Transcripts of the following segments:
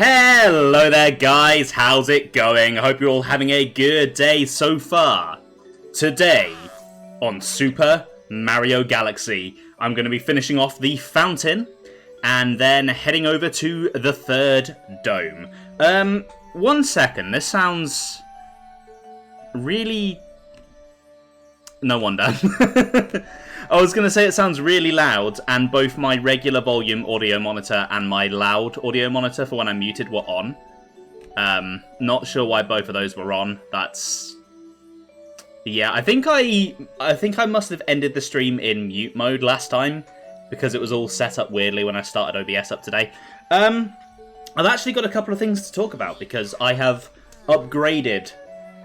Hello there guys, how's it going? I hope you're all having a good day so far. Today, on Super Mario Galaxy, I'm going to be finishing off the fountain, and then heading over to the third dome. 1 second, this sounds really... No wonder. I was going to say it sounds really loud, and both my regular volume audio monitor and my loud audio monitor for when I'm muted were on. Not sure why both of those were on. That's... Yeah, I think I must have ended the stream in mute mode last time, because it was all set up weirdly when I started OBS up today. I've actually got a couple of things to talk about, because I have upgraded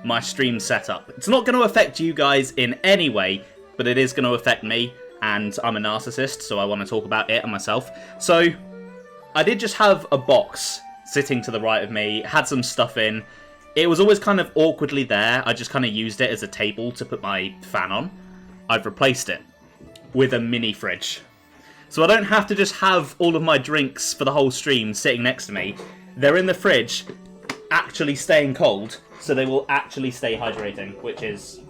my stream setup. It's not going to affect you guys in any way, but it is going to affect me, and I'm a narcissist, so I want to talk about it and myself. So, I did just have a box sitting to the right of me, had some stuff in. It was always kind of awkwardly there. I just kind of used it as a table to put my fan on. I've replaced it with a mini fridge. So I don't have to just have all of my drinks for the whole stream sitting next to me. They're in the fridge, actually staying cold, so they will actually stay hydrating, which is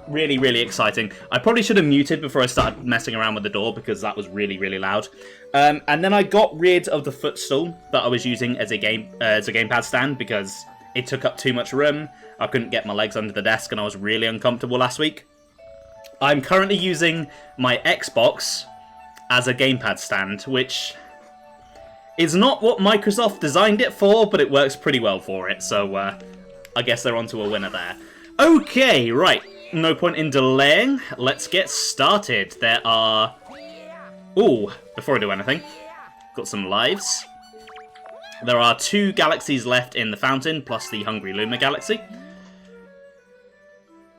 really, really exciting. I probably should have muted before I started messing around with the door, because that was really, really loud. And then I got rid of the footstool that I was using as a gamepad stand, because it took up too much room. I couldn't get my legs under the desk, and I was really uncomfortable last week. I'm currently using my Xbox as a gamepad stand, which is not what Microsoft designed it for, but it works pretty well for it, so I guess they're onto a winner there. Okay, right. No point in delaying. Let's get started. There are... Ooh, before I do anything, got some lives. There are 2 galaxies left in the fountain, plus the Hungry Luma galaxy.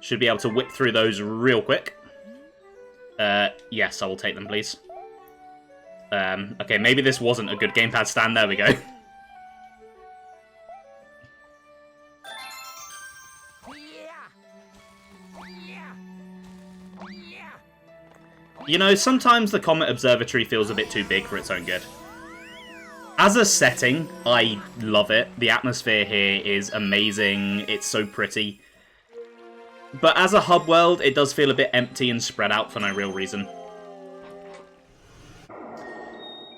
Should be able to whip through those real quick. Yes, I will take them, please. Okay, maybe this wasn't a good gamepad stand. There we go. You know, sometimes the Comet Observatory feels a bit too big for its own good. As a setting, I love it. The atmosphere here is amazing. It's so pretty. But as a hub world, it does feel a bit empty and spread out for no real reason.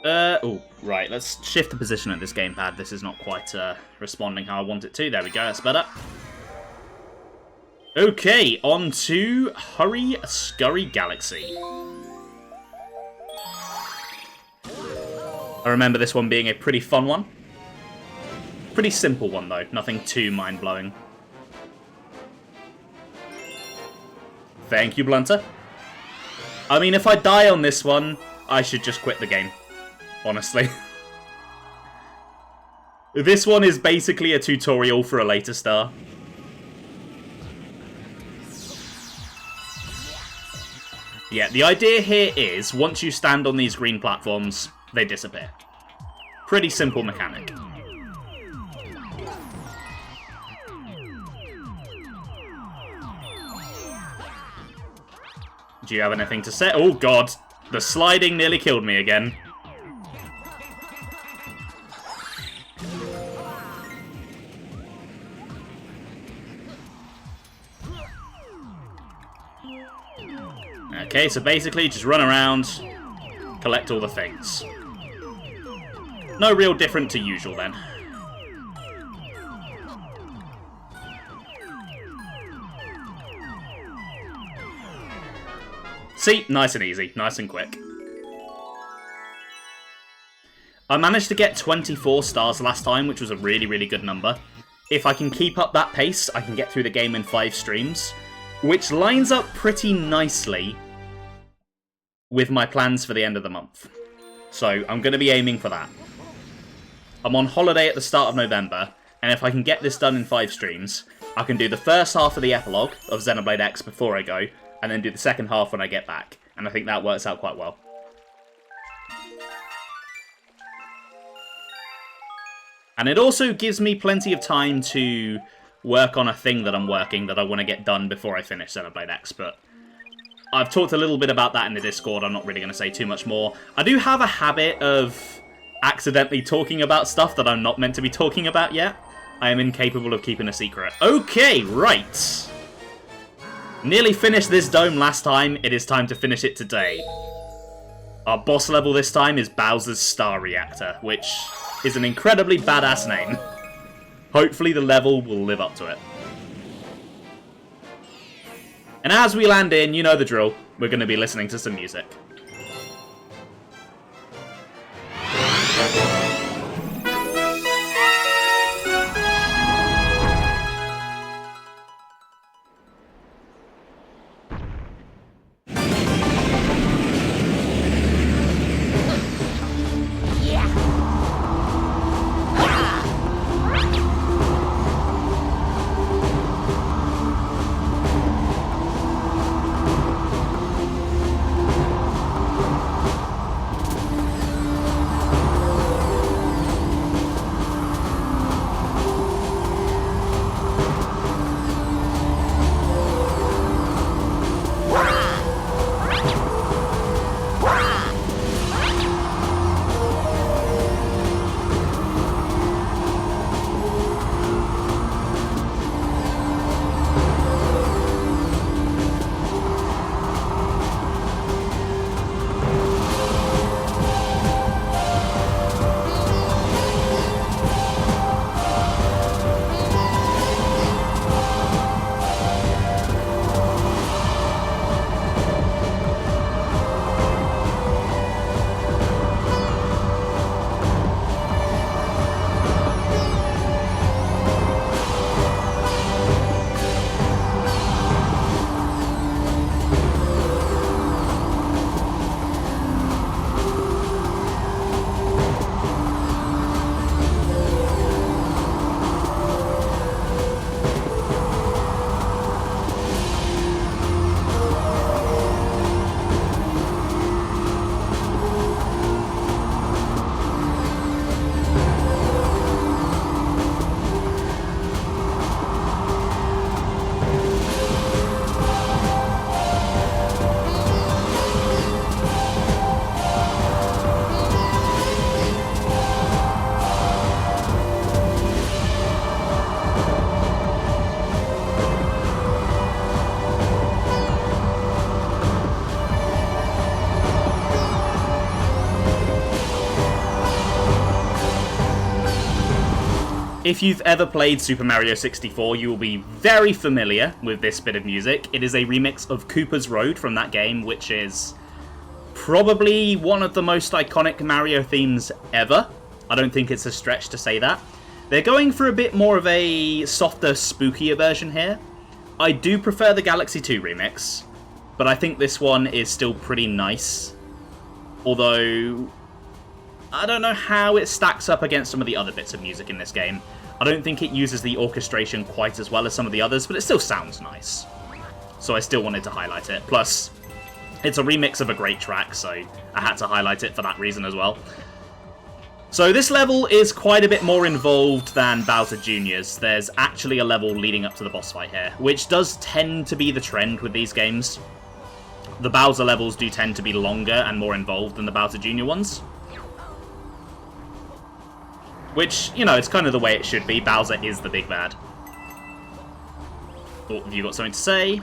Oh, right. Let's shift the position of this gamepad. This is not quite responding how I want it to. There we go. That's better. Okay, on to Hurry Scurry Galaxy. I remember this one being a pretty fun one. Pretty simple one, though. Nothing too mind-blowing. Thank you, Blunter. I mean, if I die on this one, I should just quit the game. Honestly. This one is basically a tutorial for a later star. Yeah, the idea here is, once you stand on these green platforms, they disappear. Pretty simple mechanic. Do you have anything to say? Oh god, the sliding nearly killed me again. Okay, so basically just run around, collect all the things. No real different to usual then. See, nice and easy, nice and quick. I managed to get 24 stars last time, which was a really, really good number. If I can keep up that pace, I can get through the game in 5 streams, which lines up pretty nicely with my plans for the end of the month. So I'm going to be aiming for that. I'm on holiday at the start of November, and if I can get this done in 5 streams, I can do the first half of the epilogue of Xenoblade X before I go, and then do the second half when I get back. And I think that works out quite well. And it also gives me plenty of time to work on a thing that I'm working that I want to get done before I finish Xenoblade X, but I've talked a little bit about that in the Discord. I'm not really going to say too much more. I do have a habit of accidentally talking about stuff that I'm not meant to be talking about yet. I am incapable of keeping a secret. Okay, right. Nearly finished this dome last time. It is time to finish it today. Our boss level this time is Bowser's Star Reactor, which is an incredibly badass name. Hopefully the level will live up to it. And as we land in, you know the drill. We're going to be listening to some music. If you've ever played Super Mario 64, you will be very familiar with this bit of music. It is a remix of Koopa's Road from that game, which is probably one of the most iconic Mario themes ever. I don't think it's a stretch to say that. They're going for a bit more of a softer, spookier version here. I do prefer the Galaxy 2 remix, but I think this one is still pretty nice. Although, I don't know how it stacks up against some of the other bits of music in this game. I don't think it uses the orchestration quite as well as some of the others, but it still sounds nice. So I still wanted to highlight it. Plus, it's a remix of a great track, so I had to highlight it for that reason as well. So this level is quite a bit more involved than Bowser Jr.'s. There's actually a level leading up to the boss fight here, which does tend to be the trend with these games. The Bowser levels do tend to be longer and more involved than the Bowser Jr. ones. Which, you know, it's kind of the way it should be. Bowser is the big bad. Oh, have you got something to say?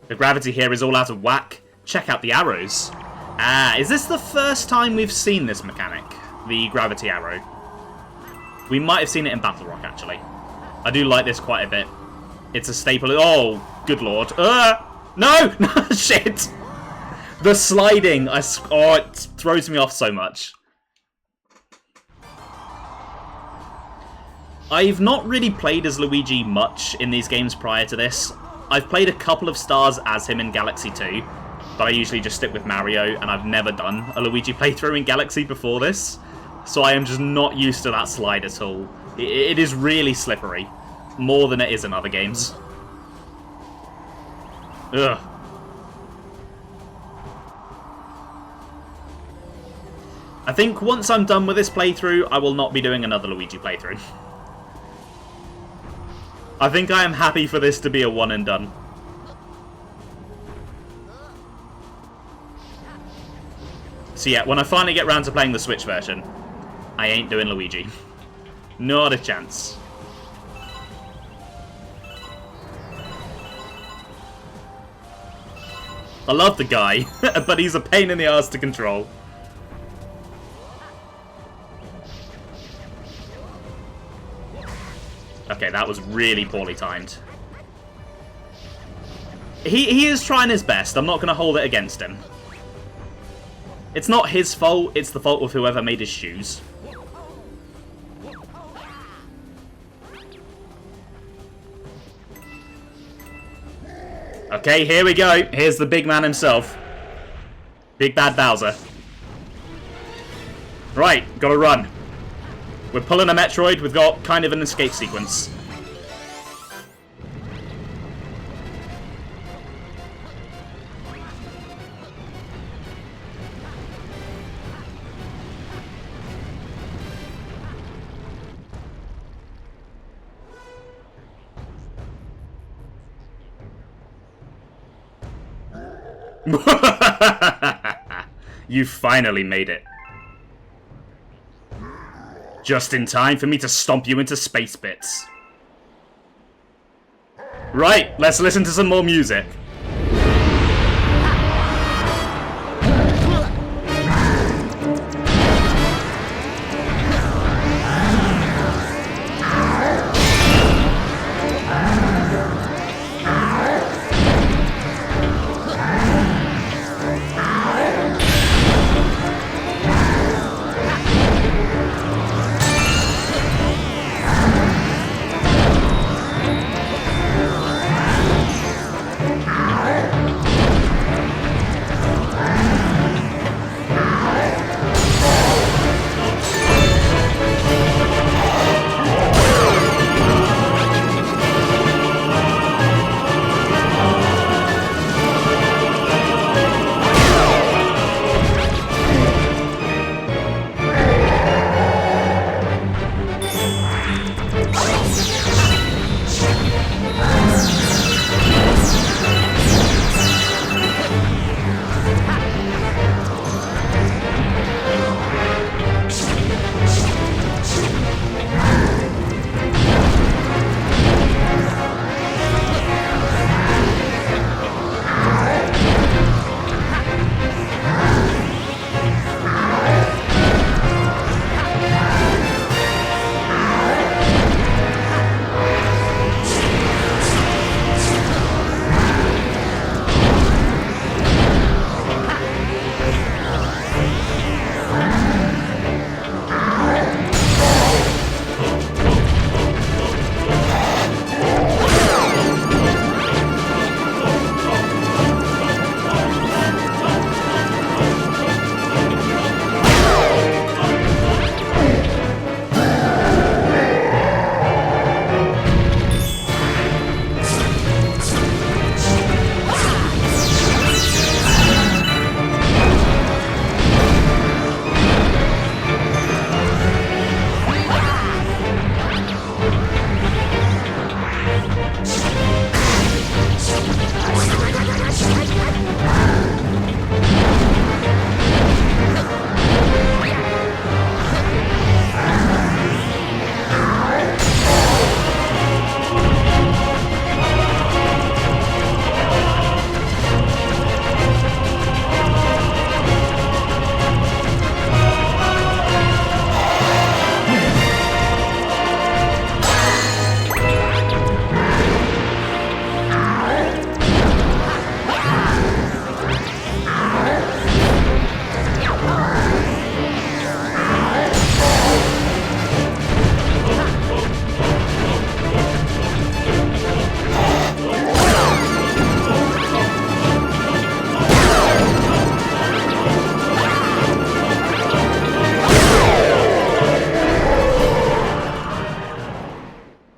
The gravity here is all out of whack. Check out the arrows. Ah, is this the first time we've seen this mechanic? The gravity arrow. We might have seen it in Battle Rock, actually. I do like this quite a bit. It's a staple. Oh, good lord. No! No, shit! The sliding. Oh, it throws me off so much. I've not really played as Luigi much in these games prior to this. I've played a couple of stars as him in Galaxy 2, but I usually just stick with Mario, and I've never done a Luigi playthrough in Galaxy before this, so I am just not used to that slide at all. It is really slippery, more than it is in other games. Ugh. I think once I'm done with this playthrough, I will not be doing another Luigi playthrough. I think I am happy for this to be a one and done. So yeah, when I finally get round to playing the Switch version, I ain't doing Luigi. Not a chance. I love the guy, but he's a pain in the ass to control. Okay, that was really poorly timed. He is trying his best. I'm not going to hold it against him. It's not his fault, it's the fault of whoever made his shoes. Okay, here we go. Here's the big man himself. Big bad Bowser. Right, gotta run. We're pulling a Metroid, we've got kind of an escape sequence. You finally made it. Just in time for me to stomp you into space bits. Right, let's listen to some more music.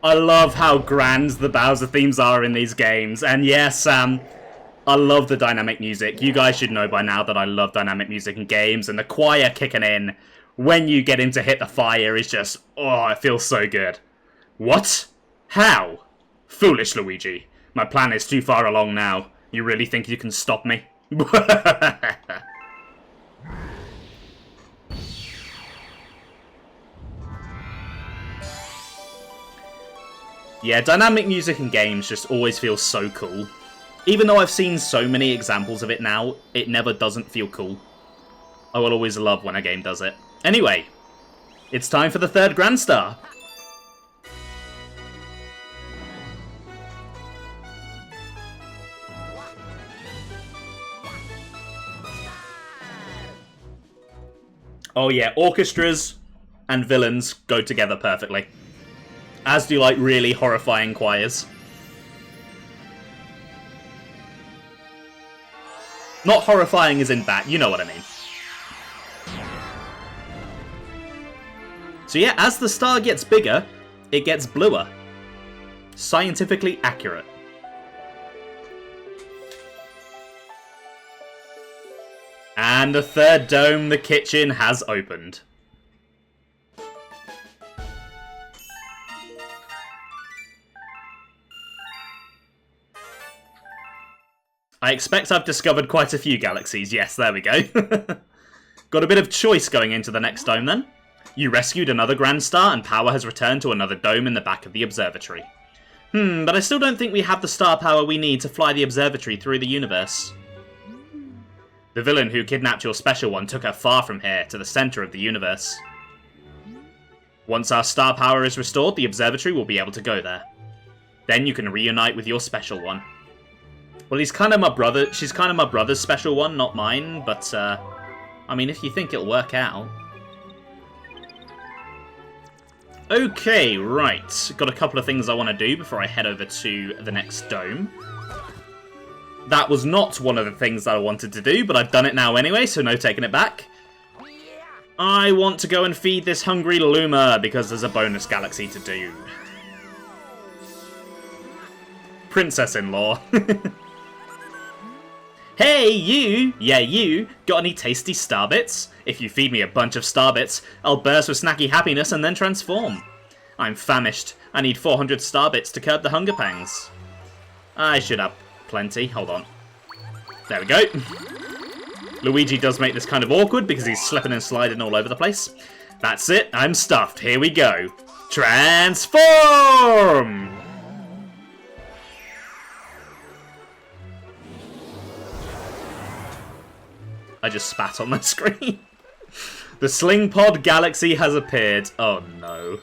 I love how grand the Bowser themes are in these games, and yes, I love the dynamic music. You guys should know by now that I love dynamic music in games, and the choir kicking in when you get into Hit the Fire is just, oh, it feels so good. What? How? Foolish Luigi. My plan is too far along now. You really think you can stop me? Yeah, dynamic music in games just always feels so cool. Even though I've seen so many examples of it now, it never doesn't feel cool. I will always love when a game does it. Anyway, it's time for the third Grand Star. Oh yeah, orchestras and villains go together perfectly. As do, like, really horrifying choirs. Not horrifying as in bad, you know what I mean. So yeah, as the star gets bigger, it gets bluer. Scientifically accurate. And the third dome, the kitchen, has opened. I expect I've discovered quite a few galaxies. Yes, there we go. Got a bit of choice going into the next dome then. You rescued another Grand Star and power has returned to another dome in the back of the observatory. But I still don't think we have the star power we need to fly the observatory through the universe. The villain who kidnapped your special one took her far from here, to the center of the universe. Once our star power is restored, the observatory will be able to go there. Then you can reunite with your special one. Well, he's kind of my brother. She's kind of my brother's special one, not mine, but, I mean, if you think it'll work out. Okay, right. Got a couple of things I want to do before I head over to the next dome. That was not one of the things that I wanted to do, but I've done it now anyway, so no taking it back. I want to go and feed this hungry Luma, because there's a bonus galaxy to do. Princess-in-law. Hey, you! Yeah, you! Got any tasty starbits? If you feed me a bunch of starbits, I'll burst with snacky happiness and then transform. I'm famished. I need 400 starbits to curb the hunger pangs. I should have plenty. Hold on. There we go. Luigi does make this kind of awkward because he's slipping and sliding all over the place. That's it. I'm stuffed. Here we go. Transform! I just spat on my screen. The Sling Pod Galaxy has appeared. Oh no.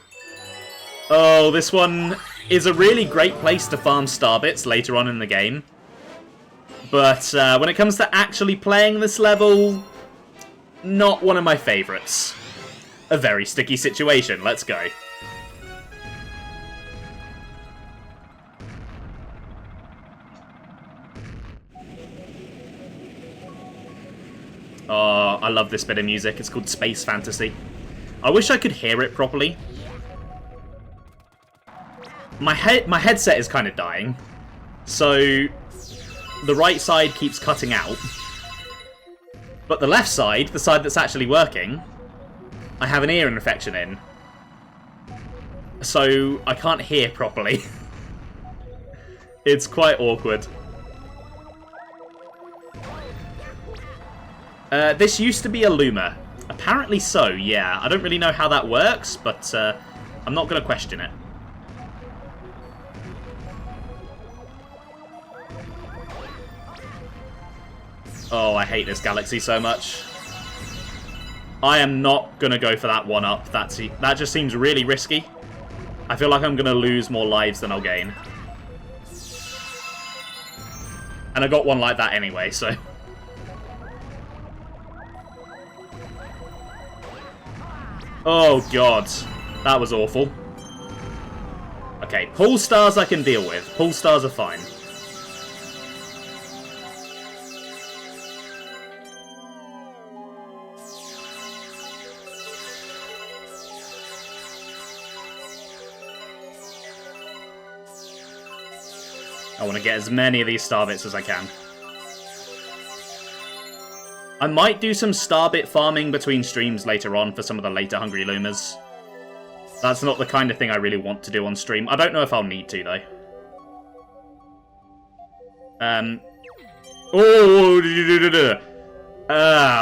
Oh, this one is a really great place to farm starbits later on in the game. But when it comes to actually playing this level, not one of my favourites. A very sticky situation. Let's go. Oh, I love this bit of music. It's called Space Fantasy. I wish I could hear it properly. My headset is kind of dying. So the right side keeps cutting out. But the left side, the side that's actually working, I have an ear infection in. So I can't hear properly. It's quite awkward. This used to be a Luma. Apparently so, yeah. I don't really know how that works, but I'm not going to question it. Oh, I hate this galaxy so much. I am not going to go for that one-up. That just seems really risky. I feel like I'm going to lose more lives than I'll gain. And I got one like that anyway, so... Oh, God. That was awful. Okay, pull stars I can deal with. Pull stars are fine. I want to get as many of these starbits as I can. I might do some starbit farming between streams later on for some of the later Hungry Lumas. That's not the kind of thing I really want to do on stream. I don't know if I'll need to, though. Oh!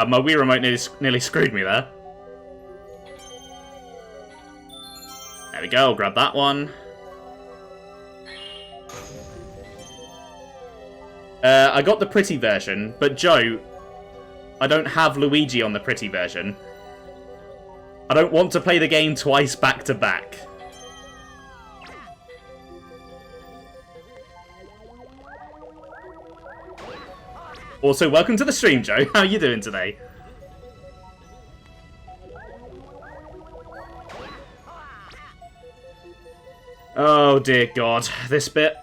My Wii Remote nearly screwed me there. There we go, I'll grab that one. I got the pretty version, but Joe, I don't have Luigi on the pretty version. I don't want to play the game twice back to back. Also, welcome to the stream, Joe. How are you doing today? Oh, dear God. This bit.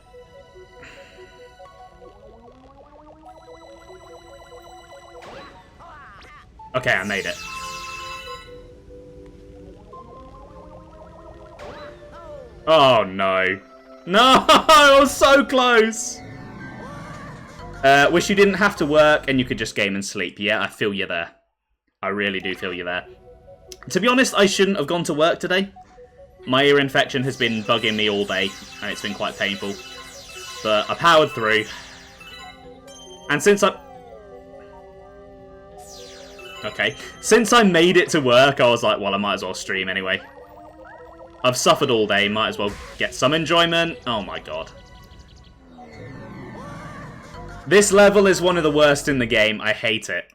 Okay, I made it. Oh, no. No! I was so close! Wish you didn't have to work and you could just game and sleep. Yeah, I feel you there. I really do feel you there. To be honest, I shouldn't have gone to work today. My ear infection has been bugging me all day, and it's been quite painful. But I powered through. And since I... Okay. Since I made it to work, I was like, well, I might as well stream anyway. I've suffered all day, might as well get some enjoyment. Oh my god. This level is one of the worst in the game. I hate it.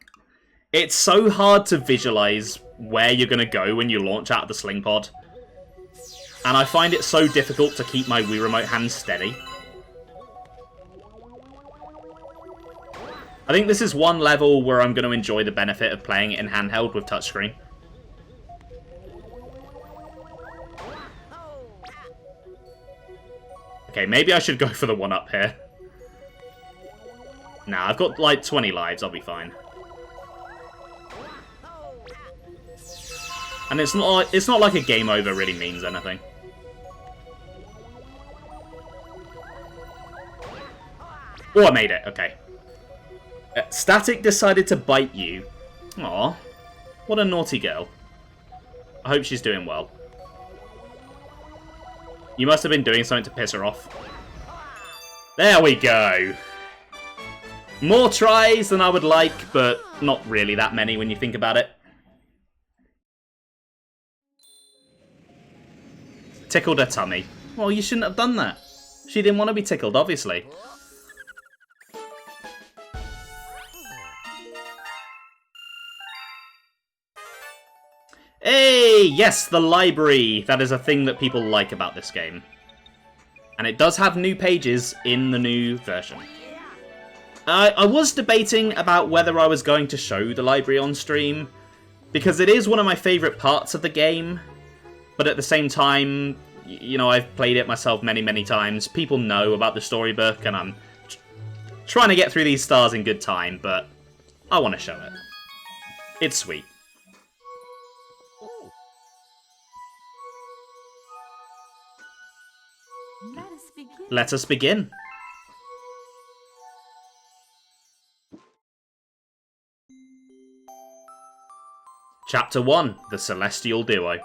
It's so hard to visualize where you're going to go when you launch out of the sling pod. And I find it so difficult to keep my Wii Remote hand steady. I think this is one level where I'm going to enjoy the benefit of playing it in handheld with touchscreen. Okay, maybe I should go for the one-up here. Nah, I've got like 20 lives, I'll be fine. And it's not like a game over really means anything. Oh, I made it, okay. Static decided to bite you. Aw, what a naughty girl. I hope she's doing well. You must have been doing something to piss her off. There we go. More tries than I would like, but not really that many when you think about it. Tickled her tummy. Well, you shouldn't have done that. She didn't want to be tickled, obviously. Hey, yes, the library. That is a thing that people like about this game. And it does have new pages in the new version. I was debating about whether I was going to show the library on stream, because it is one of my favourite parts of the game, but at the same time, you know, I've played it myself many, many times. People know about the storybook, and I'm trying to get through these stars in good time, but I want to show it. It's sweet. Let us begin. Chapter 1, The Celestial Duo.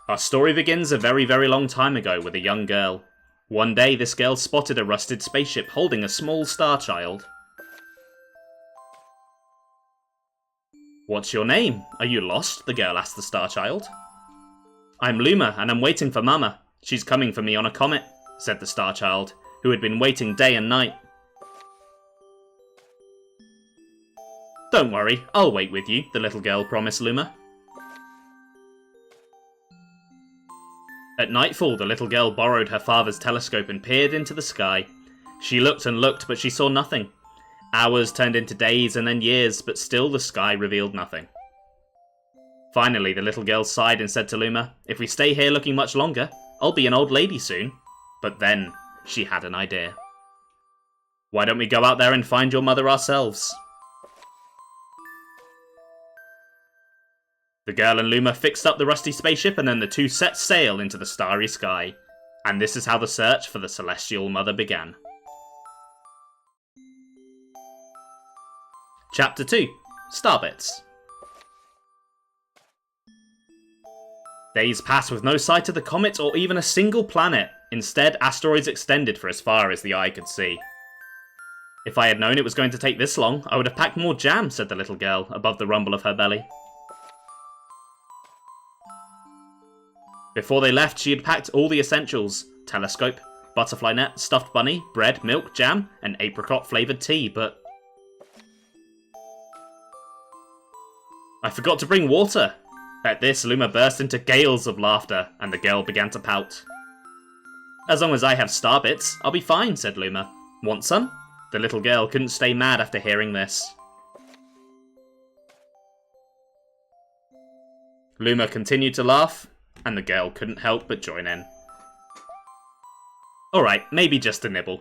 Our story begins a very, very long time ago with a young girl. One day, this girl spotted a rusted spaceship holding a small star child. What's your name? Are you lost? The girl asked the star child. I'm Luma, and I'm waiting for Mama. She's coming for me on a comet, said the star child, who had been waiting day and night. Don't worry, I'll wait with you, the little girl promised Luma. At nightfall, the little girl borrowed her father's telescope and peered into the sky. She looked and looked, but she saw nothing. Hours turned into days and then years, but still the sky revealed nothing. Finally, the little girl sighed and said to Luma, if we stay here looking much longer, I'll be an old lady soon. But then, she had an idea. Why don't we go out there and find your mother ourselves? The girl and Luma fixed up the rusty spaceship and then the two set sail into the starry sky. And this is how the search for the Celestial Mother began. Chapter 2, Starbits. Days passed with no sight of the comet or even a single planet. Instead, asteroids extended for as far as the eye could see. If I had known it was going to take this long, I would have packed more jam, said the little girl, above the rumble of her belly. Before they left, she had packed all the essentials: telescope, butterfly net, stuffed bunny, bread, milk, jam, and apricot-flavoured tea, but... I forgot to bring water! At this, Luma burst into gales of laughter, and the girl began to pout. As long as I have star bits, I'll be fine, said Luma. Want some? The little girl couldn't stay mad after hearing this. Luma continued to laugh, and the girl couldn't help but join in. Alright, maybe just a nibble.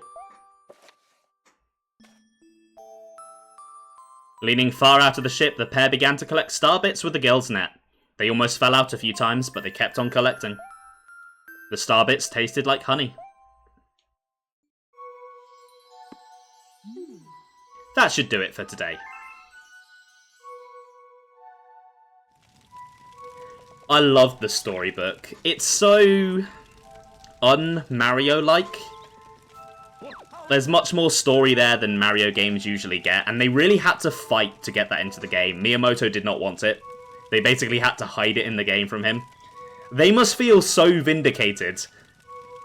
Leaning far out of the ship, the pair began to collect star bits with the girl's net. They almost fell out a few times, but they kept on collecting. The star bits tasted like honey. That should do it for today. I loved the storybook. It's so un-Mario-like. There's much more story there than Mario games usually get, and they really had to fight to get that into the game. Miyamoto did not want it. They basically had to hide it in the game from him. They must feel so vindicated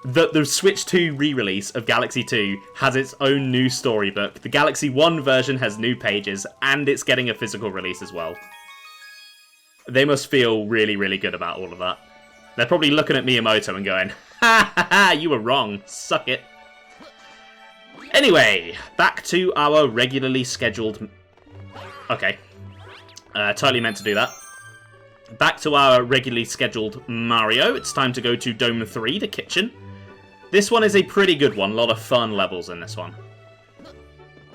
that the Switch 2 re-release of Galaxy 2 has its own new storybook. The Galaxy 1 version has new pages, and it's getting a physical release as well. They must feel really, really good about all of that. They're probably looking at Miyamoto and going, ha ha ha, you were wrong, suck it. Anyway, back to our regularly scheduled... Okay. Totally meant to do that. Back to our regularly scheduled Mario. It's time to go to Dome 3, the kitchen. This one is a pretty good one. A lot of fun levels in this one.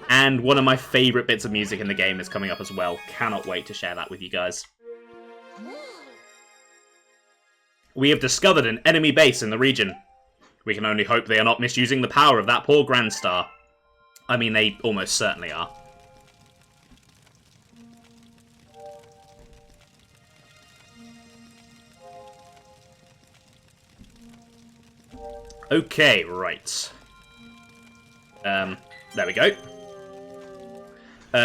And one of my favourite bits of music in the game is coming up as well. Cannot wait to share that with you guys. We have discovered an enemy base in the region. We can only hope they are not misusing the power of that poor Grand Star. I mean, they almost certainly are. Okay, right. There we go.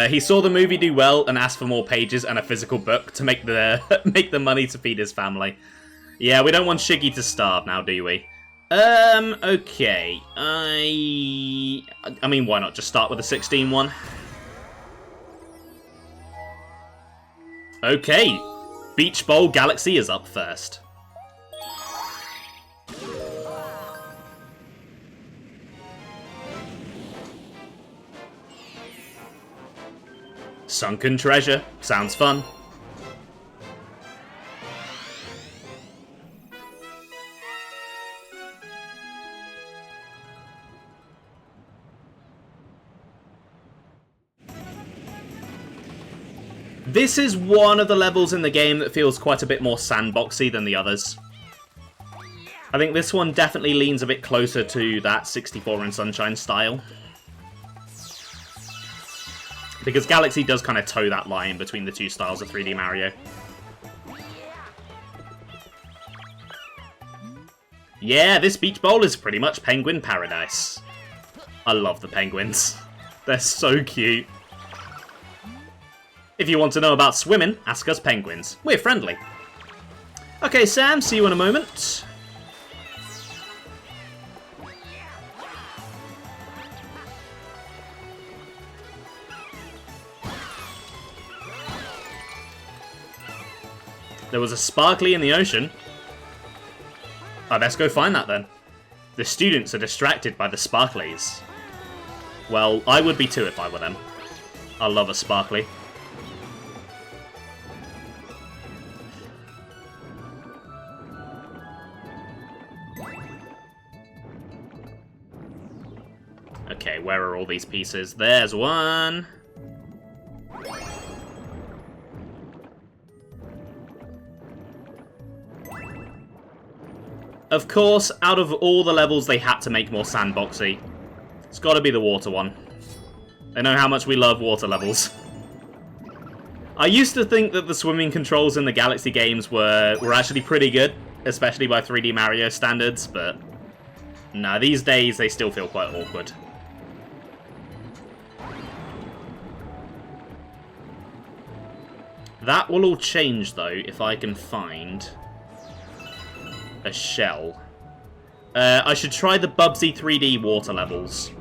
He saw the movie do well and asked for more pages and a physical book to make the make the money to feed his family. Yeah, we don't want Shiggy to starve now, do we? Okay. I mean, why not just start with the 16 one? Okay. Beach Bowl Galaxy is up first. Sunken Treasure. Sounds fun. This is one of the levels in the game that feels quite a bit more sandboxy than the others. I think this one definitely leans a bit closer to that 64 and Sunshine style. Because Galaxy does kind of toe that line between the two styles of 3D Mario. Yeah, this beach bowl is pretty much penguin paradise. I love the penguins. They're so cute. If you want to know about swimming, ask us penguins. We're friendly. Okay, Sam, see you in a moment. There was a sparkly in the ocean. Oh, let's go find that then. The students are distracted by the sparklies. Well, I would be too if I were them. I love a sparkly. Okay, where are all these pieces? There's one. Of course, out of all the levels they had to make more sandboxy, it's got to be the water one. They know how much we love water levels. I used to think that the swimming controls in the Galaxy games were actually pretty good, especially by 3D Mario standards, but no, these days they still feel quite awkward. That will all change, though, if I can find a shell. I should try the Bubsy 3D water levels.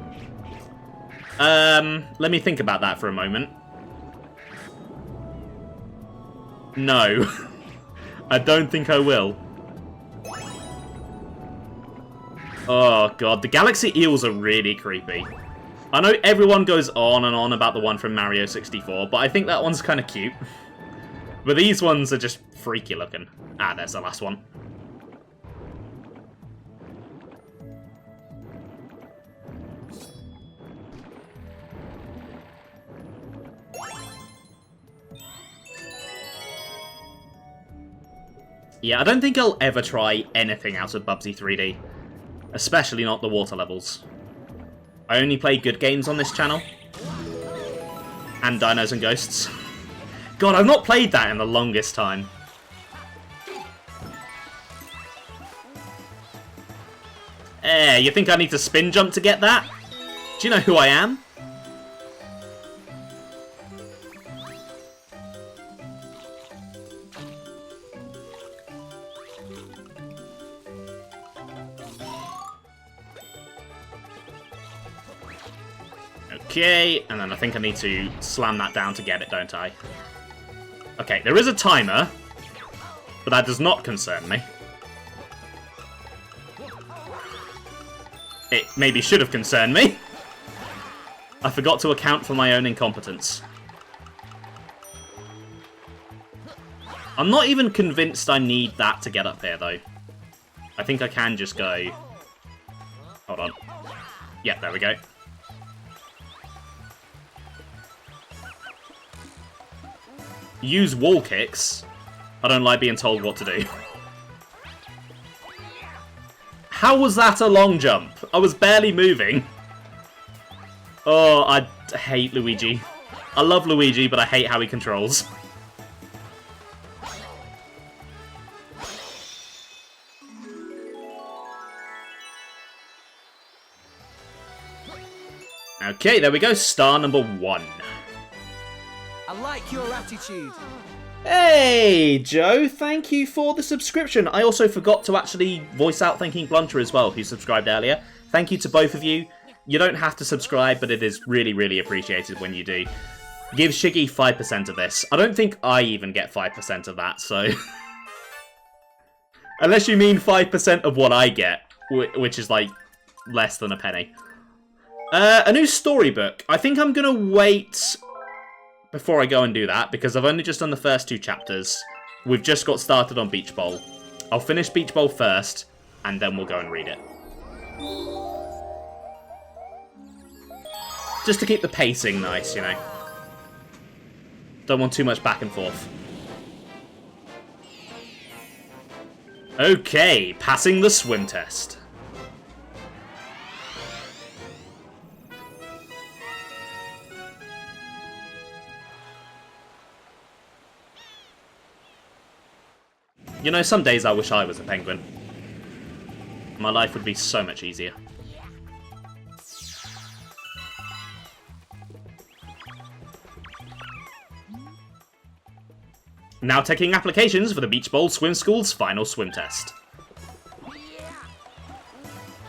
Let me think about that for a moment. No. I don't think I will. Oh god, the Galaxy Eels are really creepy. I know everyone goes on and on about the one from Mario 64, but I think that one's kind of cute. But these ones are just freaky looking. Ah, there's the last one. Yeah, I don't think I'll ever try anything out of Bubsy 3D. Especially not the water levels. I only play good games on this channel. And Dinos and Ghosts. God, I've not played that in the longest time. You think I need to spin jump to get that? Do you know who I am? Okay, and then I think I need to slam that down to get it, don't I? Okay, there is a timer, but that does not concern me. It maybe should have concerned me. I forgot to account for my own incompetence. I'm not even convinced I need that to get up here, though. I think I can just go... Hold on. Yeah, there we go. Use wall kicks. I don't like being told what to do. How was that a long jump? I was barely moving. Oh, I hate Luigi. I love Luigi, but I hate how he controls. Okay, there we go. Star number 1. I like your attitude. Hey, Joe, thank you for the subscription. I also forgot to actually voice out thanking Blunter as well, who subscribed earlier. Thank you to both of you. You don't have to subscribe, but it is really, really appreciated when you do. Give Shiggy 5% of this. I don't think I even get 5% of that, so... Unless you mean 5% of what I get, which is, like, less than a penny. A new storybook. I think I'm gonna wait... before I go and do that, because I've only just done the first 2 chapters. We've just got started on Beach Bowl. I'll finish Beach Bowl first, and then we'll go and read it. Just to keep the pacing nice, you know. Don't want too much back and forth. Okay, passing the swim test. You know, some days I wish I was a penguin. My life would be so much easier. Now taking applications for the Beach Bowl Swim School's final swim test.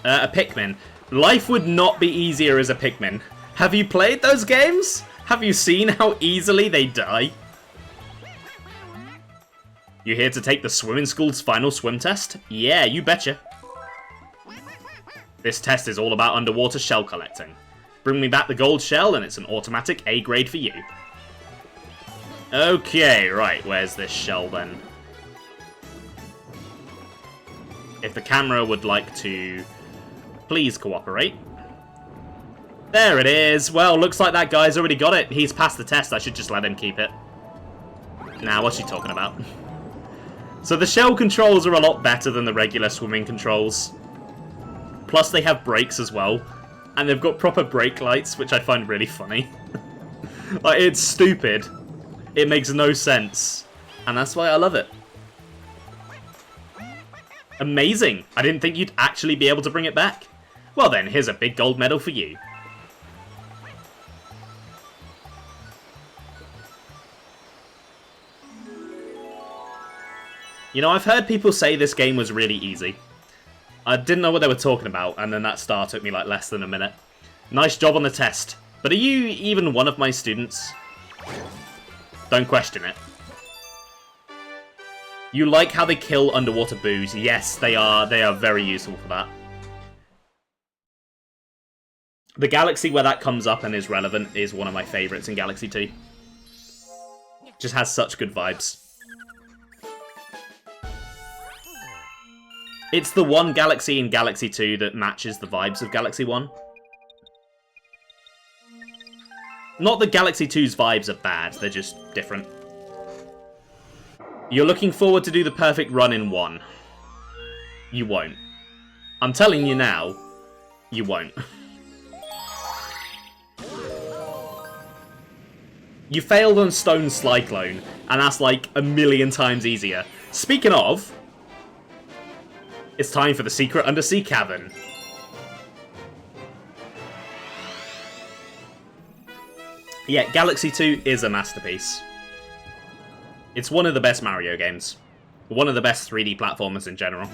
A Pikmin. Life would not be easier as a Pikmin. Have you played those games? Have you seen how easily they die? You here to take the swimming school's final swim test? Yeah, you betcha. This test is all about underwater shell collecting. Bring me back the gold shell and it's an automatic A grade for you. Okay, right, where's this shell then? If the camera would like to please cooperate. There it is. Well, looks like that guy's already got it. He's passed the test. I should just let him keep it. Nah, what's she talking about? So the shell controls are a lot better than the regular swimming controls. Plus they have brakes as well. And they've got proper brake lights, which I find really funny. Like, it's stupid. It makes no sense. And that's why I love it. Amazing. I didn't think you'd actually be able to bring it back. Well then, here's a big gold medal for you. You know, I've heard people say this game was really easy. I didn't know what they were talking about, and then that star took me like less than a minute. Nice job on the test. But are you even one of my students? Don't question it. You like how they kill underwater boos. Yes, they are very useful for that. The galaxy where that comes up and is relevant is one of my favourites in Galaxy 2. Just has such good vibes. It's the one galaxy in Galaxy 2 that matches the vibes of Galaxy 1. Not that Galaxy 2's vibes are bad, they're just different. You're looking forward to do the perfect run in 1. You won't. I'm telling you now, you won't. You failed on Stone Cyclone, and that's like a million times easier. Speaking of, it's time for the secret undersea cavern. Yeah, Galaxy 2 is a masterpiece. It's one of the best Mario games. One of the best 3D platformers in general.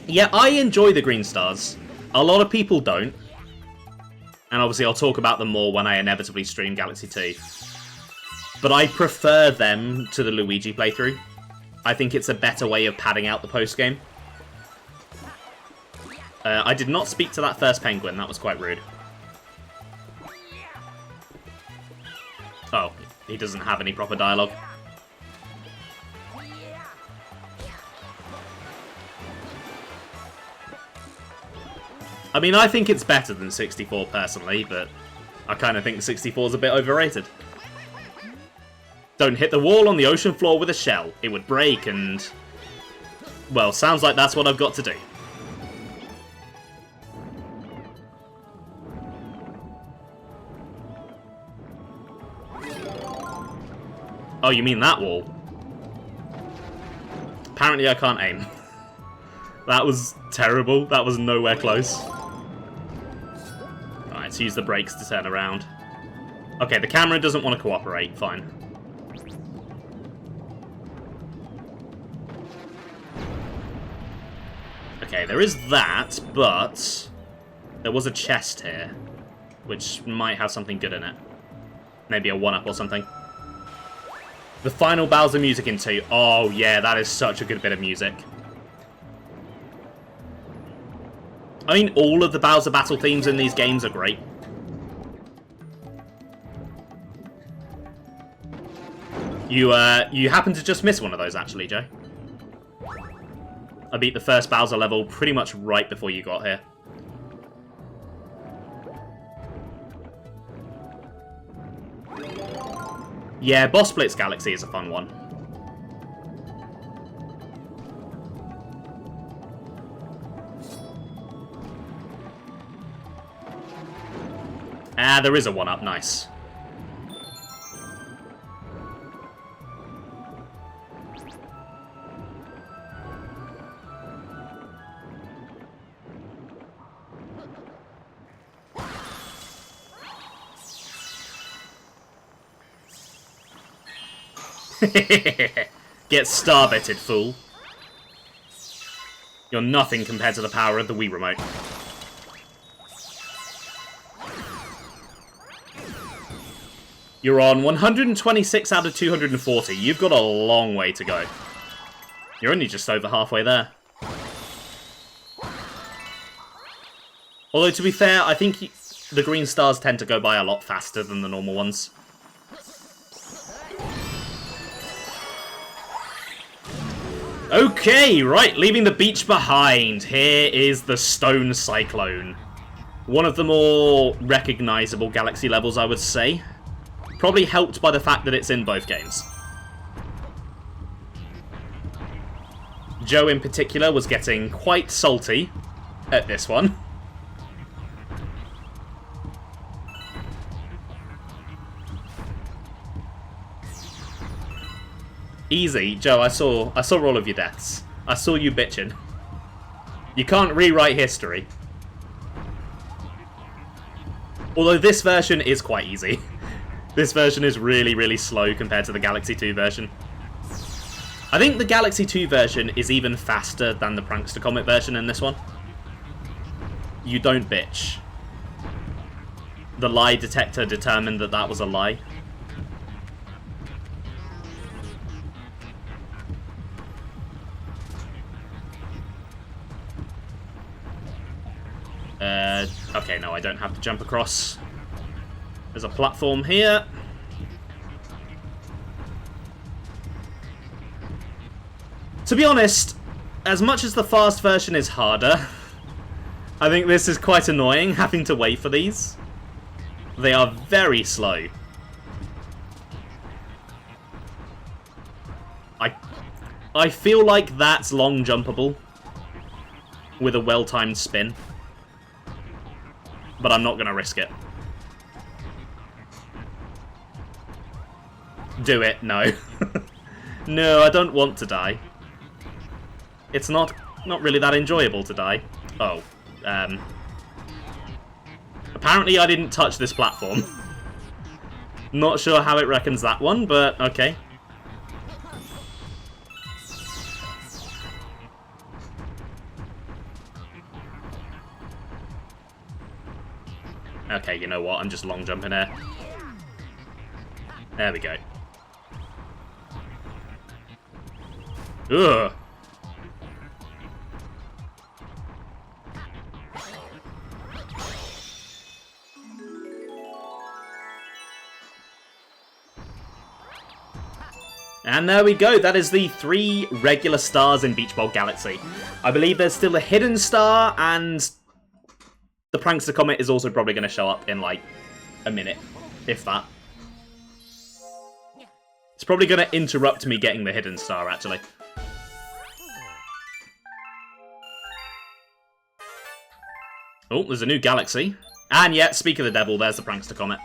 Yeah, I enjoy the green stars. A lot of people don't. And obviously I'll talk about them more when I inevitably stream Galaxy 2. But I prefer them to the Luigi playthrough. I think it's a better way of padding out the post-game. I did not speak to that first penguin, that was quite rude. Oh, he doesn't have any proper dialogue. I mean, I think it's better than 64 personally, but I kind of think 64 is a bit overrated. Don't hit the wall on the ocean floor with a shell. It would break and... well, sounds like that's what I've got to do. Oh, you mean that wall? Apparently I can't aim. That was terrible. That was nowhere close. Alright, let's use the brakes to turn around. Okay, the camera doesn't want to cooperate. Fine. Okay, there is that, but there was a chest here, which might have something good in it. Maybe a 1-up or something. The final Bowser music in 2. Oh yeah, that is such a good bit of music. I mean, all of the Bowser battle themes in these games are great. You happen to just miss one of those, actually, Joe. I beat the first Bowser level pretty much right before you got here. Yeah, Boss Blitz Galaxy is a fun one. Ah, there is a 1-up, nice. Get starbitted, fool. You're nothing compared to the power of the Wii Remote. You're on 126 out of 240. You've got a long way to go. You're only just over halfway there. Although, to be fair, I think the green stars tend to go by a lot faster than the normal ones. Okay, right, leaving the beach behind. Here is the Stone Cyclone. One of the more recognisable Galaxy levels, I would say. Probably helped by the fact that it's in both games. Joe in particular was getting quite salty at this one. Easy, Joe, I saw all of your deaths. I saw you bitching. You can't rewrite history. Although this version is quite easy. This version is really, really slow compared to the Galaxy 2 version. I think the Galaxy 2 version is even faster than the Prankster Comet version in this one. You don't bitch. The lie detector determined that that was a lie. Okay, no, I don't have to jump across. There's a platform here. To be honest, as much as the fast version is harder, I think this is quite annoying, having to wait for these. They are very slow. I feel like that's long jumpable with a well-timed spin. But I'm not going to risk it. Do it. No. No, I don't want to die. It's not really that enjoyable to die. Oh. Apparently I didn't touch this platform. Not sure how it reckons that one, but okay. Okay, you know what? I'm just long jumping here. There we go. Ugh. And there we go. That is the 3 regular stars in Beach Bowl Galaxy. I believe there's still a hidden star, and the Prankster Comet is also probably going to show up in, like, a minute, if that. It's probably going to interrupt me getting the hidden star, actually. Oh, there's a new galaxy. And yeah, speak of the devil, there's the Prankster Comet.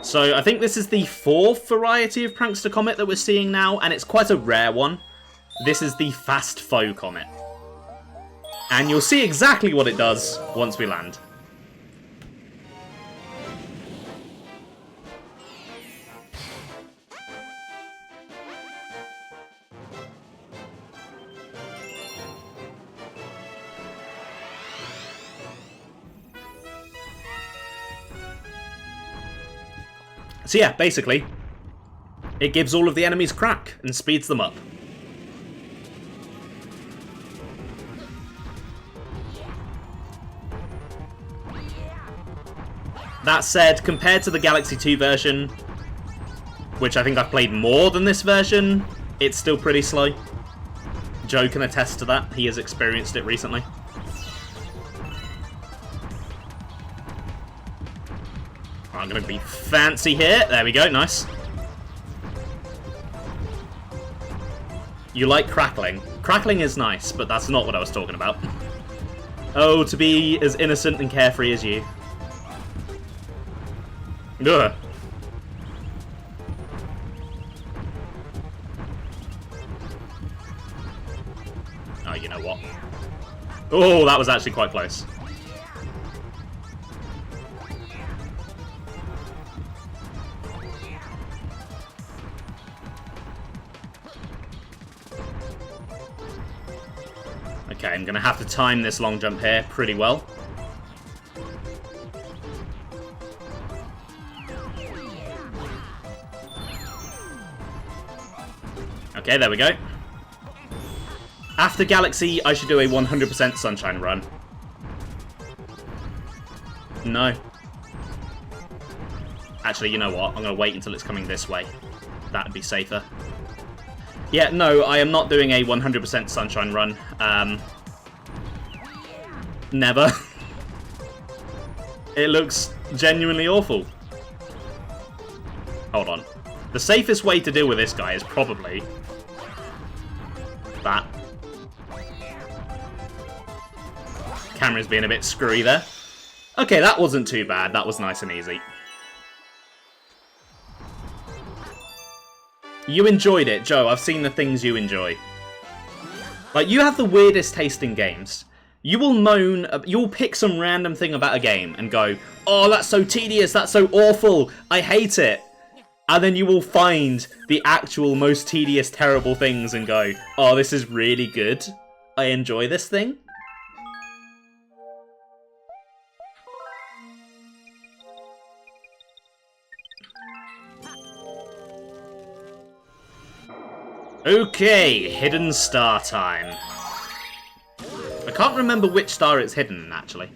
So I think this is the 4th variety of Prankster Comet that we're seeing now, and it's quite a rare one. This is the Fast Foe Comet. And you'll see exactly what it does once we land. So yeah, basically, it gives all of the enemies crack and speeds them up. That said, compared to the Galaxy 2 version, which I think I've played more than this version, it's still pretty slow. Joe can attest to that. He has experienced it recently. I'm going to be fancy here. There we go, nice. You like crackling. Crackling is nice, but that's not what I was talking about. Oh, to be as innocent and carefree as you. Ugh. Oh, you know what? Oh, that was actually quite close. Okay, I'm going to have to time this long jump here pretty well. Okay, there we go. After Galaxy, I should do a 100% Sunshine run. No. Actually, you know what? I'm going to wait until it's coming this way. That'd be safer. Yeah, no, I am not doing a 100% Sunshine run. Never. It looks genuinely awful. Hold on. The safest way to deal with this guy is probably that. Camera's being a bit screwy there. Okay, that wasn't too bad. That was nice and easy. You enjoyed it, Joe. I've seen the things you enjoy. Like, you have the weirdest taste in games. You will moan, you'll pick some random thing about a game and go, oh, that's so tedious, that's so awful, I hate it. And then you will find the actual most tedious, terrible things and go, oh, this is really good. I enjoy this thing. Okay, hidden star time. I can't remember which star it's hidden in, actually.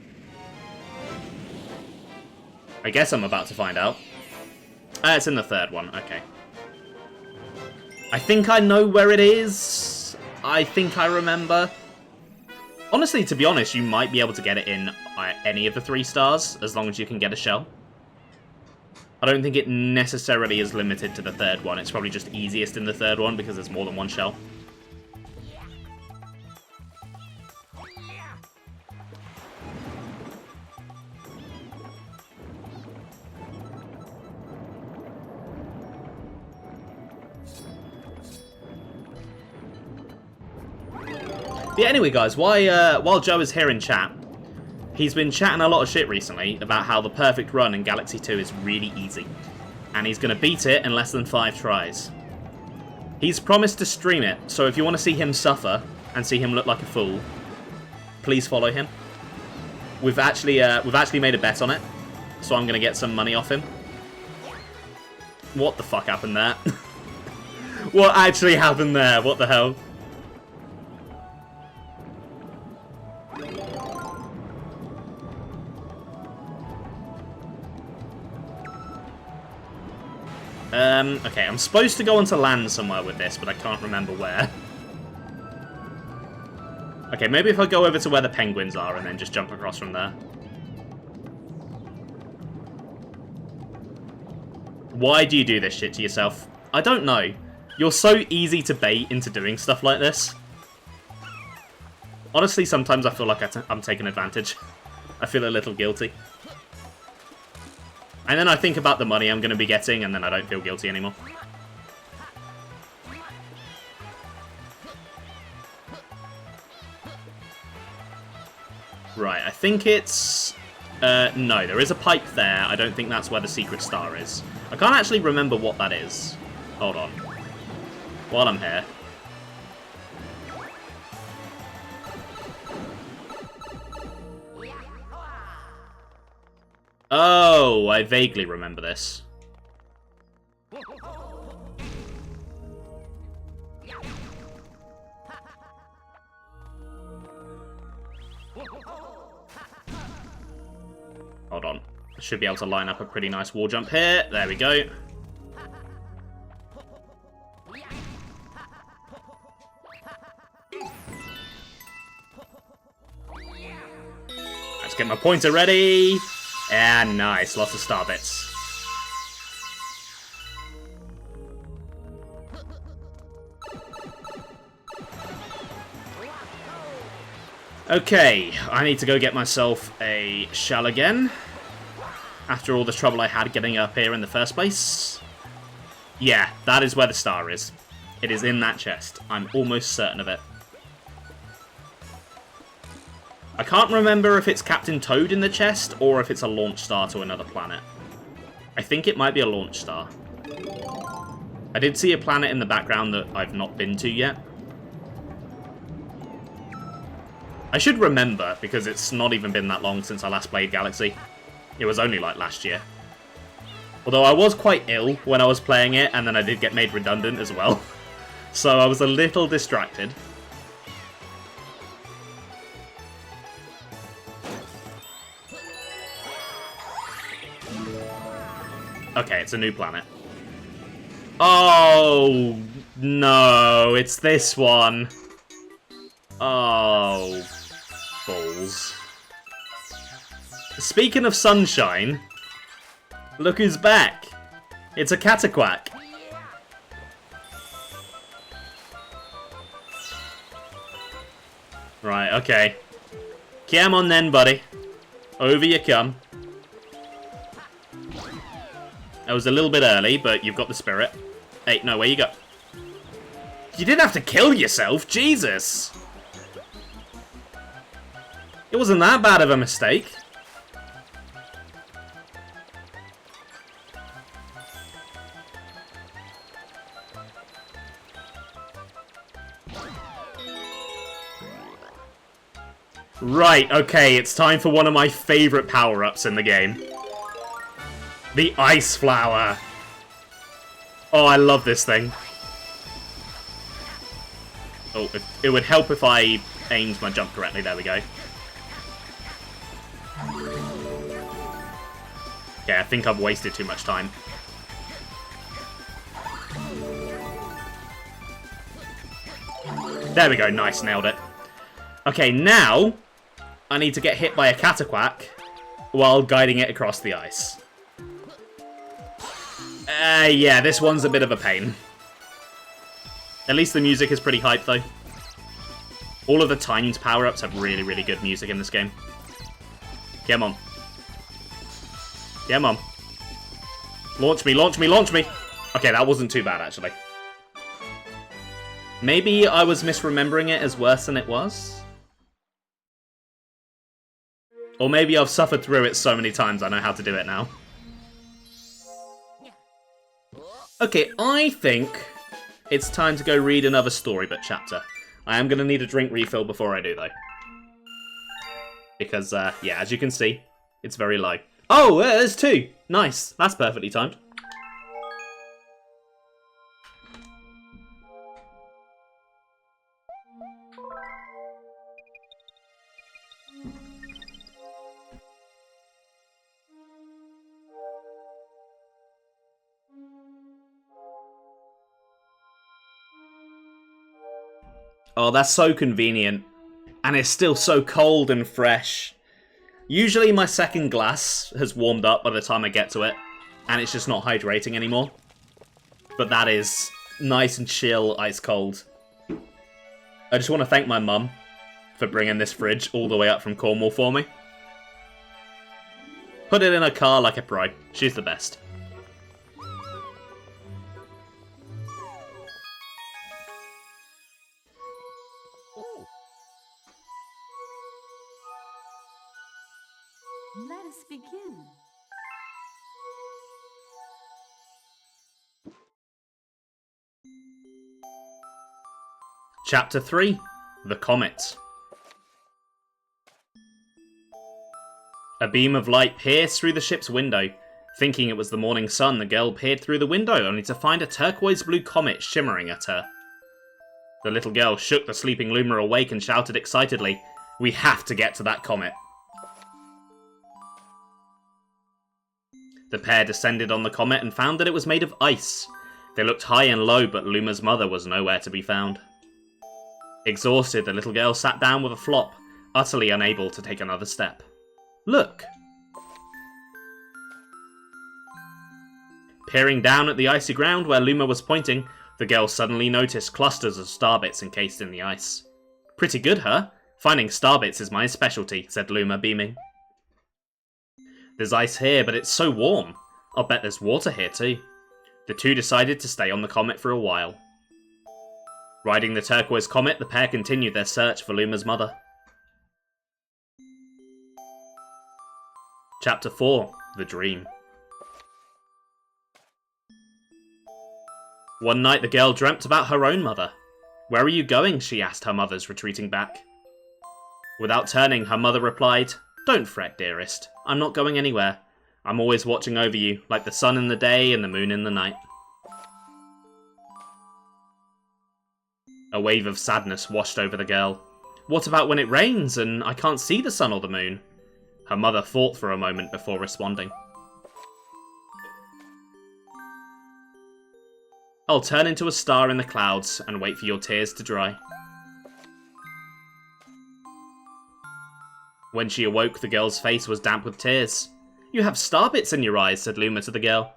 I guess I'm about to find out. It's in the third one, okay. I think I know where it is. I think I remember. Honestly, to be honest, you might be able to get it in any of the 3 stars, as long as you can get a shell. I don't think it necessarily is limited to the third one. It's probably just easiest in the third one because there's more than one shell. Yeah, anyway, guys, while Joe is here in chat, he's been chatting a lot of shit recently about how the perfect run in Galaxy 2 is really easy, and he's going to beat it in less than 5 tries. He's promised to stream it, so if you want to see him suffer and see him look like a fool, please follow him. We've actually made a bet on it, so I'm going to get some money off him. What the fuck happened there? What actually happened there? What the hell? Okay, I'm supposed to go onto land somewhere with this, but I can't remember where. Okay, maybe if I go over to where the penguins are and then just jump across from there. Why do you do this shit to yourself? I don't know. You're so easy to bait into doing stuff like this. Honestly, sometimes I feel like I'm taking advantage. I feel a little guilty. And then I think about the money I'm going to be getting, and then I don't feel guilty anymore. Right, I think it's... no, there is a pipe there. I don't think that's where the secret star is. I can't actually remember what that is. Hold on. While I'm here. Oh, I vaguely remember this. Hold on. I should be able to line up a pretty nice wall jump here. There we go. Let's get my pointer ready. And nice, lots of star bits. Okay, I need to go get myself a shell again. After all the trouble I had getting up here in the first place. Yeah, that is where the star is. It is in that chest. I'm almost certain of it. I can't remember if it's Captain Toad in the chest, or if it's a launch star to another planet. I think it might be a launch star. I did see a planet in the background that I've not been to yet. I should remember, because it's not even been that long since I last played Galaxy. It was only like last year. Although I was quite ill when I was playing it, and then I did get made redundant as well. So I was a little distracted. Okay, it's a new planet. Oh, no, it's this one. Oh, balls. Speaking of sunshine, look who's back. It's a Cataquack. Right, okay. Come on then, buddy. Over you come. That was a little bit early, but you've got the spirit. Hey, no, where you go? You didn't have to kill yourself, Jesus! It wasn't that bad of a mistake. Right, okay, it's time for one of my favourite power-ups in the game. The Ice Flower. Oh, I love this thing. Oh, it would help if I aimed my jump correctly. There we go. Yeah, I think I've wasted too much time. There we go, nice, nailed it. Okay, now I need to get hit by a Cataquack while guiding it across the ice. Yeah, this one's a bit of a pain. At least the music is pretty hype, though. All of the timed power-ups have really, really good music in this game. Come on. Come on. Launch me, launch me, launch me! Okay, that wasn't too bad, actually. Maybe I was misremembering it as worse than it was? Or maybe I've suffered through it so many times I know how to do it now. Okay, I think it's time to go read another storybook chapter. I am going to need a drink refill before I do, though. Because, yeah, as you can see, it's very low. Oh, there's two! Nice, that's perfectly timed. Oh, that's so convenient. And it's still so cold and fresh. Usually my second glass has warmed up by the time I get to it, and it's just not hydrating anymore. But that is nice and chill, ice cold. I just want to thank my mum for bringing this fridge all the way up from Cornwall for me. Put it in her car like a pro. She's the best. Let us begin. Chapter 3. The Comet. A beam of light pierced through the ship's window. Thinking it was the morning sun, the girl peered through the window only to find a turquoise-blue comet shimmering at her. The little girl shook the sleeping Luma awake and shouted excitedly, "We have to get to that comet." The pair descended on the comet and found that it was made of ice. They looked high and low, but Luma's mother was nowhere to be found. Exhausted, the little girl sat down with a flop, utterly unable to take another step. Look! Peering down at the icy ground where Luma was pointing, the girl suddenly noticed clusters of starbits encased in the ice. "Pretty good, huh? Finding starbits is my specialty," said Luma, beaming. "There's ice here, but it's so warm. I'll bet there's water here too." The two decided to stay on the comet for a while. Riding the turquoise comet, the pair continued their search for Luma's mother. Chapter 4. The Dream. One night the girl dreamt about her own mother. "Where are you going?" she asked her mother's retreating back. Without turning, her mother replied, "Don't fret, dearest. I'm not going anywhere. I'm always watching over you, like the sun in the day and the moon in the night." A wave of sadness washed over the girl. "What about when it rains and I can't see the sun or the moon?" Her mother thought for a moment before responding. "I'll turn into a star in the clouds and wait for your tears to dry." When she awoke, the girl's face was damp with tears. "You have starbits in your eyes," said Luma to the girl.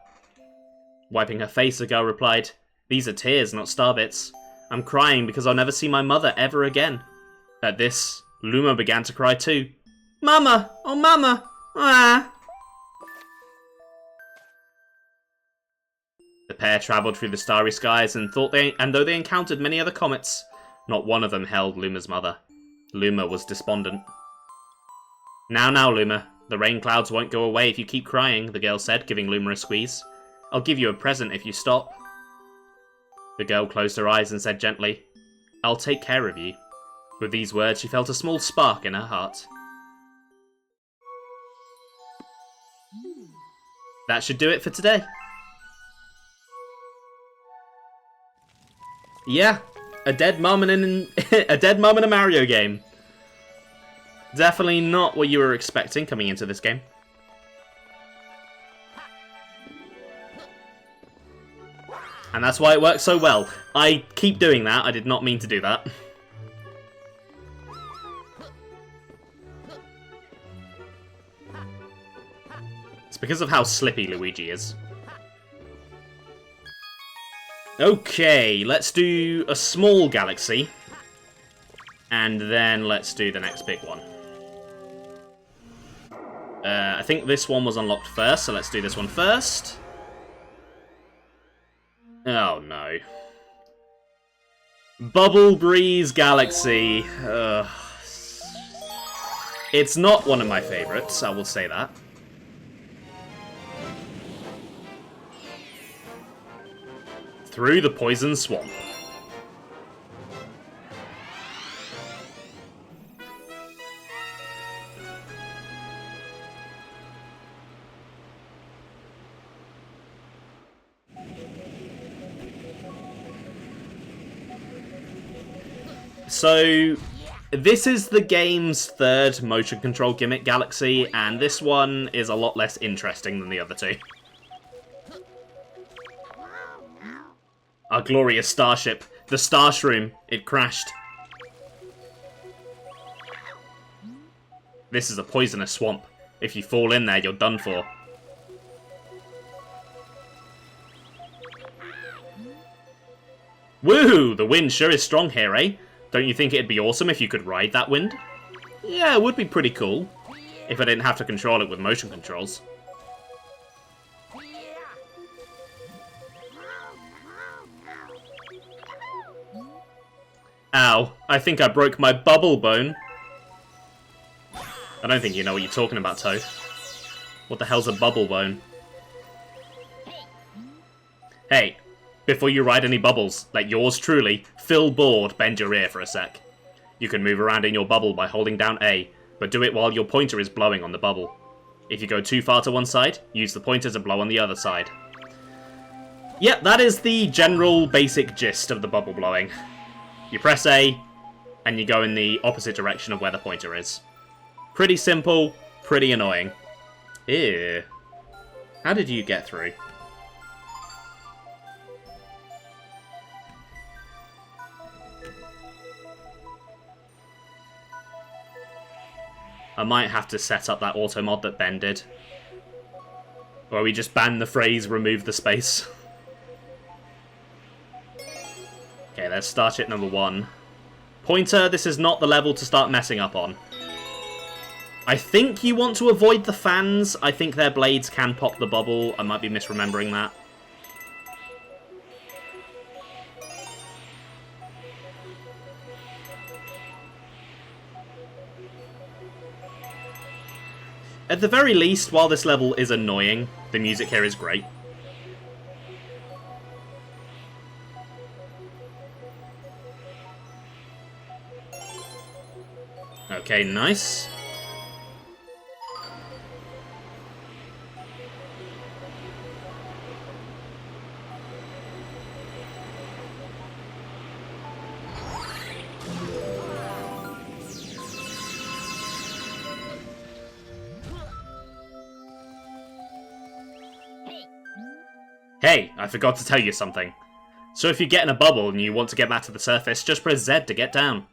Wiping her face, the girl replied, "These are tears, not starbits. I'm crying because I'll never see my mother ever again." At this, Luma began to cry too. "Mama! Oh, Mama! Ah!" The pair travelled through the starry skies and though they encountered many other comets, not one of them held Luma's mother. Luma was despondent. Now, Luma. The rain clouds won't go away if you keep crying, the girl said, giving Luma a squeeze. I'll give you a present if you stop. The girl closed her eyes and said gently, I'll take care of you. With these words, she felt a small spark in her heart. That should do it for today. Yeah, a dead mum in a Mario game. Definitely not what you were expecting coming into this game. And that's why it works so well. I keep doing that. I did not mean to do that. It's because of how slippy Luigi is. Okay, let's do a small galaxy. And then let's do the next big one. I think this one was unlocked first, so let's do this one first. Oh no. Bubble Breeze Galaxy. It's not one of my favourites, I will say that. Through the Poison Swamp. So, this is the game's third motion control gimmick galaxy, and this one is a lot less interesting than the other two. Our glorious starship, the Starshroom, it crashed. This is a poisonous swamp. If you fall in there, you're done for. Woohoo! The wind sure is strong here, eh? Don't you think it'd be awesome if you could ride that wind? Yeah, it would be pretty cool. If I didn't have to control it with motion controls. Ow, I think I broke my bubble bone. I don't think you know what you're talking about, Toad. What the hell's a bubble bone? Hey, before you ride any bubbles, let yours truly, Phil Board, bend your ear for a sec. You can move around in your bubble by holding down A, but do it while your pointer is blowing on the bubble. If you go too far to one side, use the pointer to blow on the other side. Yep, that is the general basic gist of the bubble blowing. You press A, and you go in the opposite direction of where the pointer is. Pretty simple, pretty annoying. Ew. How did you get through? I might have to set up that auto mod that Ben did. Where we just ban the phrase, remove the space. Okay, there's Starship number 1. Pointer, this is not the level to start messing up on. I think you want to avoid the fans. I think their blades can pop the bubble. I might be misremembering that. At the very least, while this level is annoying, the music here is great. Okay, nice. Hey, I forgot to tell you something. So if you get in a bubble and you want to get back to the surface, just press Z to get down.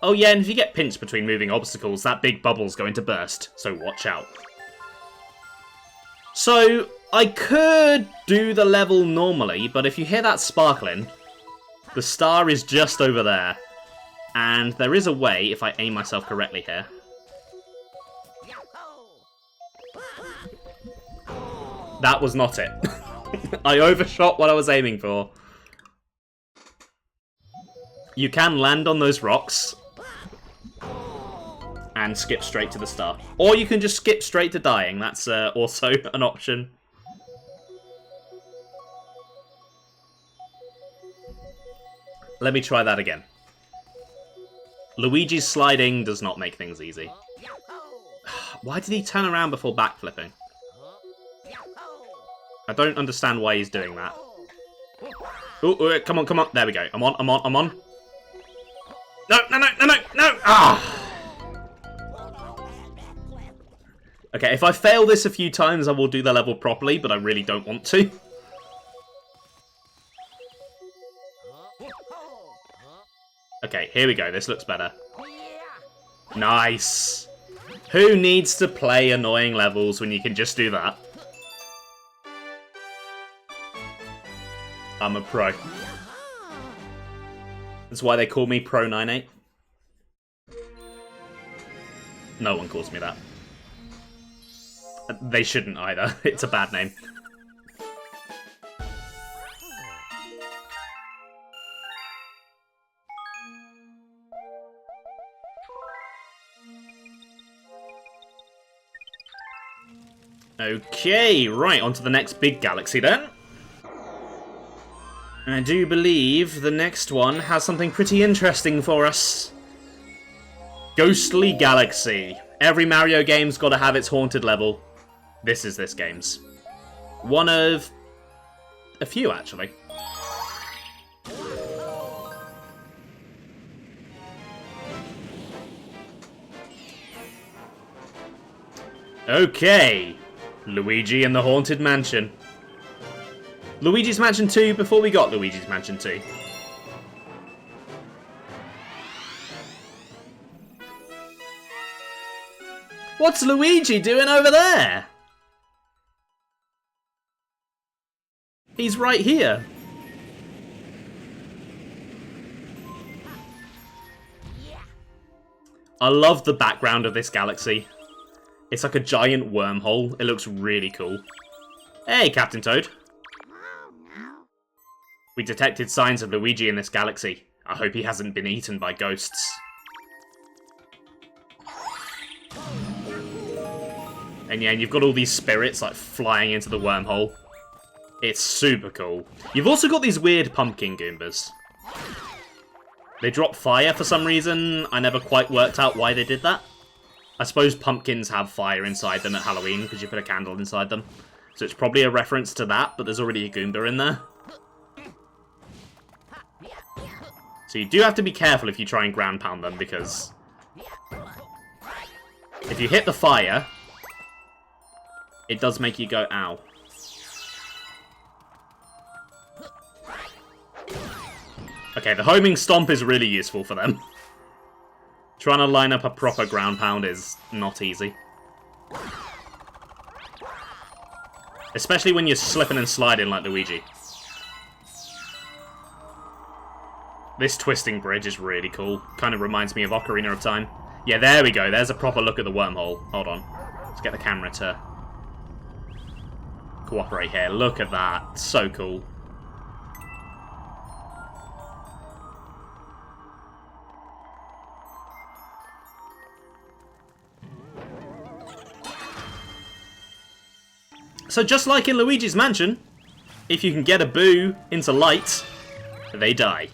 Oh yeah, and if you get pinched between moving obstacles, that big bubble's going to burst, so watch out. So, I could do the level normally, but if you hear that sparkling, the star is just over there. And there is a way, if I aim myself correctly here. That was not it. I overshot what I was aiming for. You can land on those rocks. and skip straight to the star. Or you can just skip straight to dying. That's also an option. Let me try that again. Luigi's sliding does not make things easy. Why did he turn around before backflipping? I don't understand why he's doing that. Oh, come on, come on. There we go. I'm on. No! Ah! Okay, if I fail this a few times, I will do the level properly, but I really don't want to. Okay, here we go. This looks better. Nice. Who needs to play annoying levels when you can just do that? I'm a pro. That's why they call me Pro 98. No one calls me that. They shouldn't either. It's a bad name. Okay, right, on to the next big galaxy then. I do believe the next one has something pretty interesting for us. Ghostly Galaxy. Every Mario game's got to have its haunted level. This is this game's. One of a few, actually. Okay. Luigi and the Haunted Mansion. Luigi's Mansion 2 before we got Luigi's Mansion 2. What's Luigi doing over there? He's right here. I love the background of this galaxy. It's like a giant wormhole. It looks really cool. Hey, Captain Toad. We detected signs of Luigi in this galaxy. I hope he hasn't been eaten by ghosts. And yeah, you've got all these spirits like flying into the wormhole. It's super cool. You've also got these weird pumpkin Goombas. They drop fire for some reason. I never quite worked out why they did that. I suppose pumpkins have fire inside them at Halloween because you put a candle inside them. So it's probably a reference to that, but there's already a Goomba in there. So you do have to be careful if you try and ground pound them, because if you hit the fire, it does make you go, ow. Okay, the homing stomp is really useful for them. Trying to line up a proper ground pound is not easy. Especially when you're slipping and sliding like Luigi. This twisting bridge is really cool. Kind of reminds me of Ocarina of Time. Yeah, there we go. There's a proper look at the wormhole. Hold on. Let's get the camera to cooperate here. Look at that. So cool. So just like in Luigi's Mansion, if you can get a Boo into light, they die.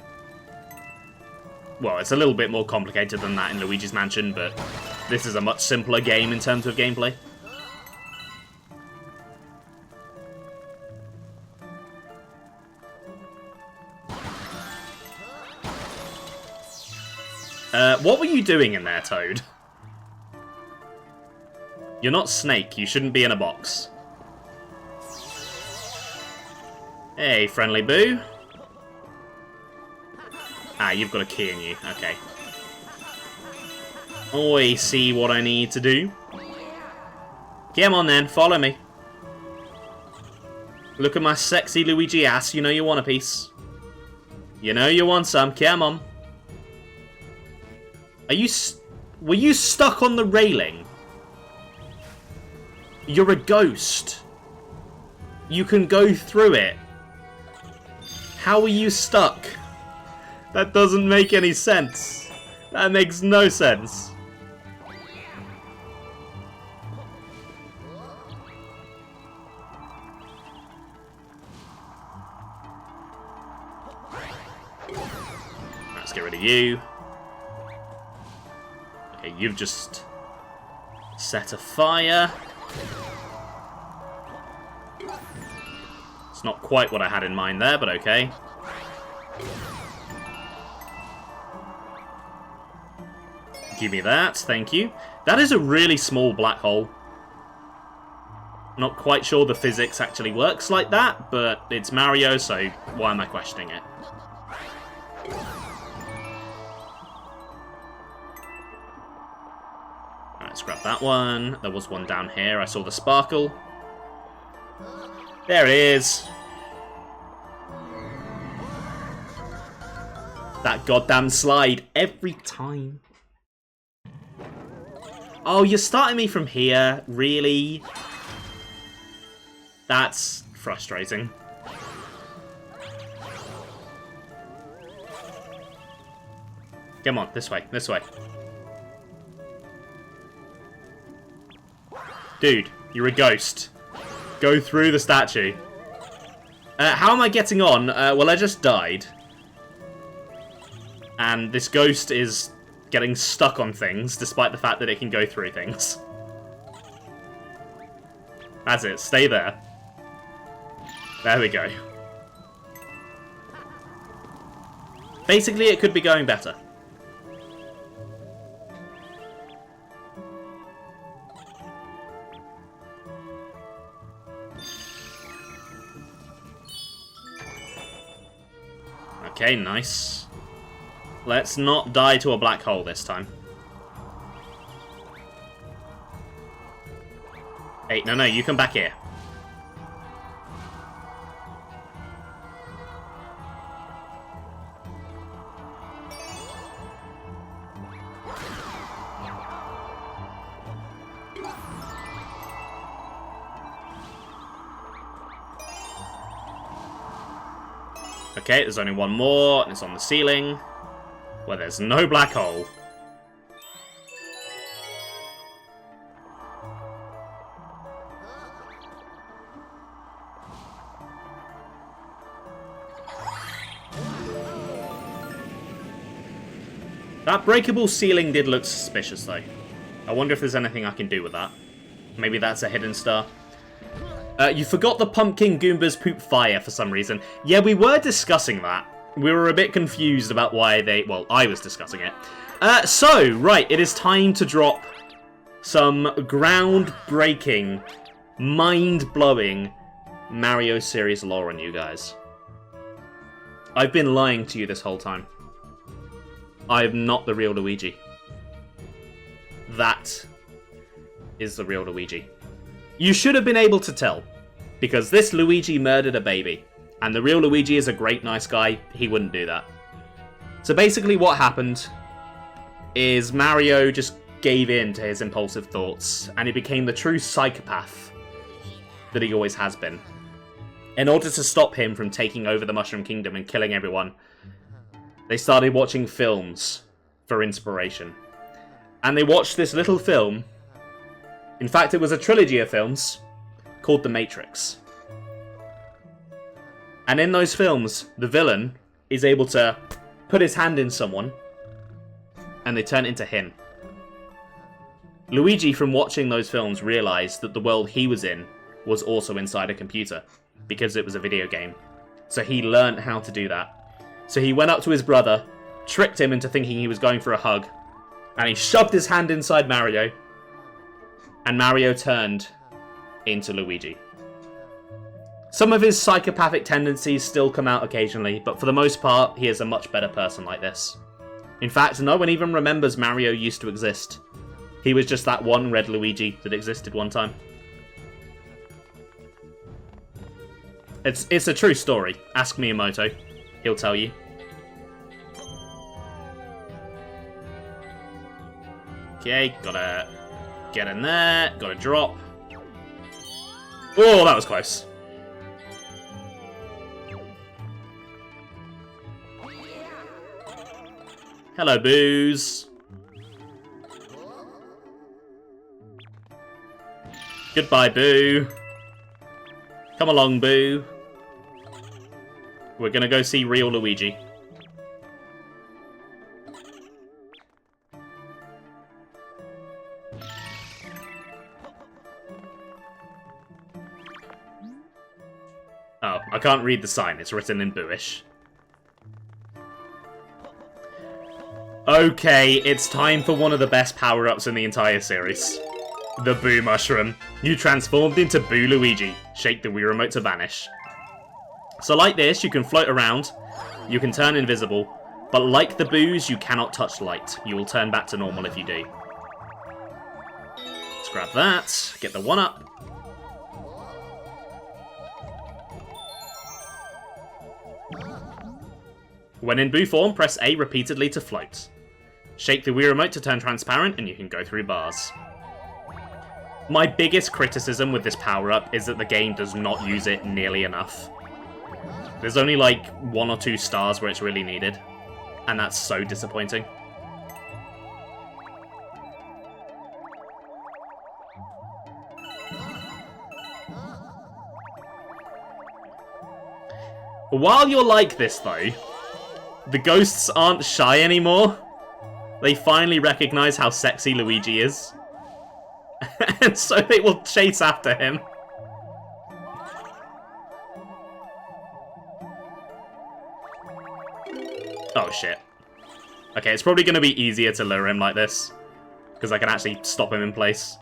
Well, it's a little bit more complicated than that in Luigi's Mansion, but this is a much simpler game in terms of gameplay. What were you doing in there, Toad? You're not Snake, you shouldn't be in a box. Hey, friendly Boo. Ah, you've got a key in you. Okay. I see what I need to do. Come on then, follow me. Look at my sexy Luigi ass. You know you want a piece. You know you want some. Come on. Are you... Were you stuck on the railing? You're a ghost. You can go through it. How are you stuck? That doesn't make any sense. That makes no sense. you. Okay, you've just set a fire. It's not quite what I had in mind there, but okay. Give me that, thank you. That is a really small black hole. Not quite sure the physics actually works like that, but it's Mario, so why am I questioning it? Alright, let's grab that one. There was one down here. I saw the sparkle. There it is. That goddamn slide every time. Oh, you're starting me from here? Really? That's frustrating. Come on, this way, this way. Dude, you're a ghost. Go through the statue. How am I getting on? Well, I just died. And this ghost is getting stuck on things, despite the fact that it can go through things. That's it, stay there. There we go. Basically, it could be going better. Okay, nice. Let's not die to a black hole this time. Hey, no, you come back here. Okay, there's only one more, and it's on the ceiling, where there's no black hole. That breakable ceiling did look suspicious, though. I wonder if there's anything I can do with that. Maybe that's a hidden star. You forgot the Pumpkin Goombas poop fire for some reason. Yeah, we were discussing that. We were a bit confused about why they... Well, I was discussing it. So, right, it is time to drop some groundbreaking, mind-blowing Mario series lore on you guys. I've been lying to you this whole time. I am not the real Luigi. That is the real Luigi. You should have been able to tell, because this Luigi murdered a baby, and the real Luigi is a great nice guy. He wouldn't do that. So basically what happened is Mario just gave in to his impulsive thoughts, and he became the true psychopath that he always has been. In order to stop him from taking over the Mushroom Kingdom and killing everyone, they started watching films for inspiration. And they watched this little film. In fact, it was a trilogy of films called The Matrix. And in those films, the villain is able to put his hand in someone, and they turn into him. Luigi, from watching those films, realized that the world he was in was also inside a computer, because it was a video game. So he learned how to do that. So he went up to his brother, tricked him into thinking he was going for a hug, and he shoved his hand inside Mario, and Mario turned into Luigi. Some of his psychopathic tendencies still come out occasionally, but for the most part, he is a much better person like this. In fact, no one even remembers Mario used to exist. He was just that one red Luigi that existed one time. It's a true story. Ask Miyamoto. He'll tell you. Okay, gotta get in there. Gotta drop. Oh, that was close. Hello, Booze. Goodbye, Boo. Come along, Boo. We're gonna go see real Luigi. I can't read the sign. It's written in Booish. Okay, it's time for one of the best power-ups in the entire series. The Boo Mushroom. You transformed into Boo Luigi. Shake the Wii Remote to vanish. So like this, you can float around, you can turn invisible, but like the Boos, you cannot touch light. You will turn back to normal if you do. Let's grab that, get the 1-up. When in Boo form, press A repeatedly to float. Shake the Wii Remote to turn transparent, and you can go through bars. My biggest criticism with this power-up is that the game does not use it nearly enough. There's only like 1 or 2 stars where it's really needed, and that's so disappointing. While you're like this though, the ghosts aren't shy anymore. They finally recognize how sexy Luigi is. And so they will chase after him. Oh shit. Okay, it's probably going to be easier to lure him like this, because I can actually stop him in place.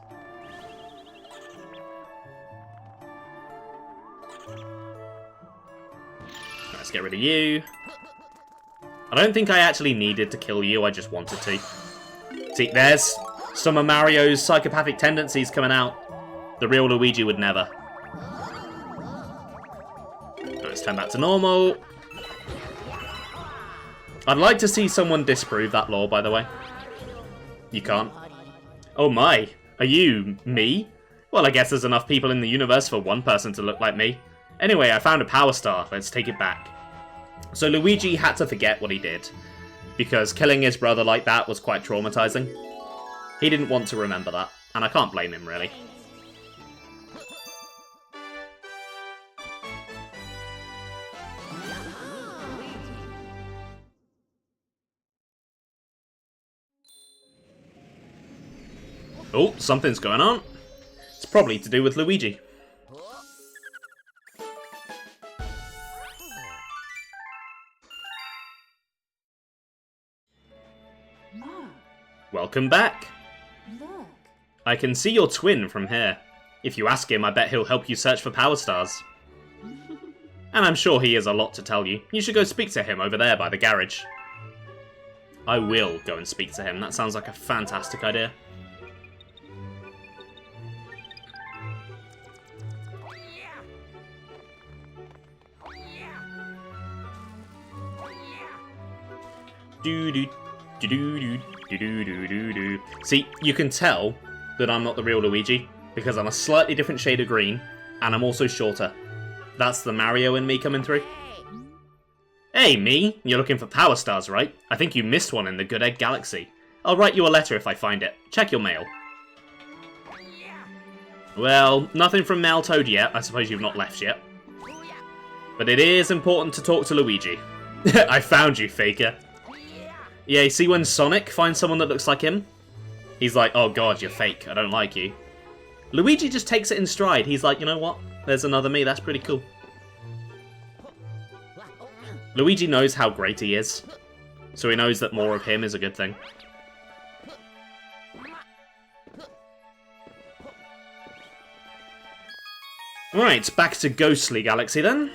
Let's get rid of you. I don't think I actually needed to kill you, I just wanted to. See, there's some of Mario's psychopathic tendencies coming out. The real Luigi would never. Let's turn back to normal. I'd like to see someone disprove that law, by the way. You can't. Oh my, are you me? Well, I guess there's enough people in the universe for one person to look like me. Anyway, I found a power star. Let's take it back. So Luigi had to forget what he did, because killing his brother like that was quite traumatizing. He didn't want to remember that, and I can't blame him, really. Oh, something's going on. It's probably to do with Luigi. Welcome back. Look. I can see your twin from here. If you ask him, I bet he'll help you search for power stars. And I'm sure he has a lot to tell you. You should go speak to him over there by the garage. I will go and speak to him. That sounds like a fantastic idea. See, you can tell that I'm not the real Luigi, because I'm a slightly different shade of green, and I'm also shorter. That's the Mario in me coming through. Hey, me! You're looking for power stars, right? I think you missed one in the Good Egg Galaxy. I'll write you a letter if I find it. Check your mail. Well, nothing from Mail Toad yet. I suppose you've not left yet. But it is important to talk to Luigi. I found you, faker. Yeah, you see when Sonic finds someone that looks like him? He's like, oh god, you're fake, I don't like you. Luigi just takes it in stride. He's like, you know what? There's another me, that's pretty cool. Luigi knows how great he is, so he knows that more of him is a good thing. Right, back to Ghostly Galaxy then.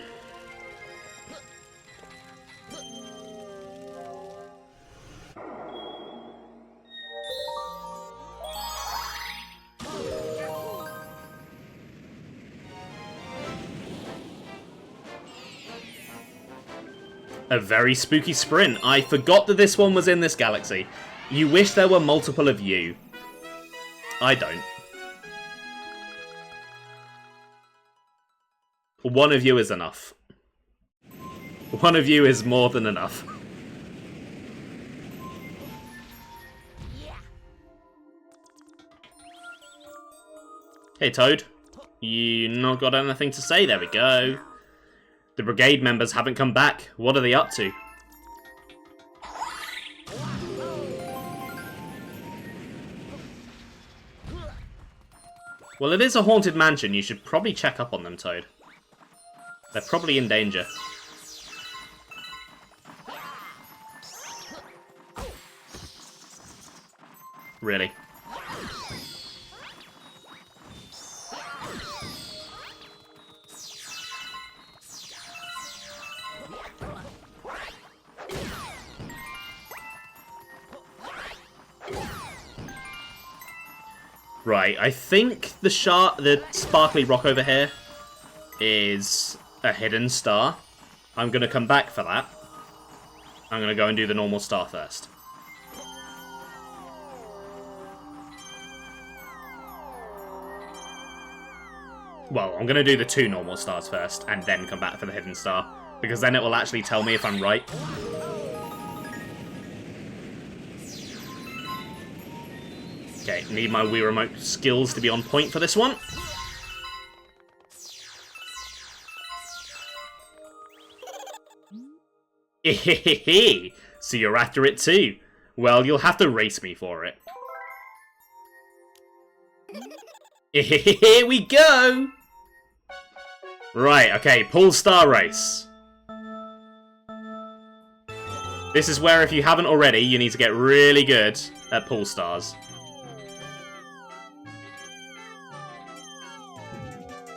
A very spooky sprint. I forgot that this one was in this galaxy. You wish there were multiple of you. I don't. One of you is enough. One of you is more than enough. Hey, Toad. You not got anything to say? There we go. The brigade members haven't come back. What are they up to? Well, it is a haunted mansion. You should probably check up on them, Toad. They're probably in danger. Really? Right, I think the sparkly rock over here is a hidden star. I'm going to come back for that. I'm going to go and do the normal star first. Well, I'm going to do the 2 normal stars first, and then come back for the hidden star. Because then it will actually tell me if I'm right. Okay, need my Wii Remote skills to be on point for this one. So you're after it too? Well, you'll have to race me for it. Here we go! Right, okay, pool star race. This is where, if you haven't already, you need to get really good at pool stars.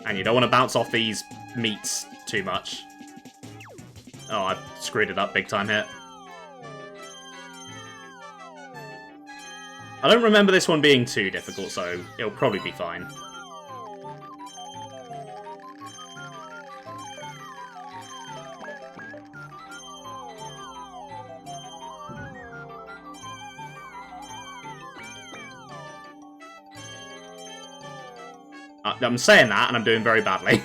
And you don't want to bounce off these meats too much. Oh, I've screwed it up big time here. I don't remember this one being too difficult, so it'll probably be fine. I'm saying that, and I'm doing very badly.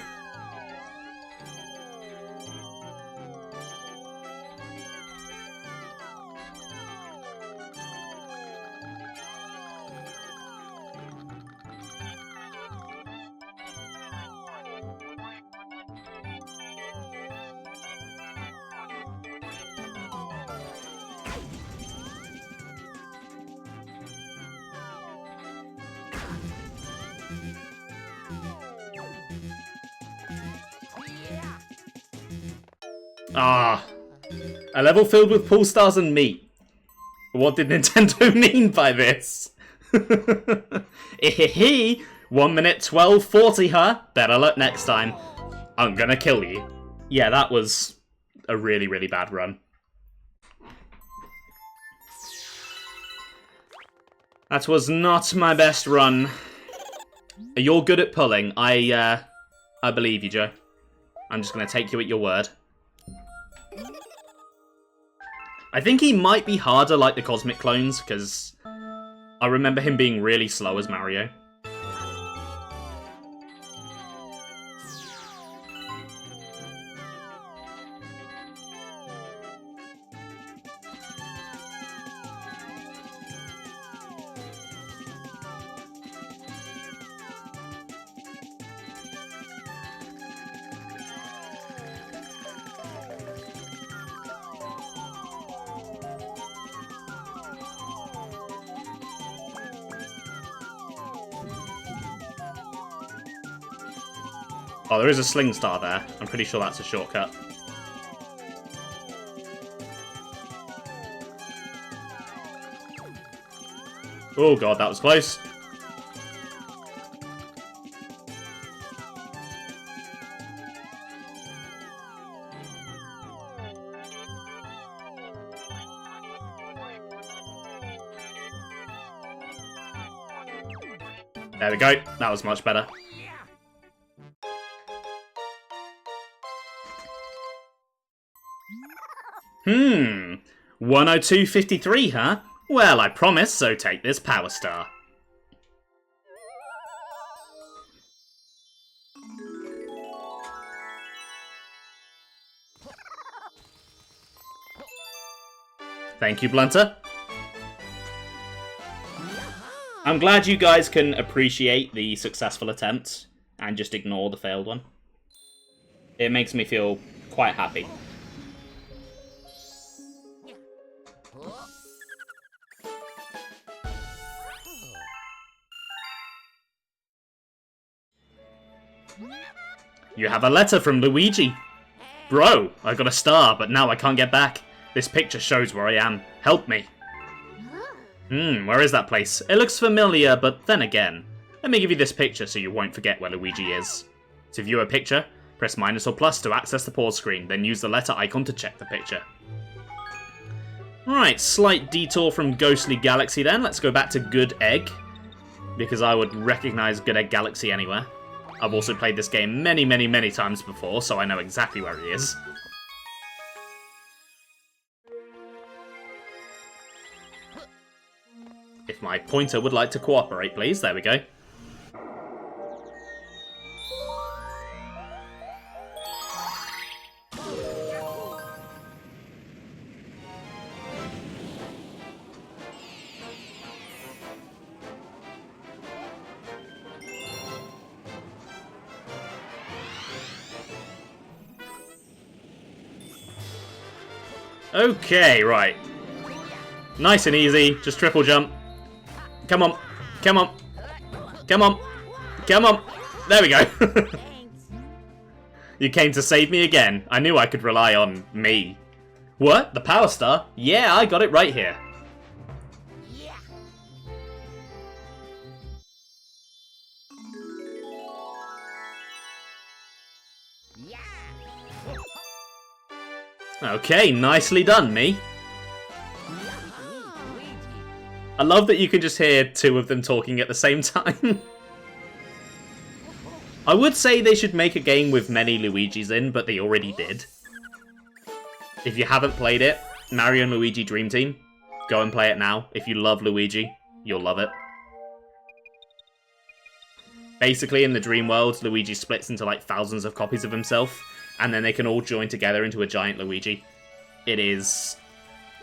Ah, a level filled with pool stars and meat. What did Nintendo mean by this? 1 minute 12:40, huh? Better luck next time. I'm gonna kill you. Yeah, that was a really, really bad run. That was not my best run. You're good at pulling. I believe you, Joe. I'm just gonna take you at your word. I think he might be harder like the Cosmic clones, because I remember him being really slow as Mario. Oh, there is a sling star there. I'm pretty sure that's a shortcut. Oh god, that was close. There we go. That was much better. Hmm. 102.53, huh? Well, I promise, so take this Power Star. Thank you, Blunter. I'm glad you guys can appreciate the successful attempt and just ignore the failed one. It makes me feel quite happy. You have a letter from Luigi. Bro, I got a star, but now I can't get back. This picture shows where I am. Help me. Where is that place? It looks familiar, but then again. Let me give you this picture so you won't forget where Luigi is. To view a picture, press minus or plus to access the pause screen, then use the letter icon to check the picture. Right, slight detour from Ghostly Galaxy then. Let's go back to Good Egg, because I would recognise Good Egg Galaxy anywhere. I've also played this game many, many, many times before, so I know exactly where he is. If my pointer would like to cooperate, please. There we go. Okay, right. Nice and easy. Just triple jump. Come on. Come on. Come on. Come on. There we go. You came to save me again. I knew I could rely on me. What? The Power Star? Yeah, I got it right here. Okay, nicely done, me. I love that you can just hear two of them talking at the same time. I would say they should make a game with many Luigis in, but they already did. If you haven't played it, Mario and Luigi Dream Team, go and play it now. If you love Luigi, you'll love it. Basically, in the Dream World, Luigi splits into like thousands of copies of himself, and then they can all join together into a giant Luigi. It is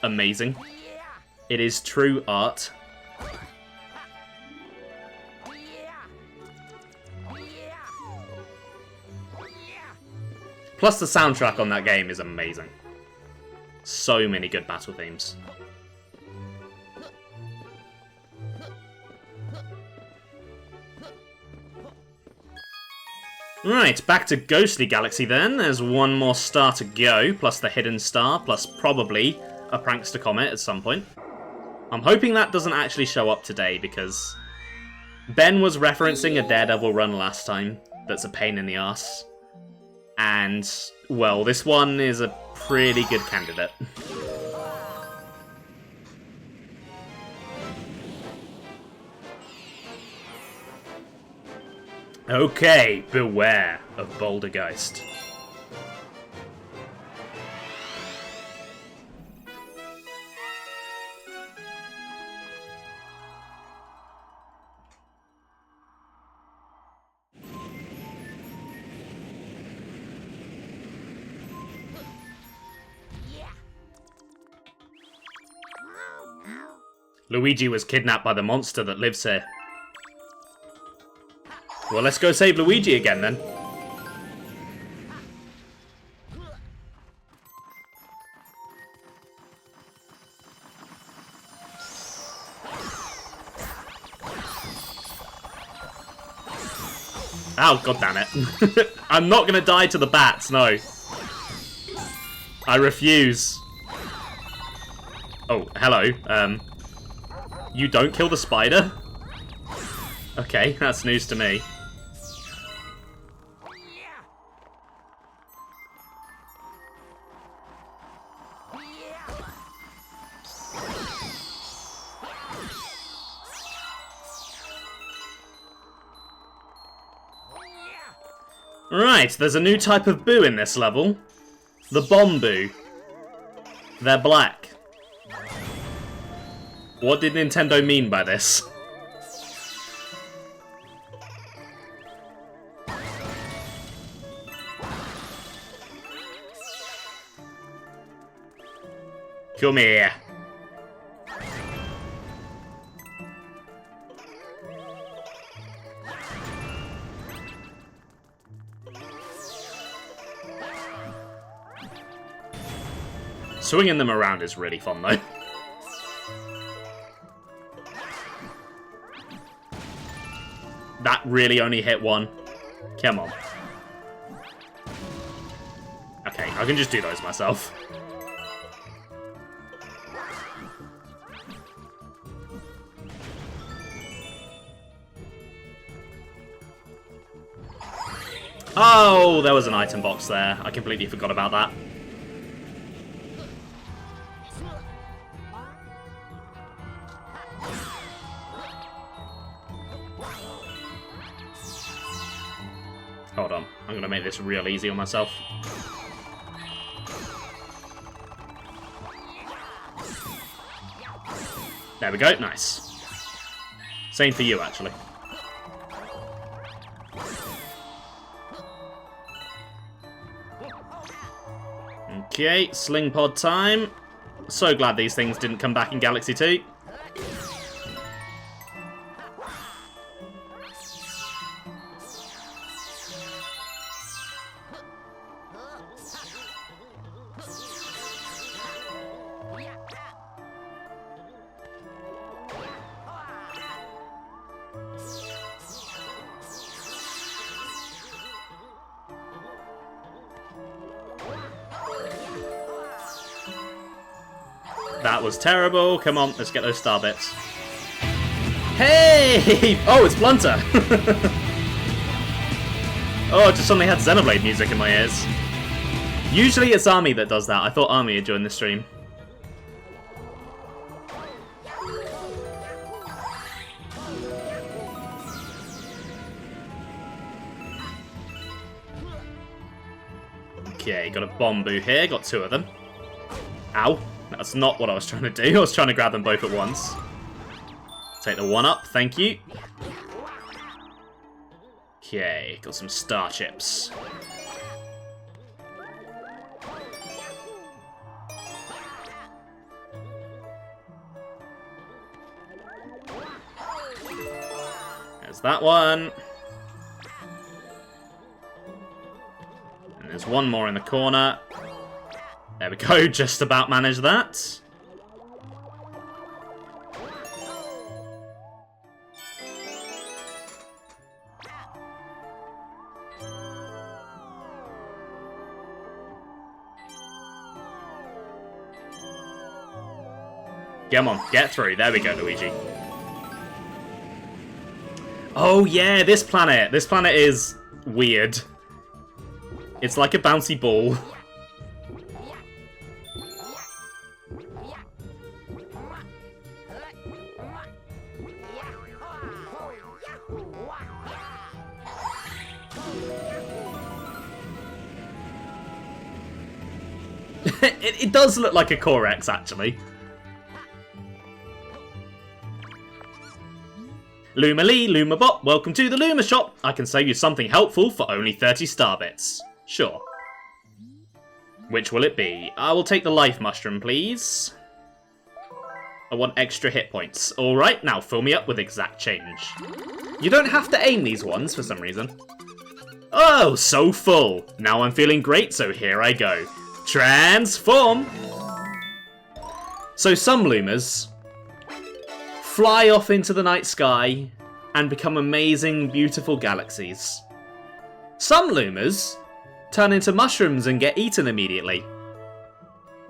amazing. It is true art. Plus the soundtrack on that game is amazing. So many good battle themes. Right, back to Ghostly Galaxy then. There's one more star to go, plus the hidden star, plus probably a Prankster Comet at some point. I'm hoping that doesn't actually show up today, because Ben was referencing a Daredevil run last time that's a pain in the arse. And, well, this one is a pretty good candidate. Okay, beware of Bouldergeist. Luigi was kidnapped by the monster that lives here. Well, let's go save Luigi again, then. Oh, god damn it. I'm not gonna die to the bats, no. I refuse. Oh, hello. You don't kill the spider? Okay, that's news to me. Right, there's a new type of boo in this level. The bomb boo. They're black. What did Nintendo mean by this? Come here. Swinging them around is really fun, though. That really only hit one. Come on. I can just do those myself. Oh, there was an item box there. I completely forgot about that. Hold on. I'm going to make this real easy on myself. There we go. Nice. Same for you, actually. Okay, sling pod time. So glad these things didn't come back in Galaxy 2. That was terrible. Come on, let's get those star bits. Hey! Oh, it's Blunter! Oh, I just suddenly had Xenoblade music in my ears. Usually it's Army that does that. I thought Army had joined the stream. Okay, got a Bombu here. Got two of them. Ow. That's not what I was trying to do. I was trying to grab them both at once. Take the one up, thank you. Okay, got some star chips. There's that one. And there's one more in the corner. There we go, just about managed that. Come on, get through. There we go, Luigi. Oh yeah, this planet. This planet is weird. It's like a bouncy ball. It does look like a Core X, actually. Luma Lee, Luma Bot, welcome to the Luma Shop. I can save you something helpful for only 30 star bits. Sure. Which will it be? I will take the life mushroom, please. I want extra hit points. Alright, now fill me up with exact change. You don't have to aim these ones for some reason. Oh, so full. Now I'm feeling great, so here I go. Transform! So some Lumas fly off into the night sky and become amazing, beautiful galaxies. Some Lumas turn into mushrooms and get eaten immediately.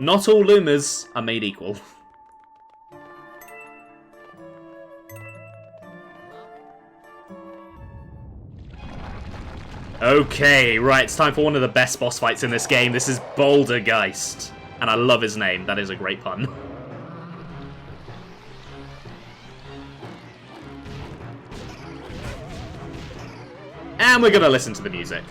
Not all Lumas are made equal. Okay, right, it's time for one of the best boss fights in this game. This is Bouldergeist. And I love his name. That is a great pun. And we're gonna listen to the music.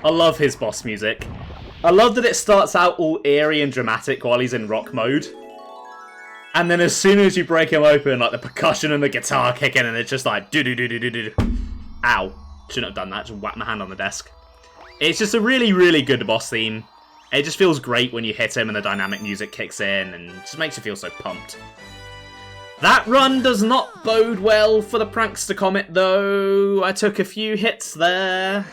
I love his boss music. I love that it starts out all eerie and dramatic while he's in rock mode. And then as soon as you break him open, like the percussion and the guitar kick in, and it's just like do-do-do-do-do-do. Ow. Shouldn't have done that, just whacked my hand on the desk. It's just a really, really good boss theme. It just feels great when you hit him and the dynamic music kicks in, and just makes you feel so pumped. That run does not bode well for the Prankster Comet, though. I took a few hits there.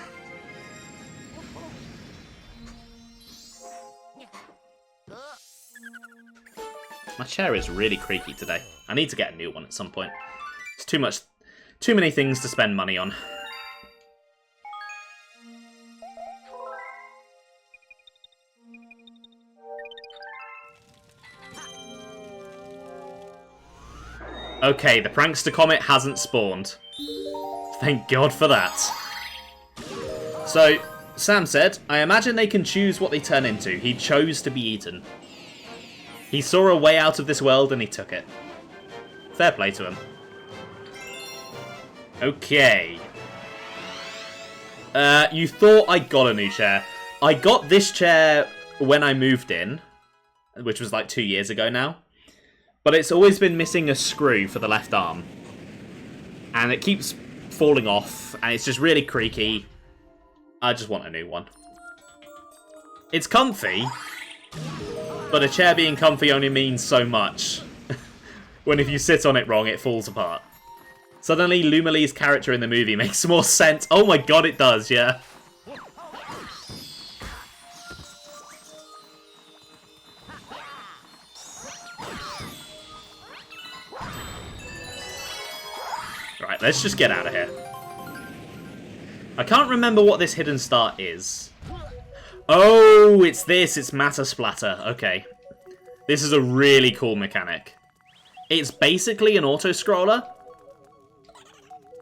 My chair is really creaky today. I need to get a new one at some point. It's too many things to spend money on. Okay, the Prankster Comet hasn't spawned. Thank God for that. So, Sam said, I imagine they can choose what they turn into. He chose to be eaten. He saw a way out of this world and he took it. Fair play to him. Okay. You thought I got a new chair. I got this chair when I moved in, which was like 2 years ago now. But it's always been missing a screw for the left arm. And it keeps falling off, and it's just really creaky. I just want a new one. It's comfy, but a chair being comfy only means so much. When if you sit on it wrong, it falls apart. Suddenly, Lumalee's character in the movie makes more sense. Oh my god, it does, yeah. Right, let's just get out of here. I can't remember what this hidden star is. Oh, it's this. It's Matter Splatter. Okay. This is a really cool mechanic. It's basically an auto-scroller,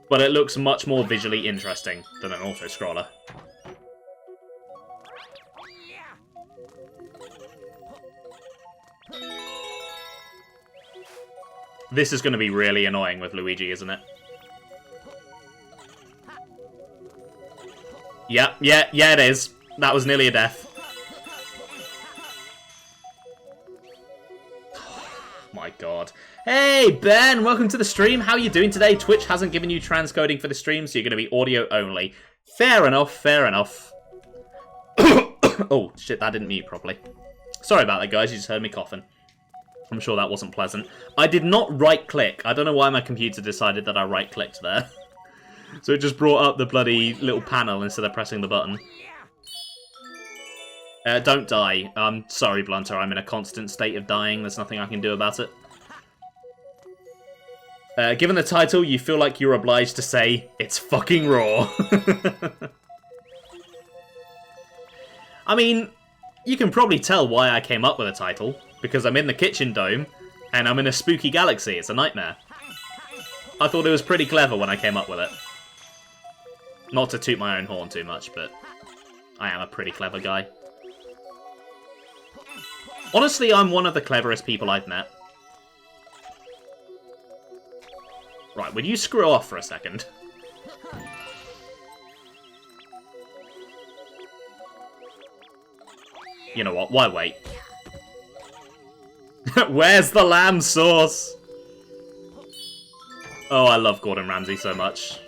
but it looks much more visually interesting than an auto-scroller. This is going to be really annoying with Luigi, isn't it? Yeah, it is. That was nearly a death. My god. Hey, Ben! Welcome to the stream. How are you doing today? Twitch hasn't given you transcoding for the stream, so you're going to be audio only. Fair enough, fair enough. Oh, shit, that didn't mute properly. Sorry about that, guys. You just heard me coughing. I'm sure that wasn't pleasant. I did not right-click. I don't know why my computer decided that I right-clicked there. So it just brought up the bloody little panel instead of pressing the button. Don't die. Sorry, Blunter. I'm in a constant state of dying. There's nothing I can do about it. Given the title, you feel like you're obliged to say, it's fucking raw. I mean, you can probably tell why I came up with a title. Because I'm in the Kitchen Dome, and I'm in a spooky galaxy. It's a nightmare. I thought it was pretty clever when I came up with it. Not to toot my own horn too much, but I am a pretty clever guy. Honestly, I'm one of the cleverest people I've met. Right, would you screw off for a second? You know what, why wait? Where's the lamb sauce? Oh, I love Gordon Ramsay so much.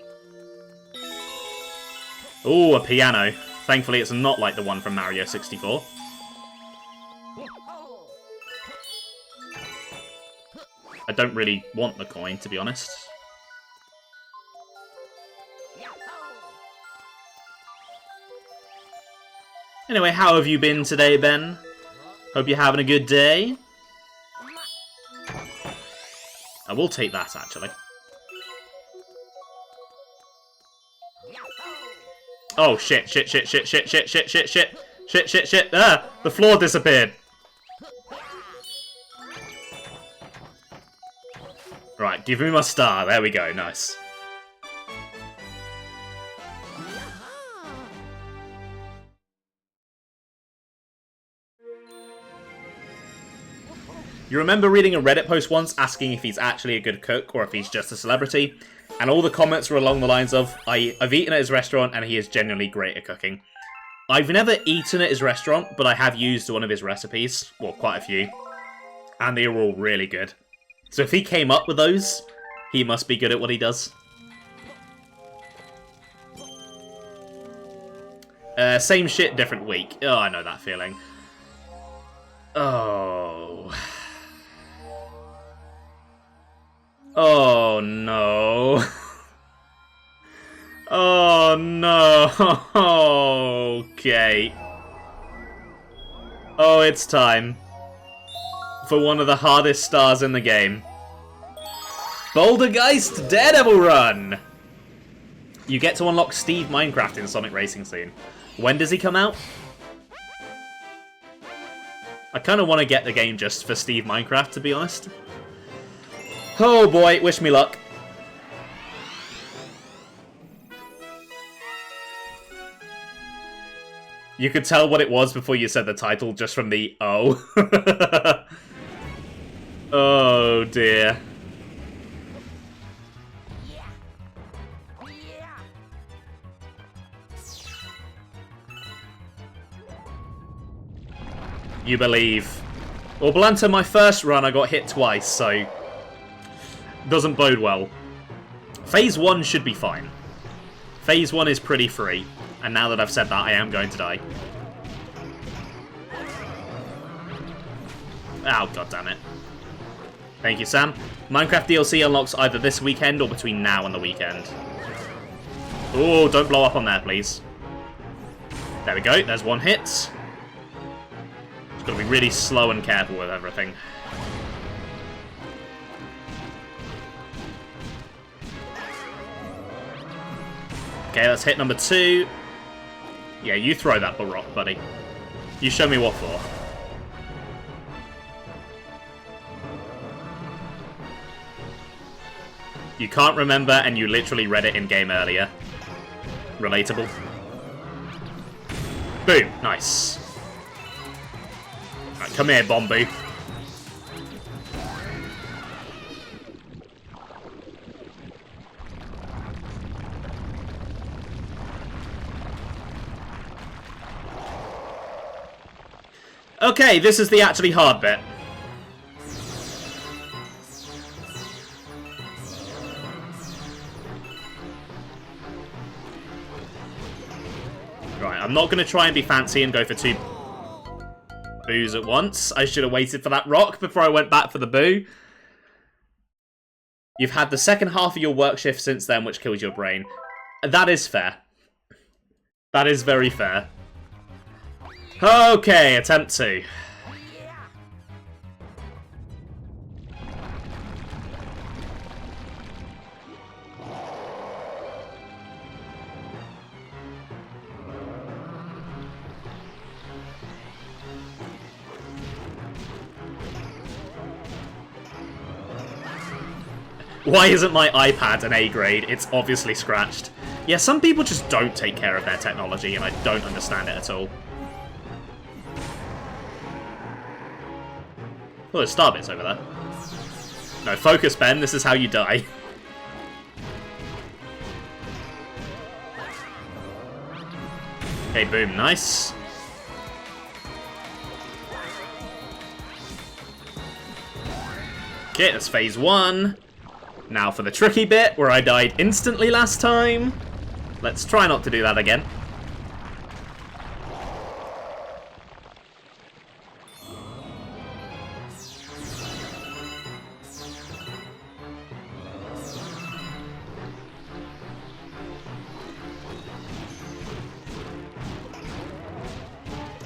Ooh, a piano. Thankfully, it's not like the one from Mario 64. I don't really want the coin, to be honest. Anyway, how have you been today, Ben? Hope you're having a good day. I will take that, actually. Oh, shit. Ah, the floor disappeared. Right, give me my star. There we go, nice. You remember reading a Reddit post once asking if he's actually a good cook or if he's just a celebrity? And all the comments were along the lines of, I've eaten at his restaurant and he is genuinely great at cooking. I've never eaten at his restaurant, but I have used one of his recipes. Well, quite a few. And they were all really good. So if he came up with those, he must be good at what he does. Same shit, different week. Oh, I know that feeling. Oh. Oh, no. Oh, no. Okay. Oh, it's time. For one of the hardest stars in the game. Bouldergeist Daredevil Run! You get to unlock Steve Minecraft in Sonic Racing Scene. When does he come out? I kind of want to get the game just for Steve Minecraft, to be honest. Oh boy, wish me luck. You could tell what it was before you said the title just from the oh. Oh dear. You believe. Well, Blanta, my first run I got hit twice, so doesn't bode well. Phase 1 should be fine. Phase 1 is pretty free, and now that I've said that, I am going to die. Oh, goddammit. Thank you, Sam. Minecraft DLC unlocks either this weekend or between now and the weekend. Oh, don't blow up on there, please. There we go, there's one hit. Just gotta be really slow and careful with everything. Okay, that's hit number 2. Yeah, you throw that rock, buddy. You show me what for. You can't remember, and you literally read it in-game earlier. Relatable. Boom. Nice. Right, come here, Bombu. Okay, this is the actually hard bit. Right, I'm not going to try and be fancy and go for 2 boos at once. I should have waited for that rock before I went back for the boo. You've had the second half of your work shift since then, which kills your brain. That is fair. That is very fair. Okay, attempt 2. Why isn't my iPad an A grade? It's obviously scratched. Yeah, some people just don't take care of their technology, and I don't understand it at all. Oh, there's star bits over there. No, focus, Ben. This is how you die. Okay, boom. Nice. Okay, that's phase 1. Now for the tricky bit, where I died instantly last time. Let's try not to do that again.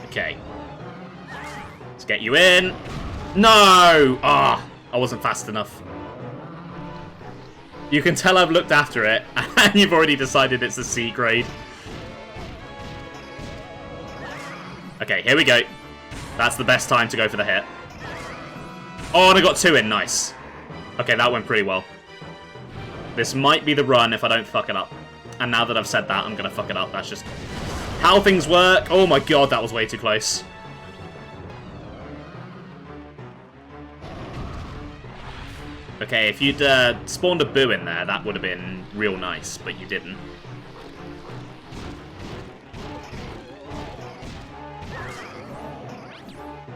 Okay. Let's get you in. No! Ah, I wasn't fast enough. You can tell I've looked after it, and you've already decided it's a C grade. Okay, here we go. That's the best time to go for the hit. Oh, and I got 2 in. Nice. Okay, that went pretty well. This might be the run if I don't fuck it up. And now that I've said that, I'm going to fuck it up. That's just how things work. Oh my god, that was way too close. Okay, if you'd spawned a boo in there, that would have been real nice, but you didn't.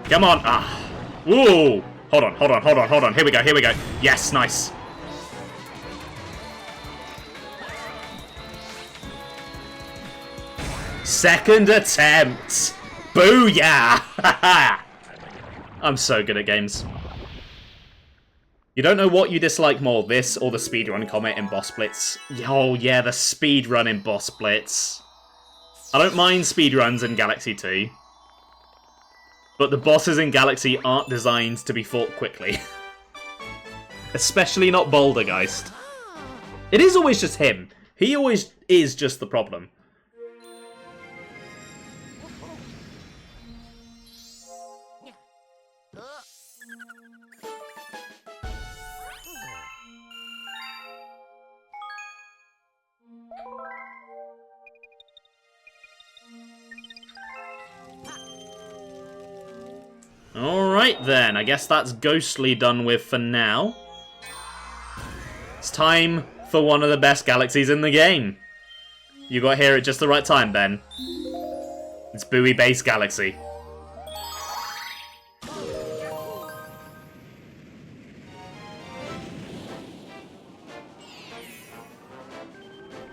Come on. Ah. Woo. Hold on, hold on, hold on, hold on. Here we go, here we go. Yes, nice. Second attempt. Booyah. I'm so good at games. You don't know what you dislike more, this or the speedrun comment in Boss Blitz. Oh yeah, the speedrun in Boss Blitz. I don't mind speedruns in Galaxy 2. But the bosses in Galaxy aren't designed to be fought quickly. Especially not Bouldergeist. It is always just him. He always is just the problem. Alright then, I guess that's Ghostly done with for now. It's time for one of the best galaxies in the game. You got here at just the right time, Ben. It's Buoy Base Galaxy.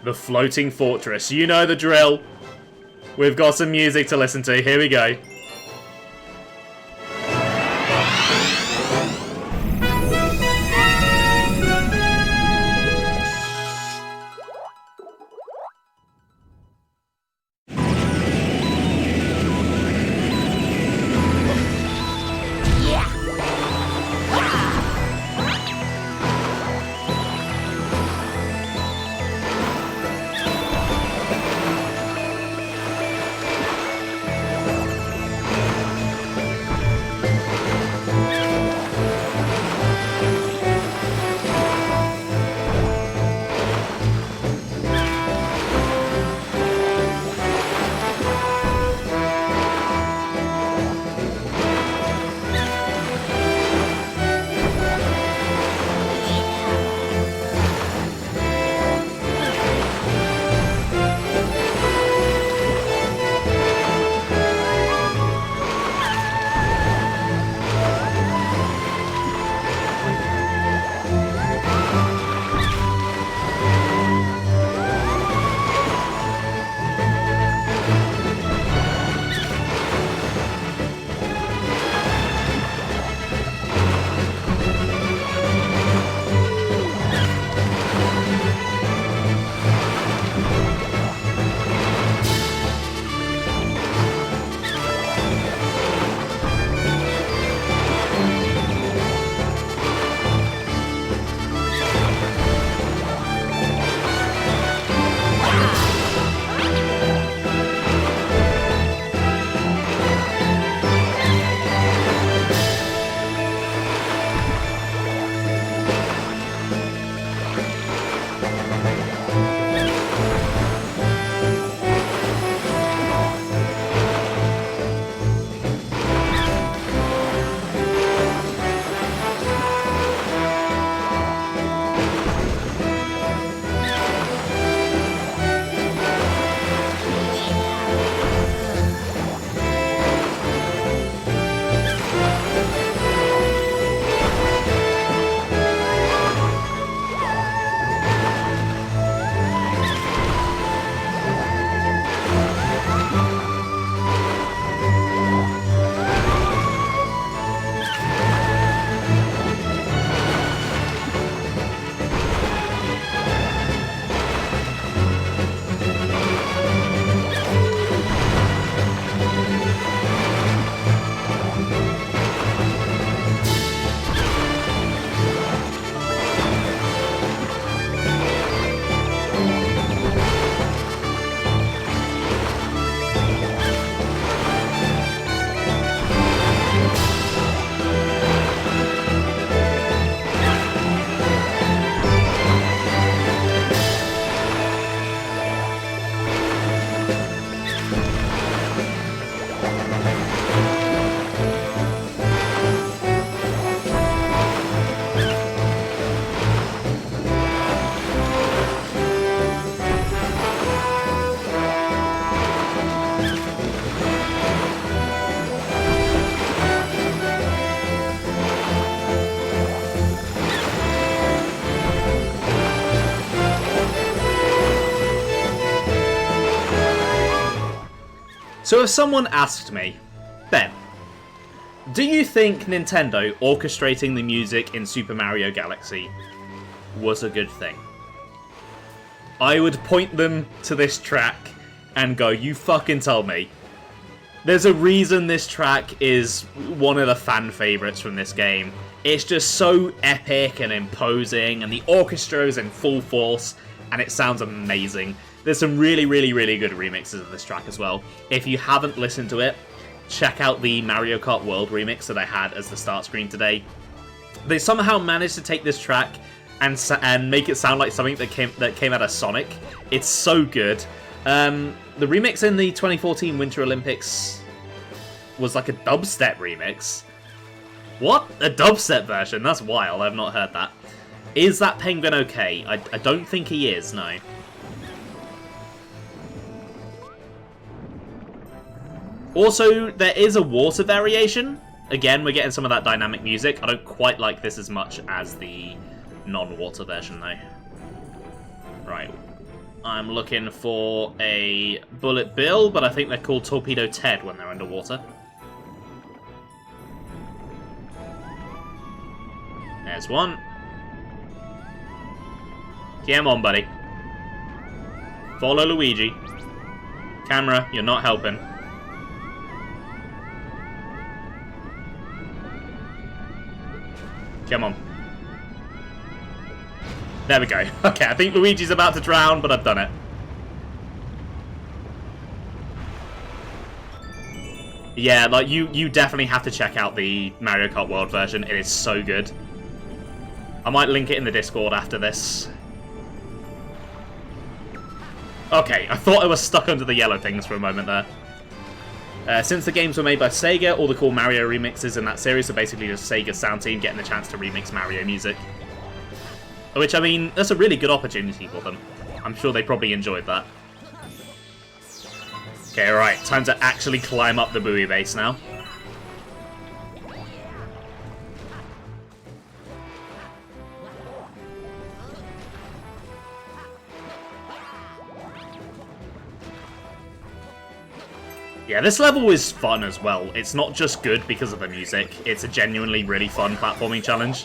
The Floating Fortress. You know the drill. We've got some music to listen to. Here we go. So if someone asked me, Ben, do you think Nintendo orchestrating the music in Super Mario Galaxy was a good thing? I would point them to this track and go, you fucking tell me. There's a reason this track is one of the fan favourites from this game. It's just so epic and imposing, and the orchestra is in full force, and it sounds amazing. There's some really, really, really good remixes of this track as well. If you haven't listened to it, check out the Mario Kart World remix that I had as the start screen today. They somehow managed to take this track and make it sound like something that came out of Sonic. It's so good. The remix in the 2014 Winter Olympics was like a dubstep remix. What? A dubstep version? That's wild. I've not heard that. Is that penguin okay? I don't think he is, no. Also, there is a water variation. Again, we're getting some of that dynamic music. I don't quite like this as much as the non-water version, though. Right. I'm looking for a Bullet Bill, but I think they're called Torpedo Ted when they're underwater. There's one. Come on, buddy. Follow Luigi. Camera, you're not helping. Come on. There we go. Okay, I think Luigi's about to drown, but I've done it. Yeah, like, you definitely have to check out the Mario Kart World version. It is so good. I might link it in the Discord after this. Okay, I thought I was stuck under the yellow things for a moment there. Since the games were made by Sega, all the cool Mario remixes in that series are basically just Sega's sound team getting the chance to remix Mario music. Which, I mean, that's a really good opportunity for them. I'm sure they probably enjoyed that. Okay, right, time to actually climb up the buoy base now. Yeah, this level is fun as well. It's not just good because of the music. It's a genuinely really fun platforming challenge.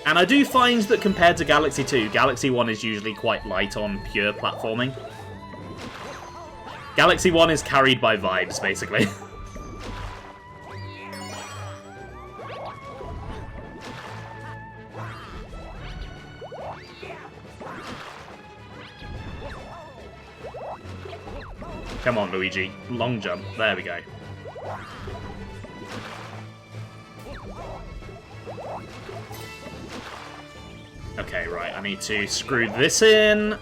And I do find that compared to Galaxy 2, Galaxy 1 is usually quite light on pure platforming. Galaxy 1 is carried by vibes, basically. Come on, Luigi. Long jump. There we go. Okay, right. I need to screw this in.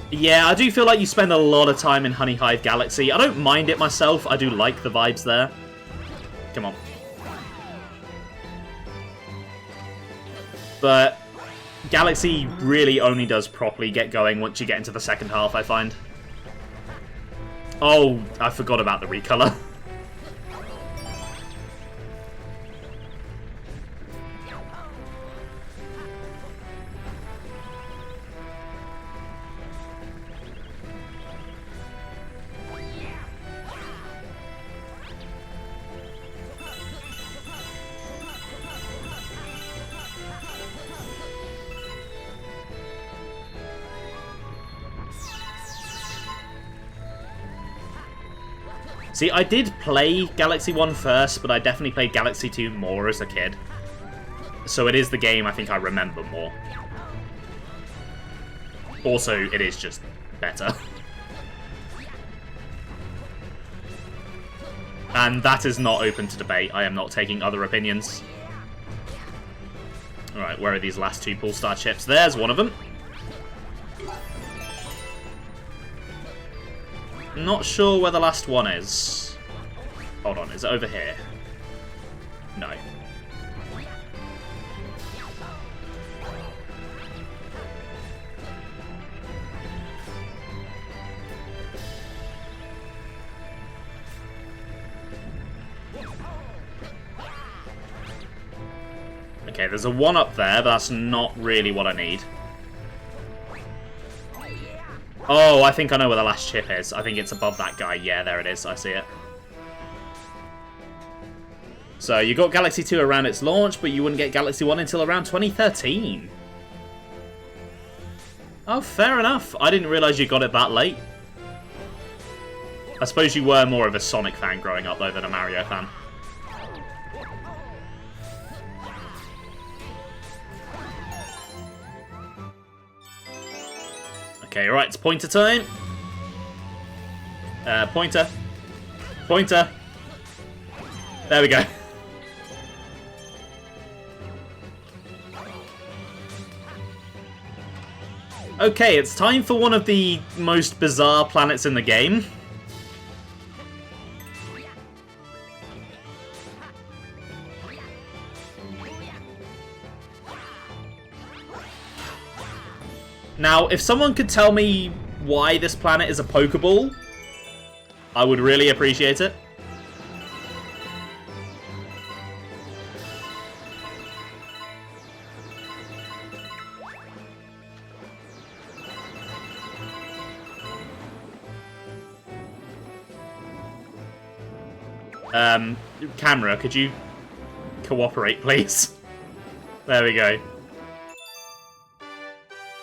Yeah, I do feel like you spend a lot of time in Honey Hive Galaxy. I don't mind it myself. I do like the vibes there. Come on. But Galaxy really only does properly get going once you get into the second half, I find. Oh, I forgot about the recolor. See, I did play Galaxy 1 first, but I definitely played Galaxy 2 more as a kid. So it is the game I think I remember more. Also, it is just better. And that is not open to debate. I am not taking other opinions. Alright, where are these last two Poolstar chips? There's one of them. Not sure where the last one is. Hold on, is it over here? No. Okay, there's a 1 up there, but that's not really what I need. Oh, I think I know where the last chip is. I think it's above that guy. Yeah, there it is. I see it. So, you got Galaxy 2 around its launch, but you wouldn't get Galaxy 1 until around 2013. Oh, fair enough. I didn't realise you got it that late. I suppose you were more of a Sonic fan growing up, though, than a Mario fan. Okay, right, it's pointer time. Pointer. Pointer. There we go. Okay, it's time for one of the most bizarre planets in the game. Now, if someone could tell me why this planet is a Pokeball, I would really appreciate it. Camera, could you cooperate, please? There we go.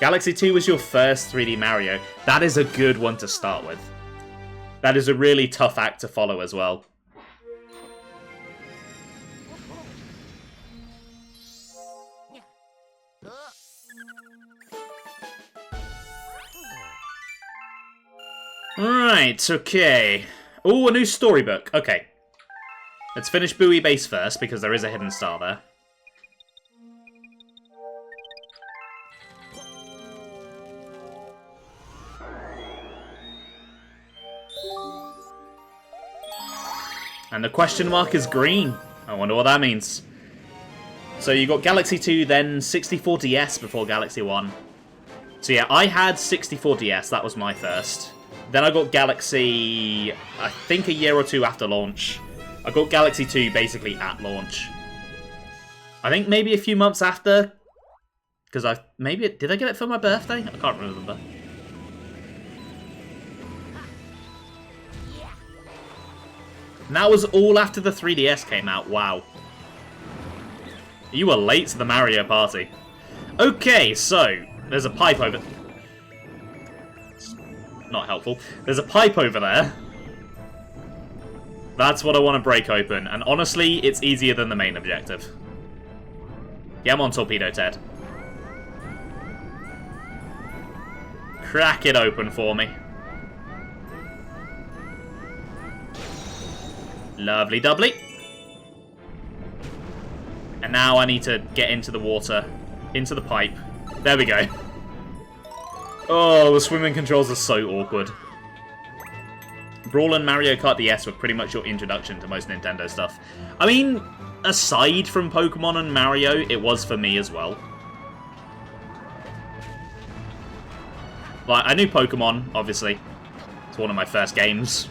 Galaxy 2 was your first 3D Mario. That is a good one to start with. That is a really tough act to follow as well. Right, okay. Oh, a new storybook. Okay. Let's finish Bowie Base first, because there is a hidden star there. And the question mark is green. I wonder what that means. So you got Galaxy 2, then 64DS before Galaxy 1. So yeah, I had 64DS, that was my first. Then I got Galaxy, I think a year or two after launch. I got Galaxy 2 basically at launch. I think maybe a few months after. Because did I get it for my birthday? I can't remember. And that was all after the 3DS came out. Wow. You were late to the Mario party. Okay, so there's a pipe over... It's not helpful. There's a pipe over there. That's what I want to break open, and honestly, it's easier than the main objective. Come on, Torpedo Ted. Crack it open for me. Lovely doubly. And now I need to get into the water, into the pipe. There we go. Oh, the swimming controls are so awkward. Brawl and Mario Kart DS were pretty much your introduction to most Nintendo stuff. I mean, aside from Pokemon and Mario, it was for me as well. Like, I knew Pokemon, obviously. It's one of my first games.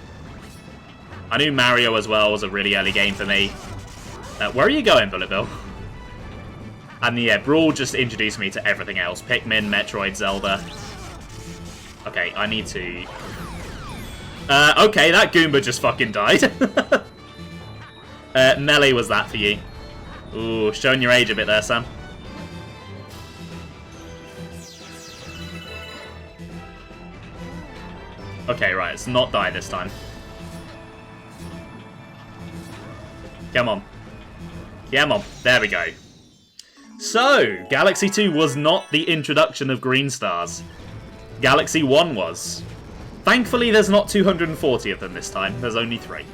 I knew Mario as well was a really early game for me. Where are you going, Bullet Bill? And yeah, Brawl just introduced me to everything else. Pikmin, Metroid, Zelda. Okay, I need to... okay, that Goomba just fucking died. Melee was that for you. Ooh, showing your age a bit there, Sam. Okay, right, let's not die this time. Come on. Come on. There we go. So, Galaxy 2 was not the introduction of green stars. Galaxy 1 was. Thankfully, there's not 240 of them this time. There's only 3.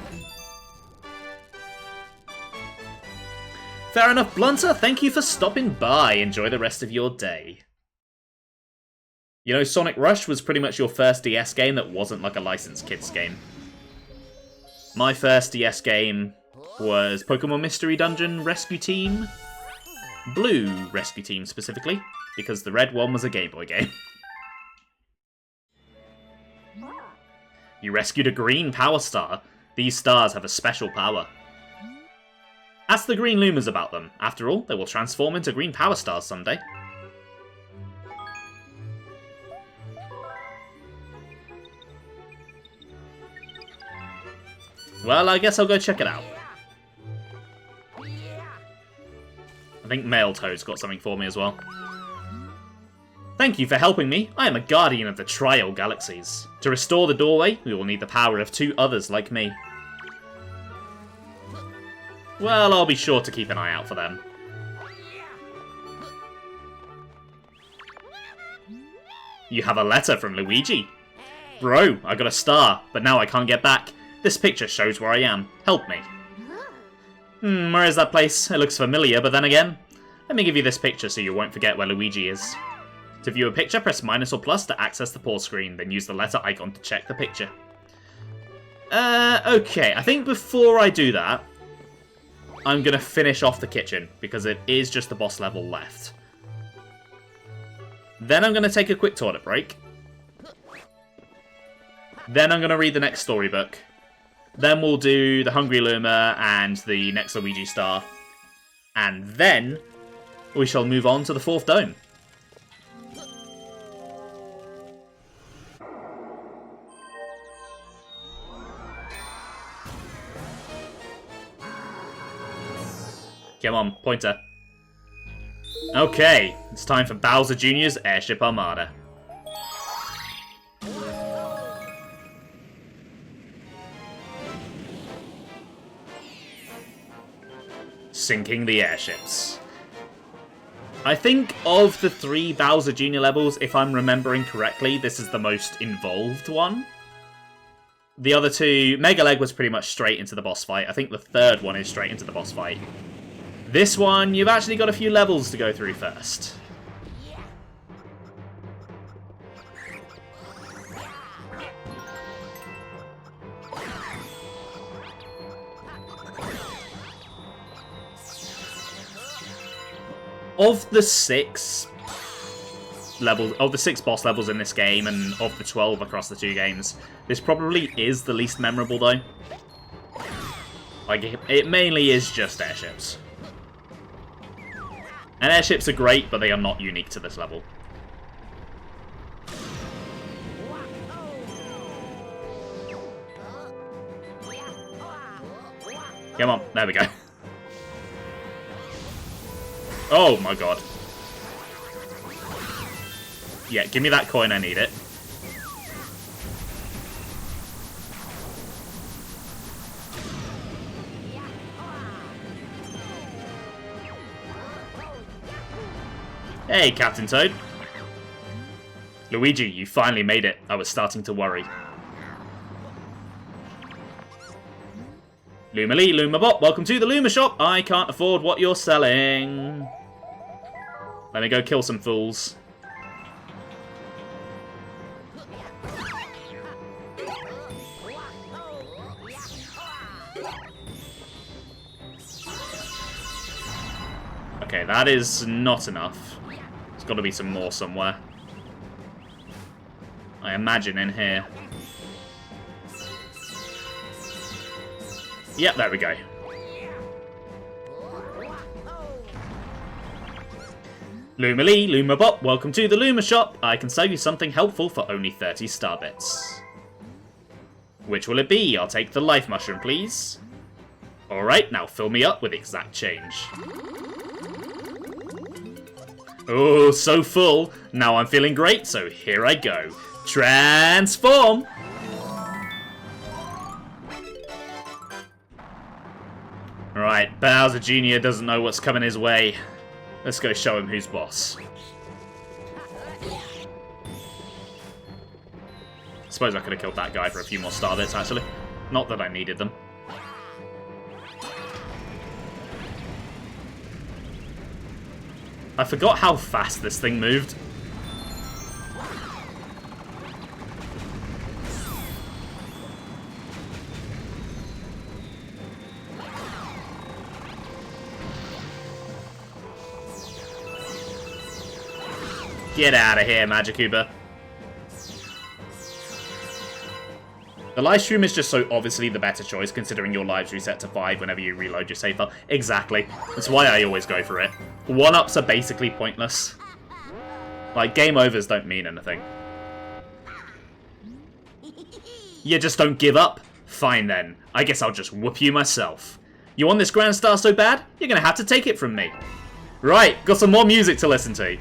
Fair enough, Blunter. Thank you for stopping by. Enjoy the rest of your day. You know, Sonic Rush was pretty much your first DS game that wasn't like a licensed kids game. My first DS game was Pokemon Mystery Dungeon Rescue Team. Blue Rescue Team, specifically, because the red one was a Game Boy game. You rescued a green Power Star. These stars have a special power. Ask the green Lumas about them. After all, they will transform into green power stars someday. Well, I guess I'll go check it out. I think Male Toad's got something for me as well. Thank you for helping me. I am a guardian of the Trio Galaxies. To restore the doorway, we will need the power of 2 others like me. Well, I'll be sure to keep an eye out for them. You have a letter from Luigi. Bro, I got a star, but now I can't get back. This picture shows where I am. Help me. Where is that place? It looks familiar, but then again... Let me give you this picture so you won't forget where Luigi is. To view a picture, press minus or plus to access the pause screen, then use the letter icon to check the picture. Okay, I think before I do that, I'm going to finish off the kitchen, because it is just the boss level left. Then I'm going to take a quick toilet break. Then I'm going to read the next storybook. Then we'll do the Hungry Luma and the next Luigi star. And then we shall move on to the 4th dome. Come on, pointer. Okay, it's time for Bowser Jr.'s Airship Armada. Sinking the airships. I think of the 3 Bowser Jr. levels, if I'm remembering correctly, this is the most involved one. The other 2, Mega Leg was pretty much straight into the boss fight. I think the 3rd one is straight into the boss fight. This one, you've actually got a few levels to go through first. Of the 6 levels, of the 6 boss levels in this game, and of the 12 across the 2 games, this probably is the least memorable though. Like, it mainly is just airships. And airships are great, but they are not unique to this level. Come on, there we go. Oh my god. Yeah, give me that coin, I need it. Hey, Captain Toad. Luigi, you finally made it. I was starting to worry. Luma Lee, Luma Bot, welcome to the Luma Shop. I can't afford what you're selling. Let me go kill some fools. Okay, that is not enough. There's got to be some more somewhere. I imagine in here. Yep, there we go. Luma Lee, Luma Bot, welcome to the Luma Shop. I can sell you something helpful for only 30 star bits. Which will it be? I'll take the life mushroom, please. Alright, now fill me up with exact change. Oh, so full. Now I'm feeling great, so here I go. Transform! Alright, Bowser Jr. doesn't know what's coming his way. Let's go show him who's boss. Suppose I could have killed that guy for a few more star bits, actually. Not that I needed them. I forgot how fast this thing moved. Get out of here, Magikuba. The live stream is just so obviously the better choice, considering your lives reset to 5 whenever you reload your save file. Exactly. That's why I always go for it. 1-ups are basically pointless. Like, game overs don't mean anything. You just don't give up? Fine then. I guess I'll just whoop you myself. You want this Grand Star so bad? You're gonna have to take it from me. Right, got some more music to listen to.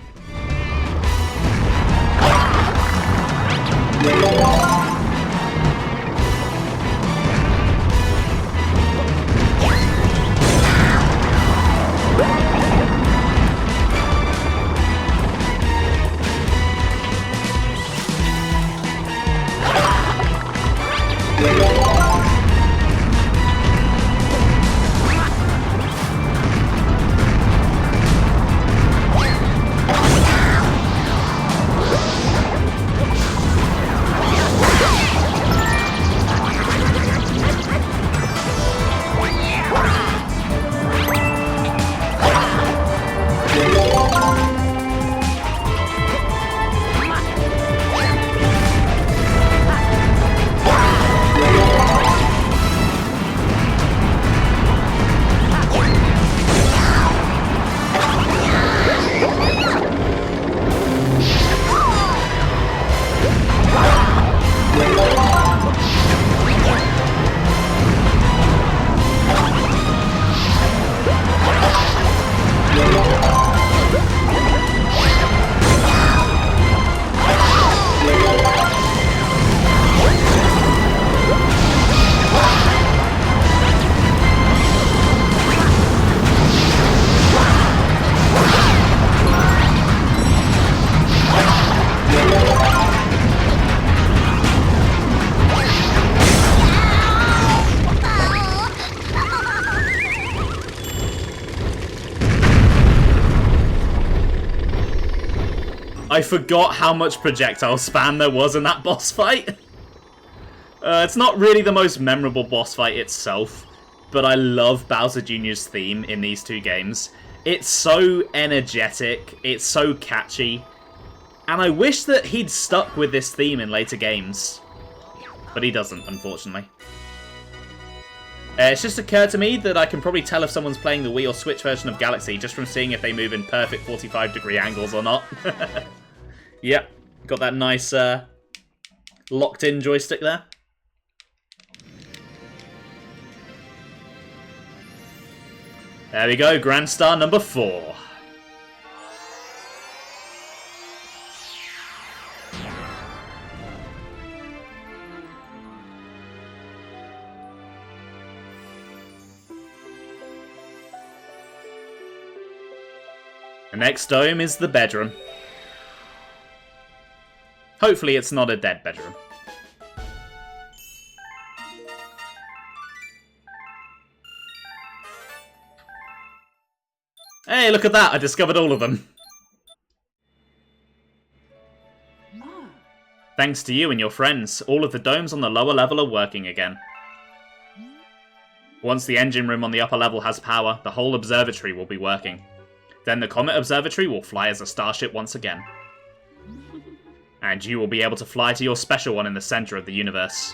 I forgot how much projectile spam there was in that boss fight. It's not really the most memorable boss fight itself, but I love Bowser Jr.'s theme in these two games. It's so energetic, it's so catchy, and I wish that he'd stuck with this theme in later games. But he doesn't, unfortunately. It's just occurred to me that I can probably tell if someone's playing the Wii or Switch version of Galaxy just from seeing if they move in perfect 45-degree angles or not. Yep, got that nice locked-in joystick there. There we go, Grand Star number 4. The next dome is the bedroom. Hopefully it's not a dead bedroom. Hey, look at that! I discovered all of them. Thanks to you and your friends, all of the domes on the lower level are working again. Once the engine room on the upper level has power, the whole observatory will be working. Then the Comet Observatory will fly as a starship once again. And you will be able to fly to your special one in the center of the universe.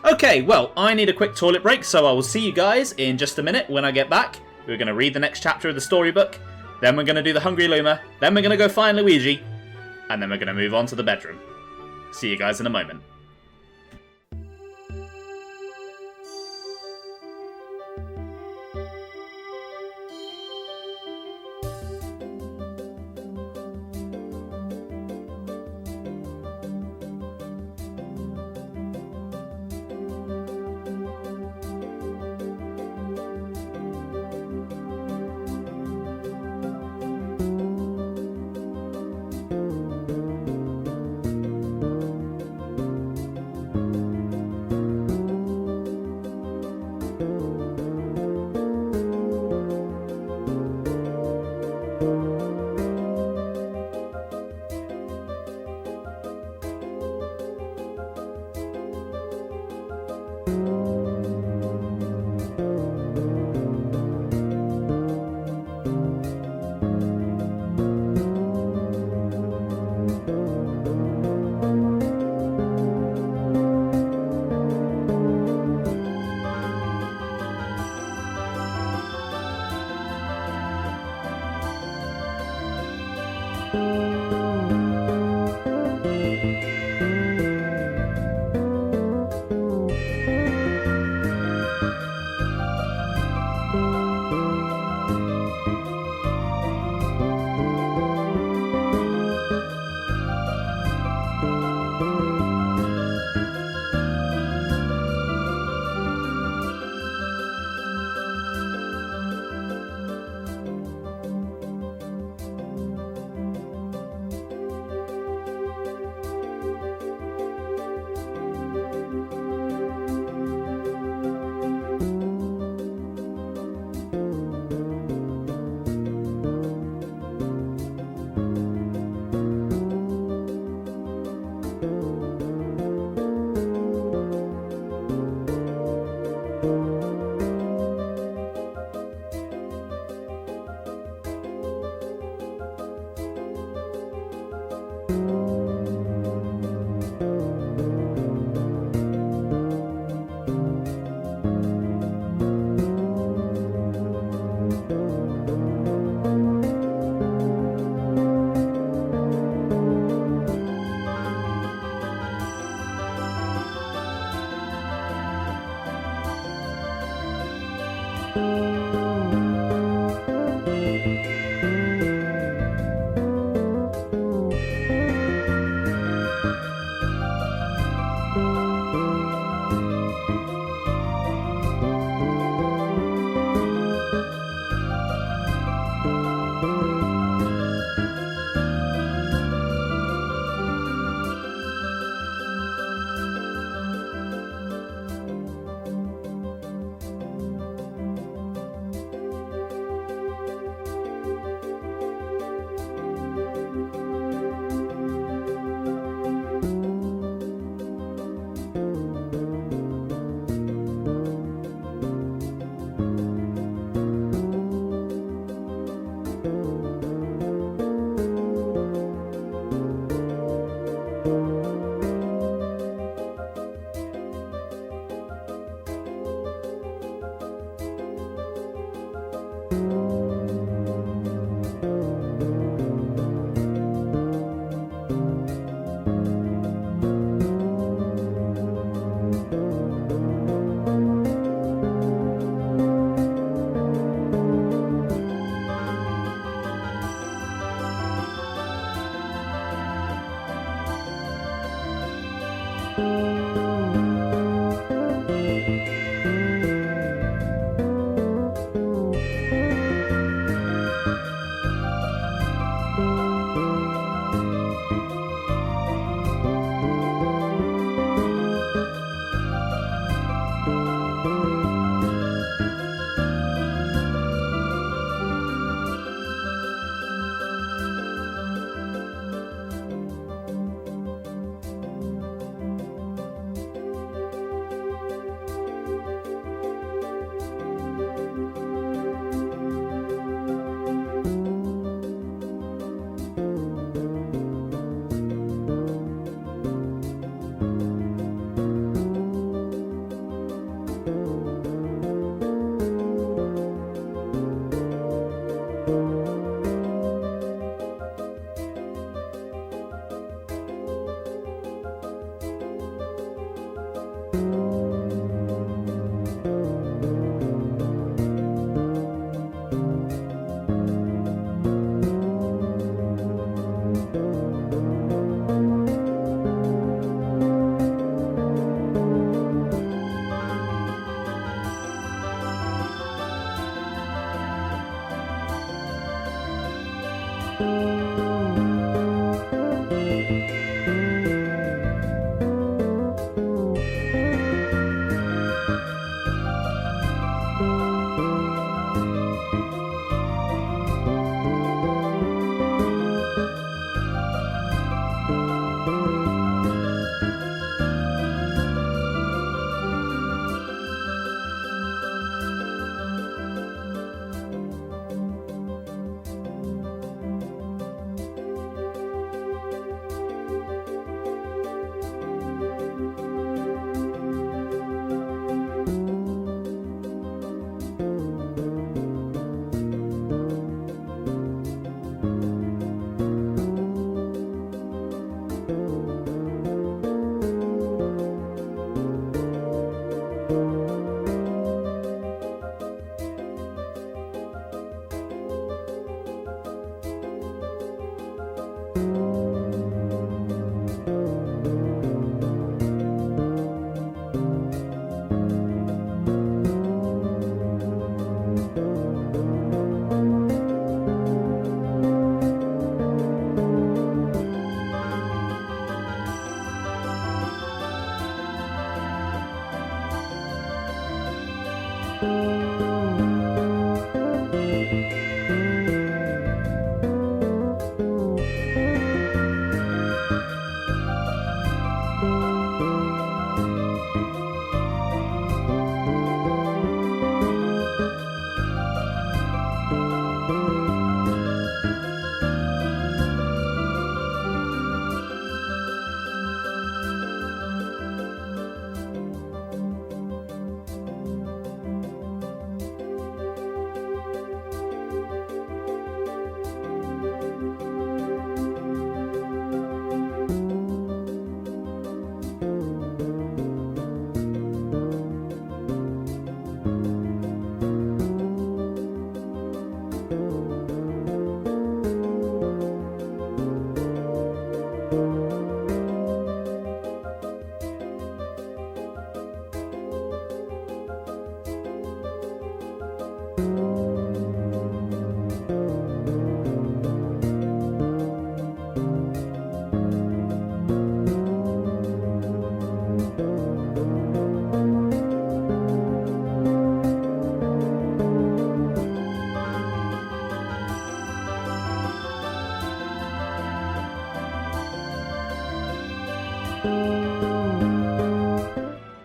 Okay, well, I need a quick toilet break, so I will see you guys in just a minute when I get back. We're going to read the next chapter of the storybook, then we're going to do the Hungry Luma, then we're going to go find Luigi, and then we're going to move on to the bedroom. See you guys in a moment.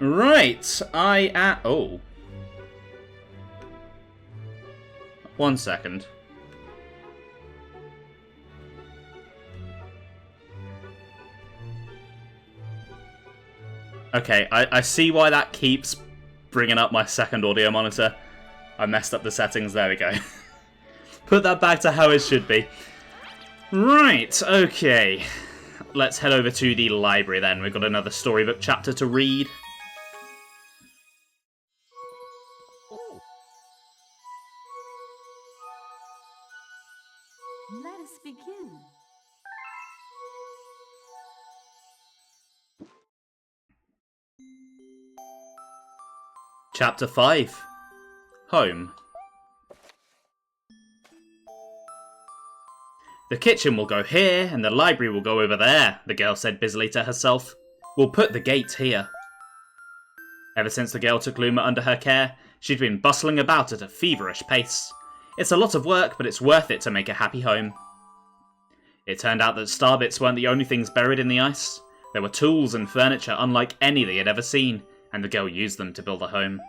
Right, oh. 1 second. Okay, I see why that keeps bringing up my second audio monitor. I messed up the settings, there we go. Put that back to how it should be. Right, okay. Let's head over to the library then. We've got another storybook chapter to read. Let us begin. Chapter 5. Home. The kitchen will go here, and the library will go over there, the girl said busily to herself. We'll put the gates here. Ever since the girl took Luma under her care, she'd been bustling about at a feverish pace. It's a lot of work, but it's worth it to make a happy home. It turned out that starbits weren't the only things buried in the ice. There were tools and furniture unlike any they had ever seen, and the girl used them to build a home.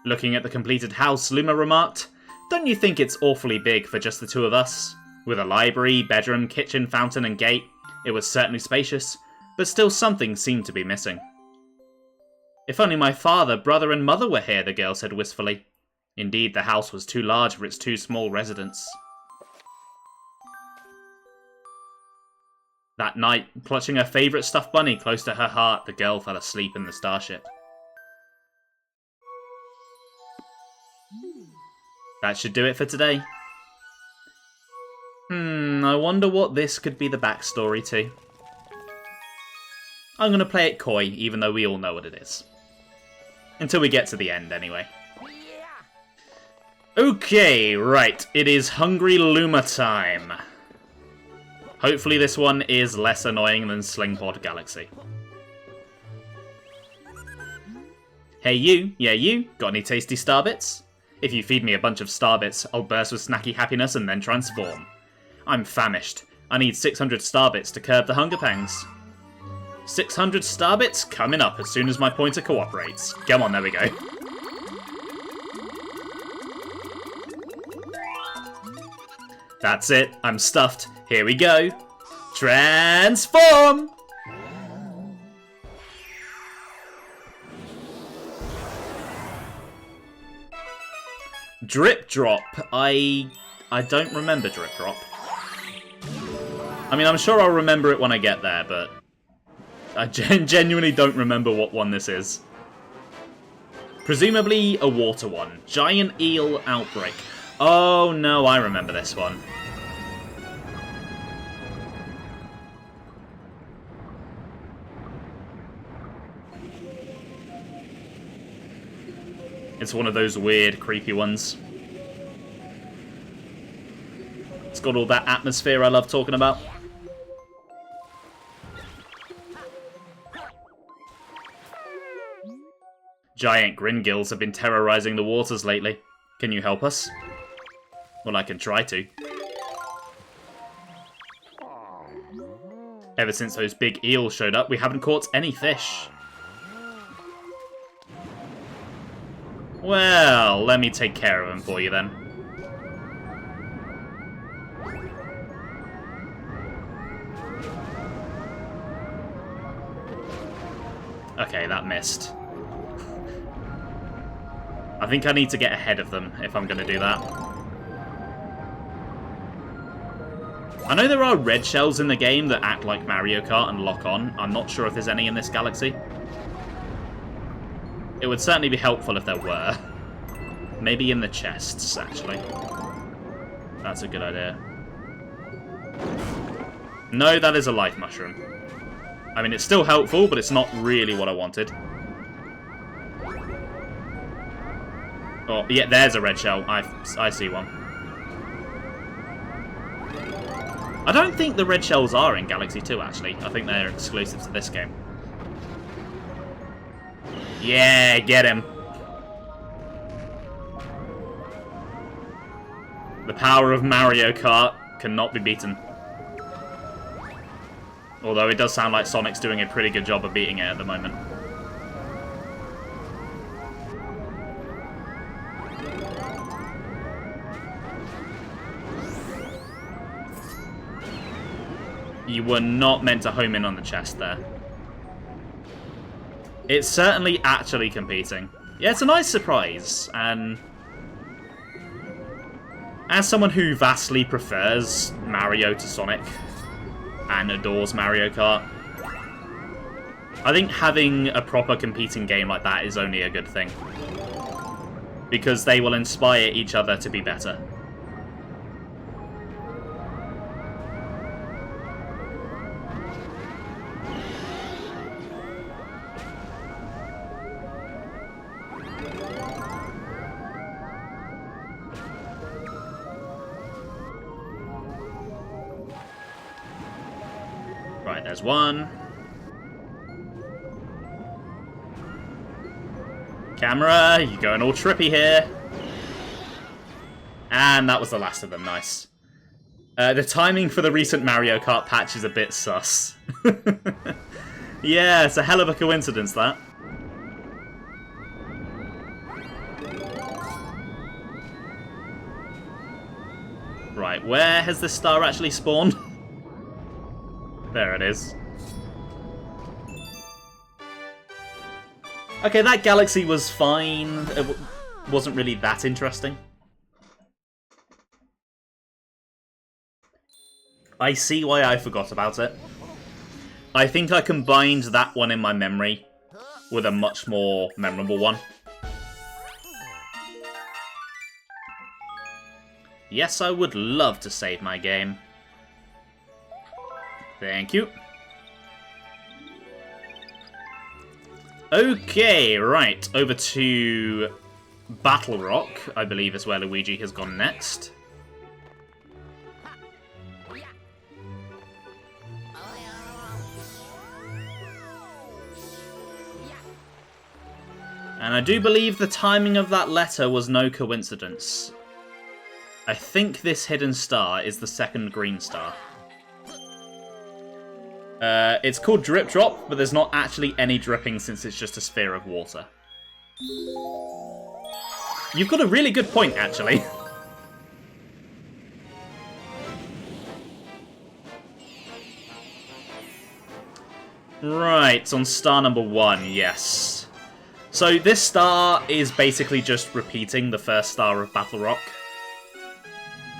Looking at the completed house, Luma remarked, "Don't you think it's awfully big for just the two of us? With a library, bedroom, kitchen, fountain and gate, it was certainly spacious, but still something seemed to be missing." "If only my father, brother and mother were here," the girl said wistfully. Indeed, the house was too large for its two small residents. That night, clutching her favourite stuffed bunny close to her heart, the girl fell asleep in the starship. That should do it for today. I wonder what this could be the backstory to. I'm going to play it coy, even though we all know what it is. Until we get to the end, anyway. Okay, right. It is Hungry Luma time. Hopefully this one is less annoying than Slingpod Galaxy. Hey you, yeah you, got any tasty starbits? If you feed me a bunch of starbits, I'll burst with snacky happiness and then transform. I'm famished. I need 600 starbits to curb the hunger pangs. 600 starbits coming up as soon as my pointer cooperates. Come on, there we go. That's it, I'm stuffed. Here we go. Transform! Drip Drop. I don't remember Drip Drop. I mean, I'm sure I'll remember it when I get there, but I genuinely don't remember what one this is. Presumably a water one. Giant Eel Outbreak. Oh no, I remember this one. It's one of those weird, creepy ones. It's got all that atmosphere I love talking about. Giant Gringills have been terrorizing the waters lately. Can you help us? Well, I can try to. Ever since those big eels showed up, we haven't caught any fish. Well, let me take care of them for you then. Okay, that missed. I think I need to get ahead of them if I'm going to do that. I know there are red shells in the game that act like Mario Kart and lock on. I'm not sure if there's any in this galaxy. It would certainly be helpful if there were. Maybe in the chests, actually. That's a good idea. No, that is a life mushroom. I mean, it's still helpful, but it's not really what I wanted. Oh, yeah, there's a red shell. I see one. I don't think the red shells are in Galaxy 2, actually. I think they're exclusive to this game. Yeah, get him. The power of Mario Kart cannot be beaten. Although it does sound like Sonic's doing a pretty good job of beating it at the moment. You were not meant to home in on the chest there. It's certainly actually competing. Yeah, it's a nice surprise, and as someone who vastly prefers Mario to Sonic and adores Mario Kart, I think having a proper competing game like that is only a good thing. Because they will inspire each other to be better. Right, there's one. Camera, you're going all trippy here. And that was the last of them, nice. The timing for the recent Mario Kart patch is a bit sus. Yeah, it's a hell of a coincidence, that. Right, where has this star actually spawned? There it is. Okay, that galaxy was fine. It wasn't really that interesting. I see why I forgot about it. I think I combined that one in my memory with a much more memorable one. Yes, I would love to save my game. Thank you. Okay, right. Over to Battle Rock, I believe is where Luigi has gone next. And I do believe the timing of that letter was no coincidence. I think this hidden star is the second green star. It's called Drip Drop, but there's not actually any dripping since it's just a sphere of water. You've got a really good point, actually. Right, on star number 1, yes. So this star is basically just repeating the first star of Battle Rock.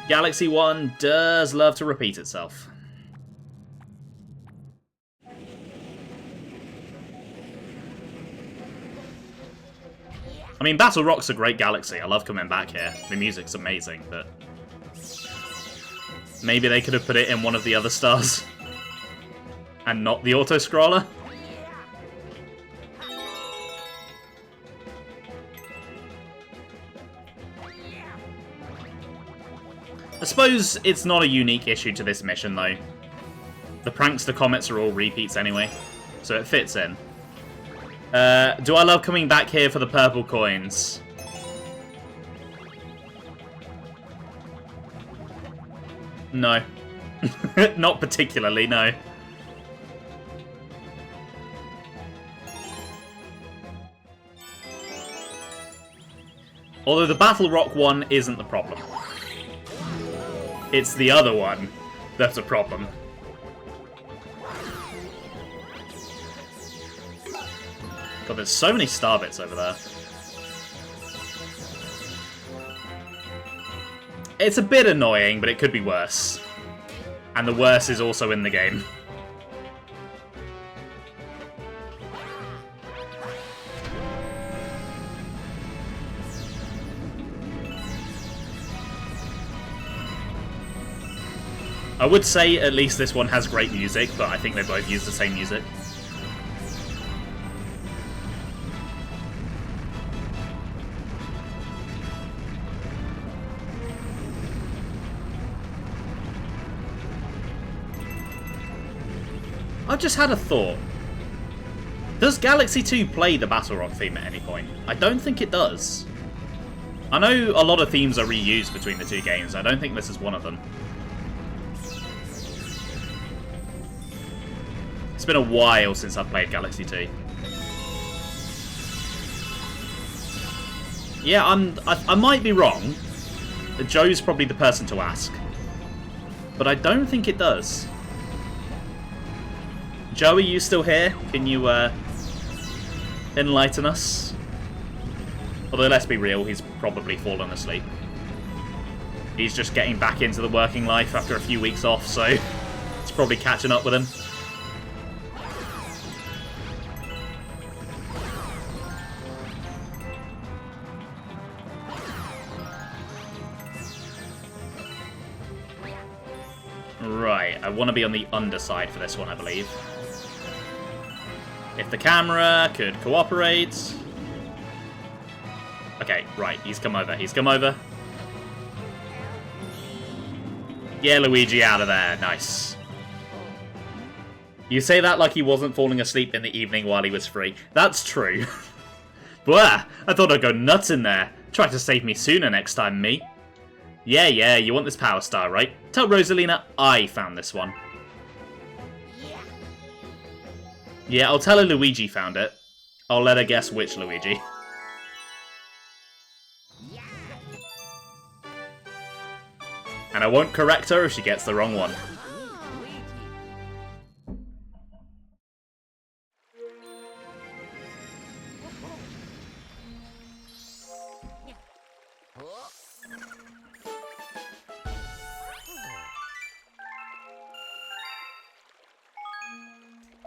Galaxy 1 does love to repeat itself. I mean, Battle Rock's a great galaxy. I love coming back here. The music's amazing, but maybe they could have put it in one of the other stars and not the auto-scroller. I suppose it's not a unique issue to this mission, though. The Prankster Comets are all repeats anyway, so it fits in. Do I love coming back here for the purple coins? No. Not particularly, no. Although the Battle Rock one isn't the problem. It's the other one that's a problem. God, there's so many star bits over there. It's a bit annoying, but it could be worse. And the worse is also in the game. I would say at least this one has great music, but I think they both use the same music. I've just had a thought. Does Galaxy 2 play the Battle Rock theme at any point? I don't think it does. I know a lot of themes are reused between the two games. I don't think this is one of them. It's been a while since I've played Galaxy 2. Yeah, I might be wrong. Joe's probably the person to ask. But I don't think it does. Joe, are you still here? Can you enlighten us? Although, let's be real, he's probably fallen asleep. He's just getting back into the working life after a few weeks off, so it's probably catching up with him. Right, I want to be on the underside for this one, I believe. If the camera could cooperate. Okay, right, he's come over, he's come over. Yeah, Luigi, out of there, nice. You say that like he wasn't falling asleep in the evening while he was free. That's true. Blah, I thought I'd go nuts in there. Try to save me sooner next time, me. Yeah, you want this Power Star, right? Tell Rosalina I found this one. Yeah, I'll tell her Luigi found it. I'll let her guess which Luigi. And I won't correct her if she gets the wrong one.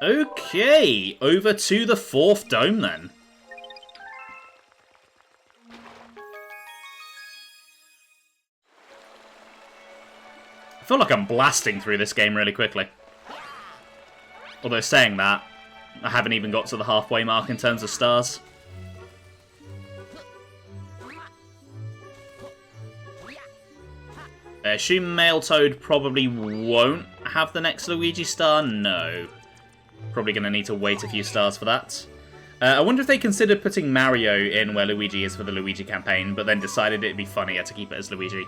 Okay, over to the 4th dome then. I feel like I'm blasting through this game really quickly. Although saying that, I haven't even got to the halfway mark in terms of stars. I assume Male Toad probably won't have the next Luigi star? No. Probably going to need to wait a few stars for that. I wonder if they considered putting Mario in where Luigi is for the Luigi campaign, but then decided it'd be funnier to keep it as Luigi.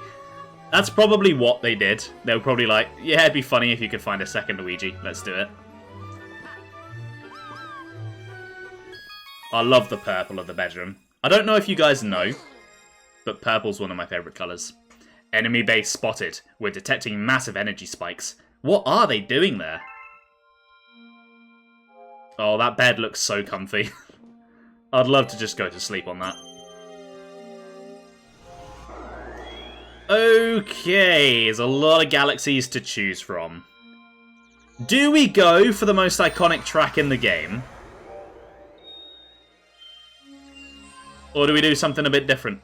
That's probably what they did. They were probably like, yeah, it'd be funny if you could find a second Luigi. Let's do it. I love the purple of the bedroom. I don't know if you guys know, but purple's one of my favourite colours. Enemy base spotted. We're detecting massive energy spikes. What are they doing there? Oh, that bed looks so comfy. I'd love to just go to sleep on that. Okay, there's a lot of galaxies to choose from. Do we go for the most iconic track in the game? Or do we do something a bit different?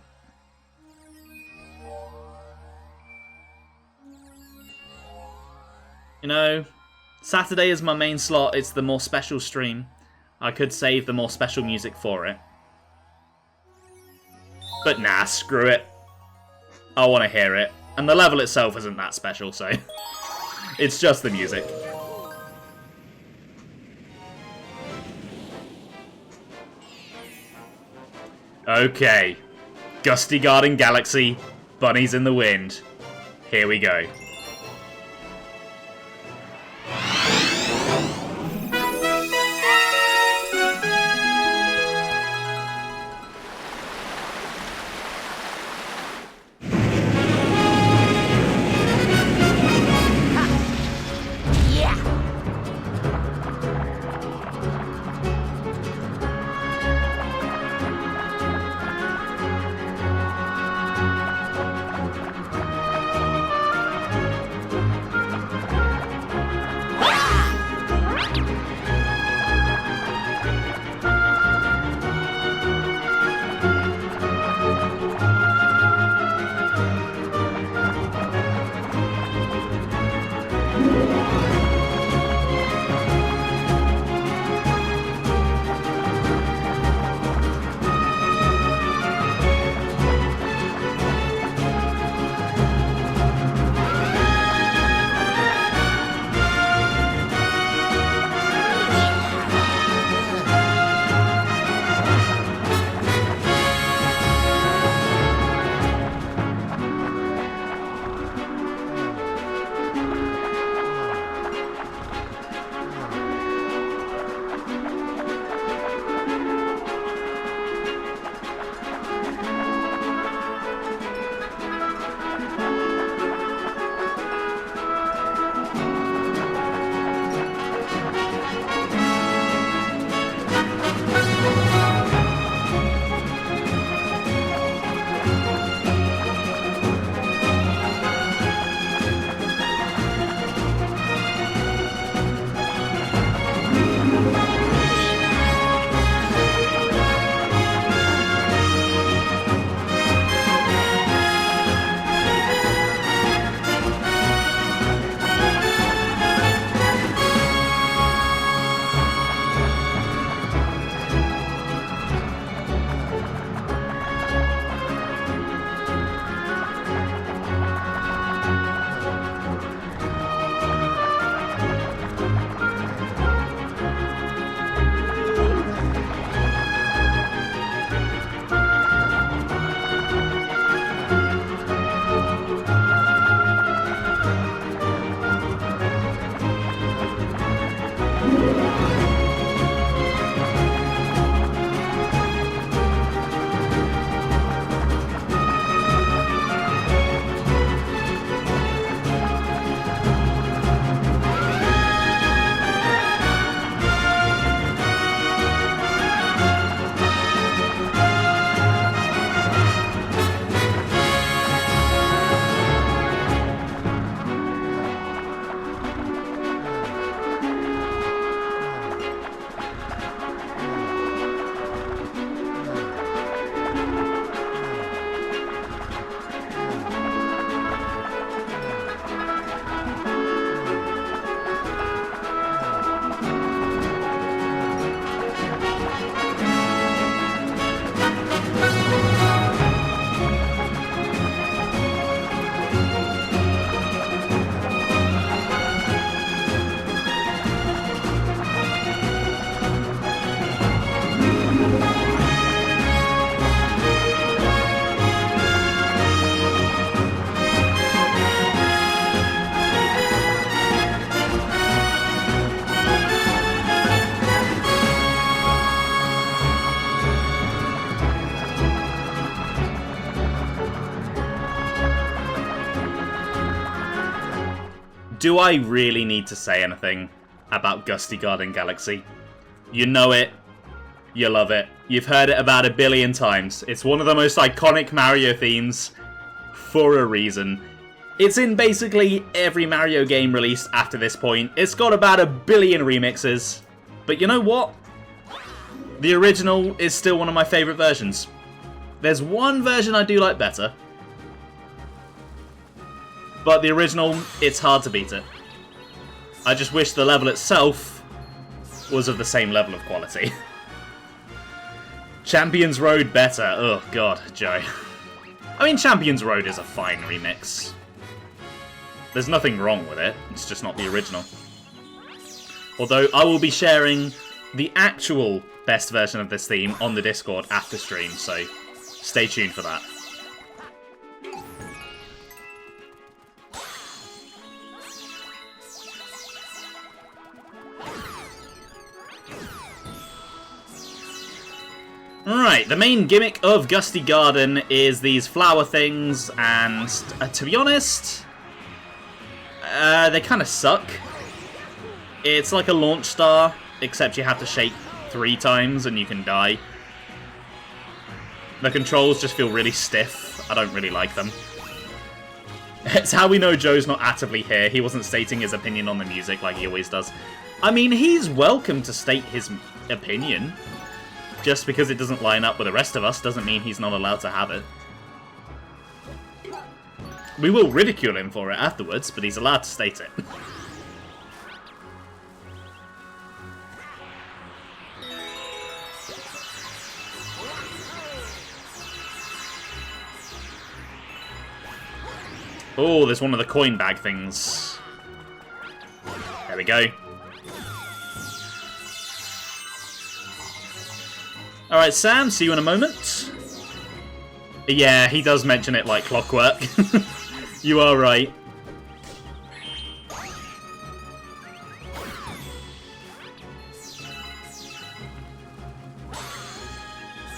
You know, Saturday is my main slot, it's the more special stream. I could save the more special music for it. But nah, screw it. I want to hear it. And the level itself isn't that special, so it's just the music. Okay. Gusty Garden Galaxy, Bunnies in the Wind. Here we go. Do I really need to say anything about Gusty Garden Galaxy? You know it. You love it. You've heard it about 1 billion times. It's one of the most iconic Mario themes for a reason. It's in basically every Mario game released after this point. It's got about 1 billion remixes. But you know what? The original is still one of my favourite versions. There's one version I do like better. But the original, it's hard to beat it. I just wish the level itself was of the same level of quality. Champions Road better. Oh god, Joe. I mean, Champions Road is a fine remix. There's nothing wrong with it, it's just not the original. Although, I will be sharing the actual best version of this theme on the Discord after stream, so stay tuned for that. Right, the main gimmick of Gusty Garden is these flower things, and to be honest, they kind of suck. It's like a launch star, except you have to shake 3 times and you can die. The controls just feel really stiff. I don't really like them. It's how we know Joe's not actively here. He wasn't stating his opinion on the music like he always does. I mean, he's welcome to state his opinion. Just because it doesn't line up with the rest of us doesn't mean he's not allowed to have it. We will ridicule him for it afterwards, but he's allowed to state it. Oh, there's one of the coin bag things. There we go. Alright, Sam, see you in a moment. Yeah, he does mention it like clockwork. You are right.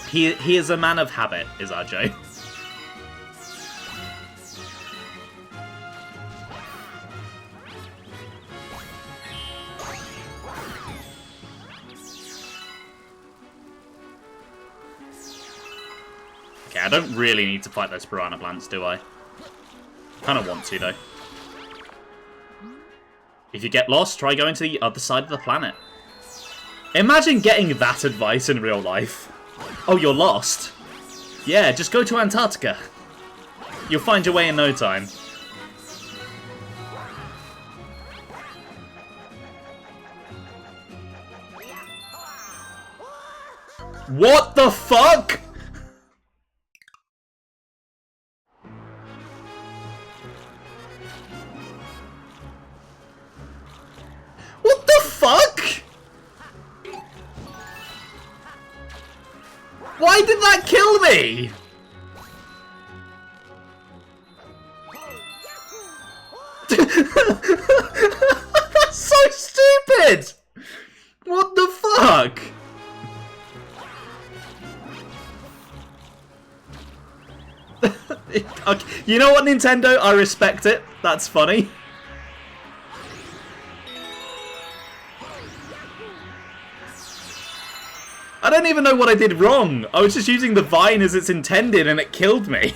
He is a man of habit, is our Joe. I don't really need to fight those piranha plants, do I? Kind of want to, though. If you get lost, try going to the other side of the planet. Imagine getting that advice in real life. Oh, you're lost? Yeah, just go to Antarctica. You'll find your way in no time. What the fuck? What the fuck? Why did that kill me? That's so stupid! What the fuck? Okay, you know what, Nintendo? I respect it. That's funny. I don't even know what I did wrong. I was just using the vine as it's intended and it killed me.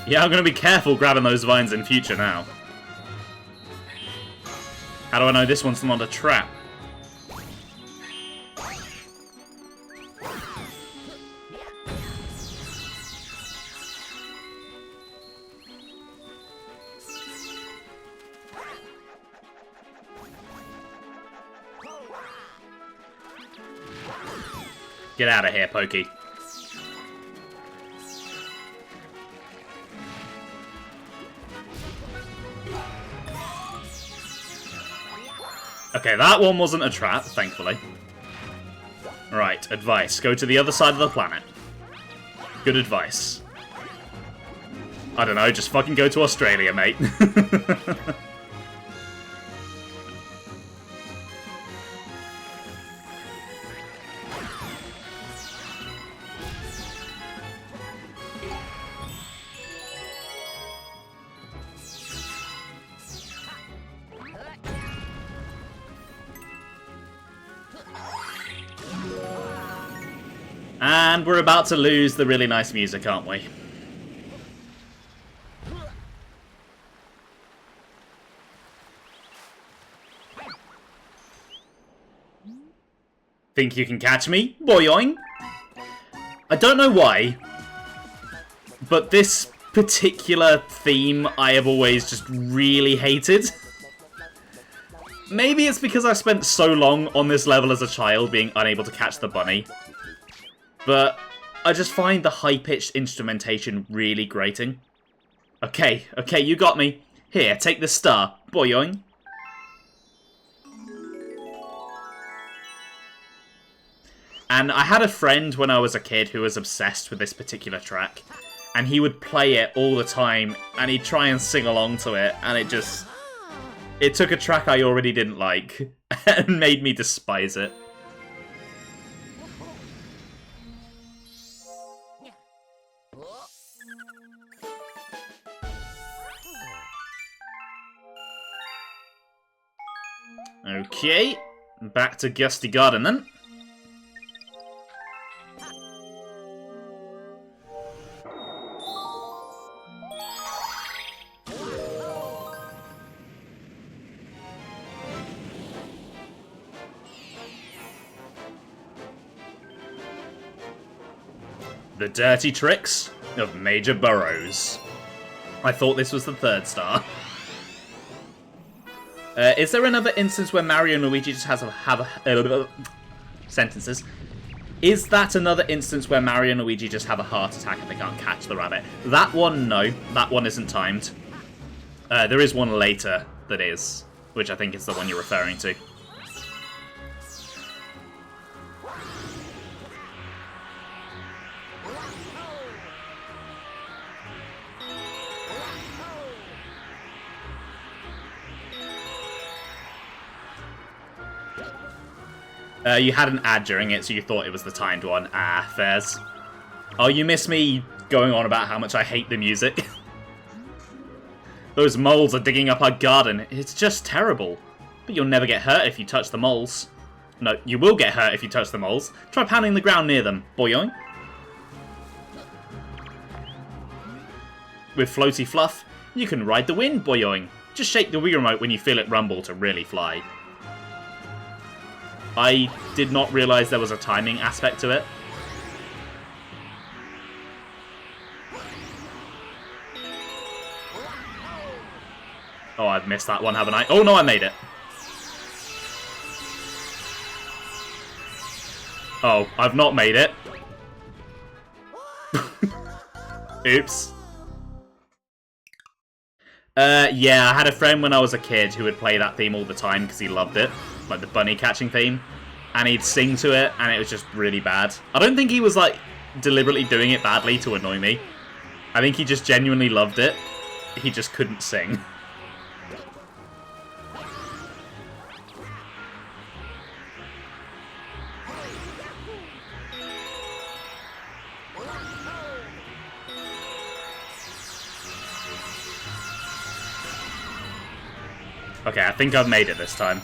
Yeah, I'm gonna be careful grabbing those vines in future now. How do I know this one's not a trap? Get out of here, Pokey. Okay, that one wasn't a trap, thankfully. Right, advice. Go to the other side of the planet. Good advice. I don't know, just fucking go to Australia, mate. And we're about to lose the really nice music, aren't we? Think you can catch me? Boyoing! I don't know why, but this particular theme I have always just really hated. Maybe it's because I spent so long on this level as a child being unable to catch the bunny. But I just find the high-pitched instrumentation really grating. Okay, you got me. Here, take the star. Boyoing. And I had a friend when I was a kid who was obsessed with this particular track. And he would play it all the time, and he'd try and sing along to it, and it took a track I already didn't like, and made me despise it. Okay, back to Gusty Garden then. The dirty tricks of Major Burrows. I thought this was the third star. Is there another instance where Mario and Luigi just have a sentences? Is that another instance where Mario and Luigi just have a heart attack and they can't catch the rabbit? That one, no. That one isn't timed. There is one later that is, which I think is the one you're referring to. You had an ad during it, so you thought it was the timed one. Ah, fairs. Oh, you miss me going on about how much I hate the music? Those moles are digging up our garden. It's just terrible. But you'll never get hurt if you touch the moles. No, you will get hurt if you touch the moles. Try pounding the ground near them. Boyoing. With floaty fluff, you can ride the wind, boyoing. Just shake the Wii remote when you feel it rumble to really fly. I did not realise there was a timing aspect to it. Oh, I've missed that one, haven't I? Oh no, I made it. Oh, I've not made it. Oops. Yeah, I had a friend when I was a kid who would play that theme all the time because he loved it. Like the bunny catching theme. And he'd sing to it, and it was just really bad. I don't think he was, like, deliberately doing it badly to annoy me. I think he just genuinely loved it. He just couldn't sing. Okay, I think I've made it this time.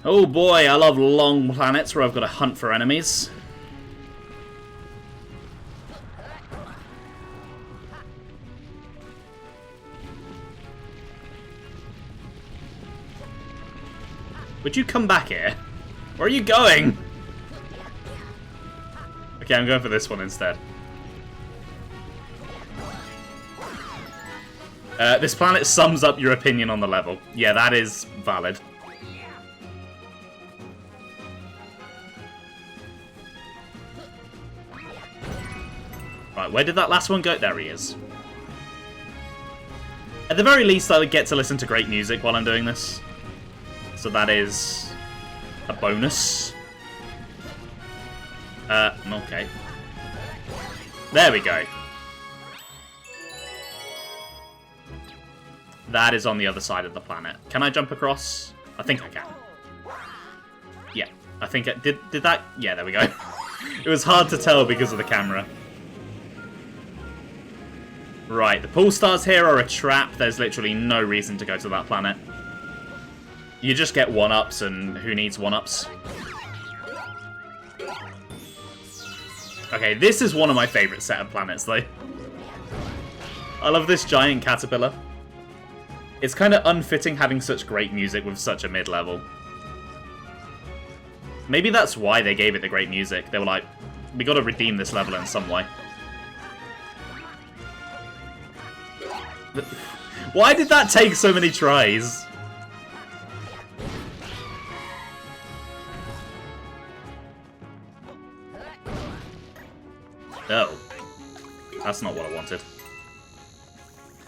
Oh boy, I love long planets where I've got to hunt for enemies. Would you come back here? Where are you going? Okay, I'm going for this one instead. This planet sums up your opinion on the level. Yeah, that is valid. Right, where did that last one go? There he is. At the very least, I get to listen to great music while I'm doing this. So that is a bonus. Okay. There we go. That is on the other side of the planet. Can I jump across? I think I can. Yeah, I think it did that? Yeah, there we go. It was hard to tell because of the camera. Right, the pool stars here are a trap. There's literally no reason to go to that planet. You just get one-ups, and who needs one-ups? Okay, this is one of my favourite set of planets, though. I love this giant caterpillar. It's kind of unfitting having such great music with such a mid-level. Maybe that's why they gave it the great music. They were like, we gotta redeem this level in some way. Why did that take so many tries? Oh. That's not what I wanted.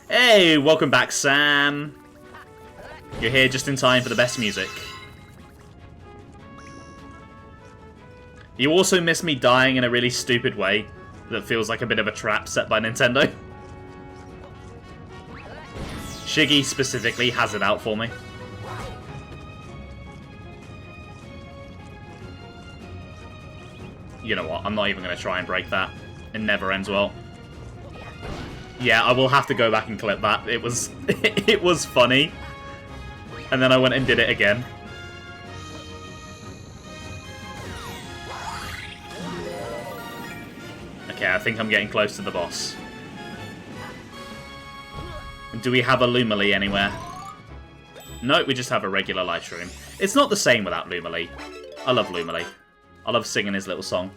Hey, welcome back, Sam. You're here just in time for the best music. You also miss me dying in a really stupid way that feels like a bit of a trap set by Nintendo. Shiggy specifically has it out for me. You know what, I'm not even going to try and break that. It never ends well. Yeah, I will have to go back and clip that. It was it was funny. And then I went and did it again. Okay, I think I'm getting close to the boss. Do we have a Lumily anywhere? No, we just have a regular life room. It's not the same without Lumily. I love Lumily. I love singing his little song.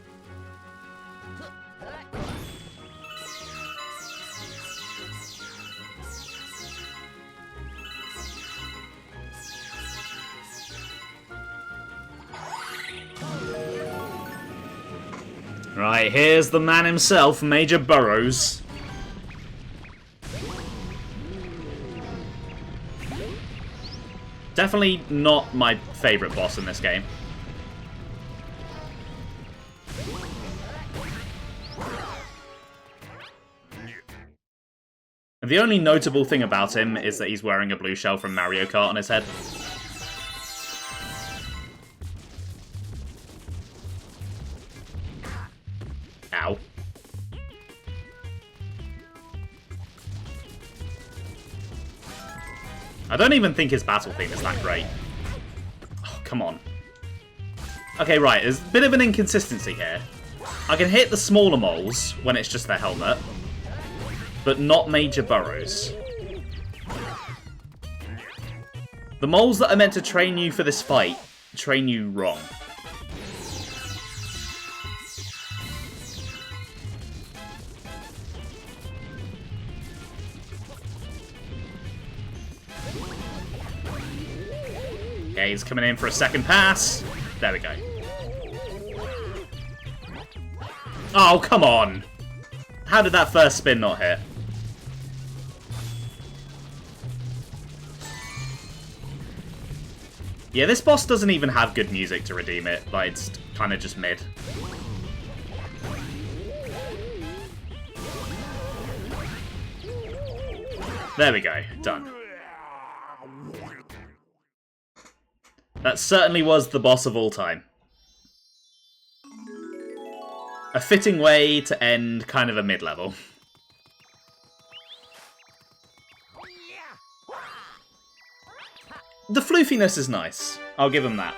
Right, here's the man himself, Major Burrows. Definitely not my favourite boss in this game. The only notable thing about him is that he's wearing a blue shell from Mario Kart on his head. Ow. I don't even think his battle theme is that great. Oh, come on. Okay, right, there's a bit of an inconsistency here. I can hit the smaller moles when it's just their helmet, but not Major Burrows. The moles that are meant to train you for this fight train you wrong. Okay, he's coming in for a second pass. There we go. Oh, come on! How did that first spin not hit? Yeah, this boss doesn't even have good music to redeem it. Like, it's kind of just mid. There we go. Done. That certainly was the boss of all time. A fitting way to end kind of a mid-level. The floofiness is nice. I'll give him that.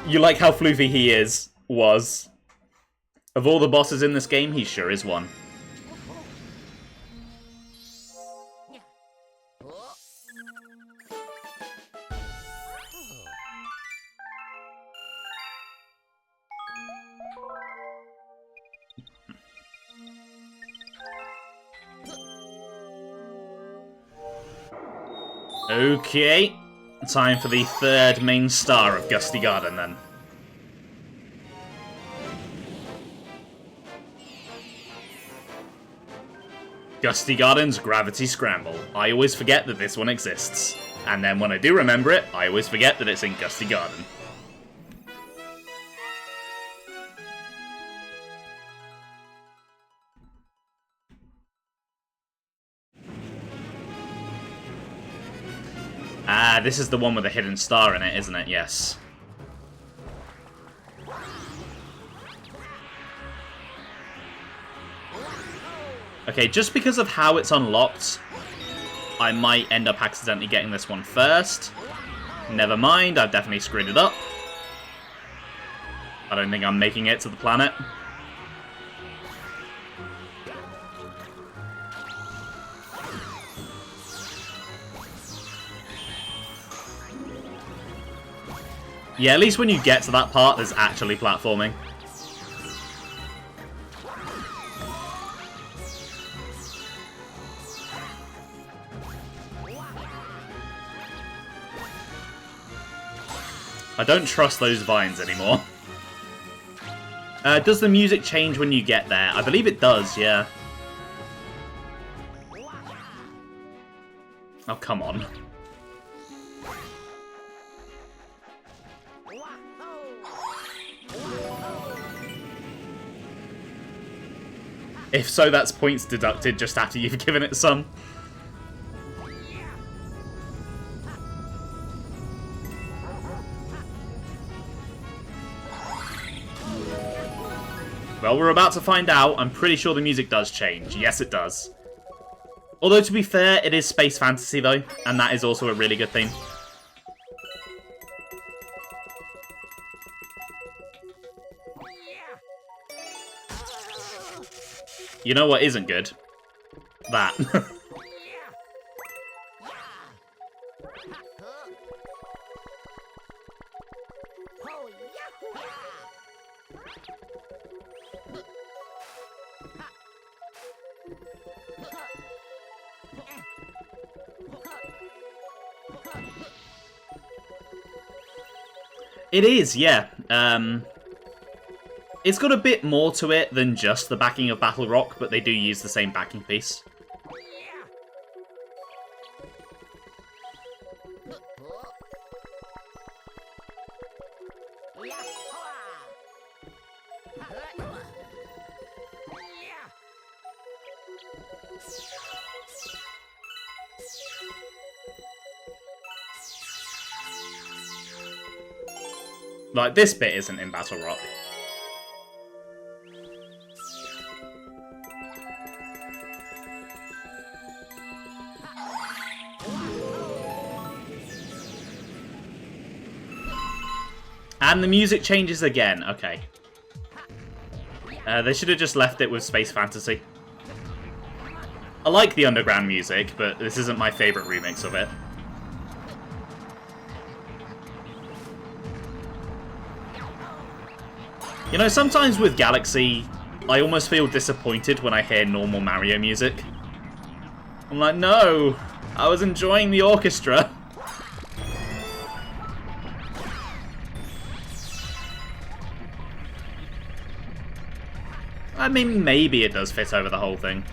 You like how floofy he is, was. Of all the bosses in this game, he sure is one. Okay. Time for the third main star of Gusty Garden, then. Gusty Garden's Gravity Scramble. I always forget that this one exists. And then when I do remember it, I always forget that it's in Gusty Garden. Ah, this is the one with a hidden star in it, isn't it? Yes. Okay, just because of how it's unlocked, I might end up accidentally getting this one first. Never mind, I've definitely screwed it up. I don't think I'm making it to the planet. Yeah, at least when you get to that part, there's actually platforming. I don't trust those vines anymore. Does the music change when you get there? I believe it does, yeah. Oh, come on. If so, that's points deducted just after you've given it some. Well, we're about to find out. I'm pretty sure the music does change. Yes, it does. Although, to be fair, it is space fantasy, though, and that is also a really good theme. You know what isn't good? That. It is, yeah. It's got a bit more to it than just the backing of Battle Rock, but they do use the same backing piece. Like, this bit isn't in Battle Rock. And the music changes again. Okay. They should have just left it with space fantasy. I like the underground music, but this isn't my favourite remix of it. You know, sometimes with Galaxy, I almost feel disappointed when I hear normal Mario music. I'm like, no! I was enjoying the orchestra! I mean, maybe it does fit over the whole thing.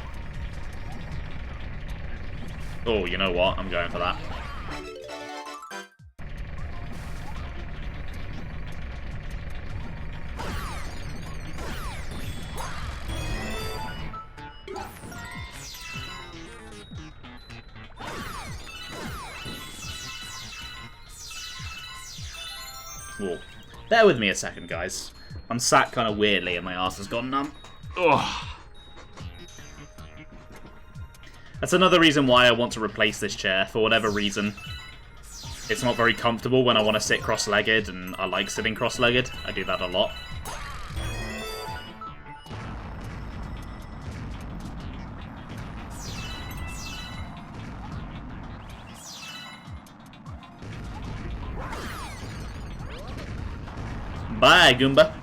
Oh, you know what? I'm going for that. Whoa. Bear with me a second, guys. I'm sat kind of weirdly and my arse has gone numb. Ugh. That's another reason why I want to replace this chair, for whatever reason. It's not very comfortable when I want to sit cross-legged, and I like sitting cross-legged. I do that a lot. Bye, Goomba.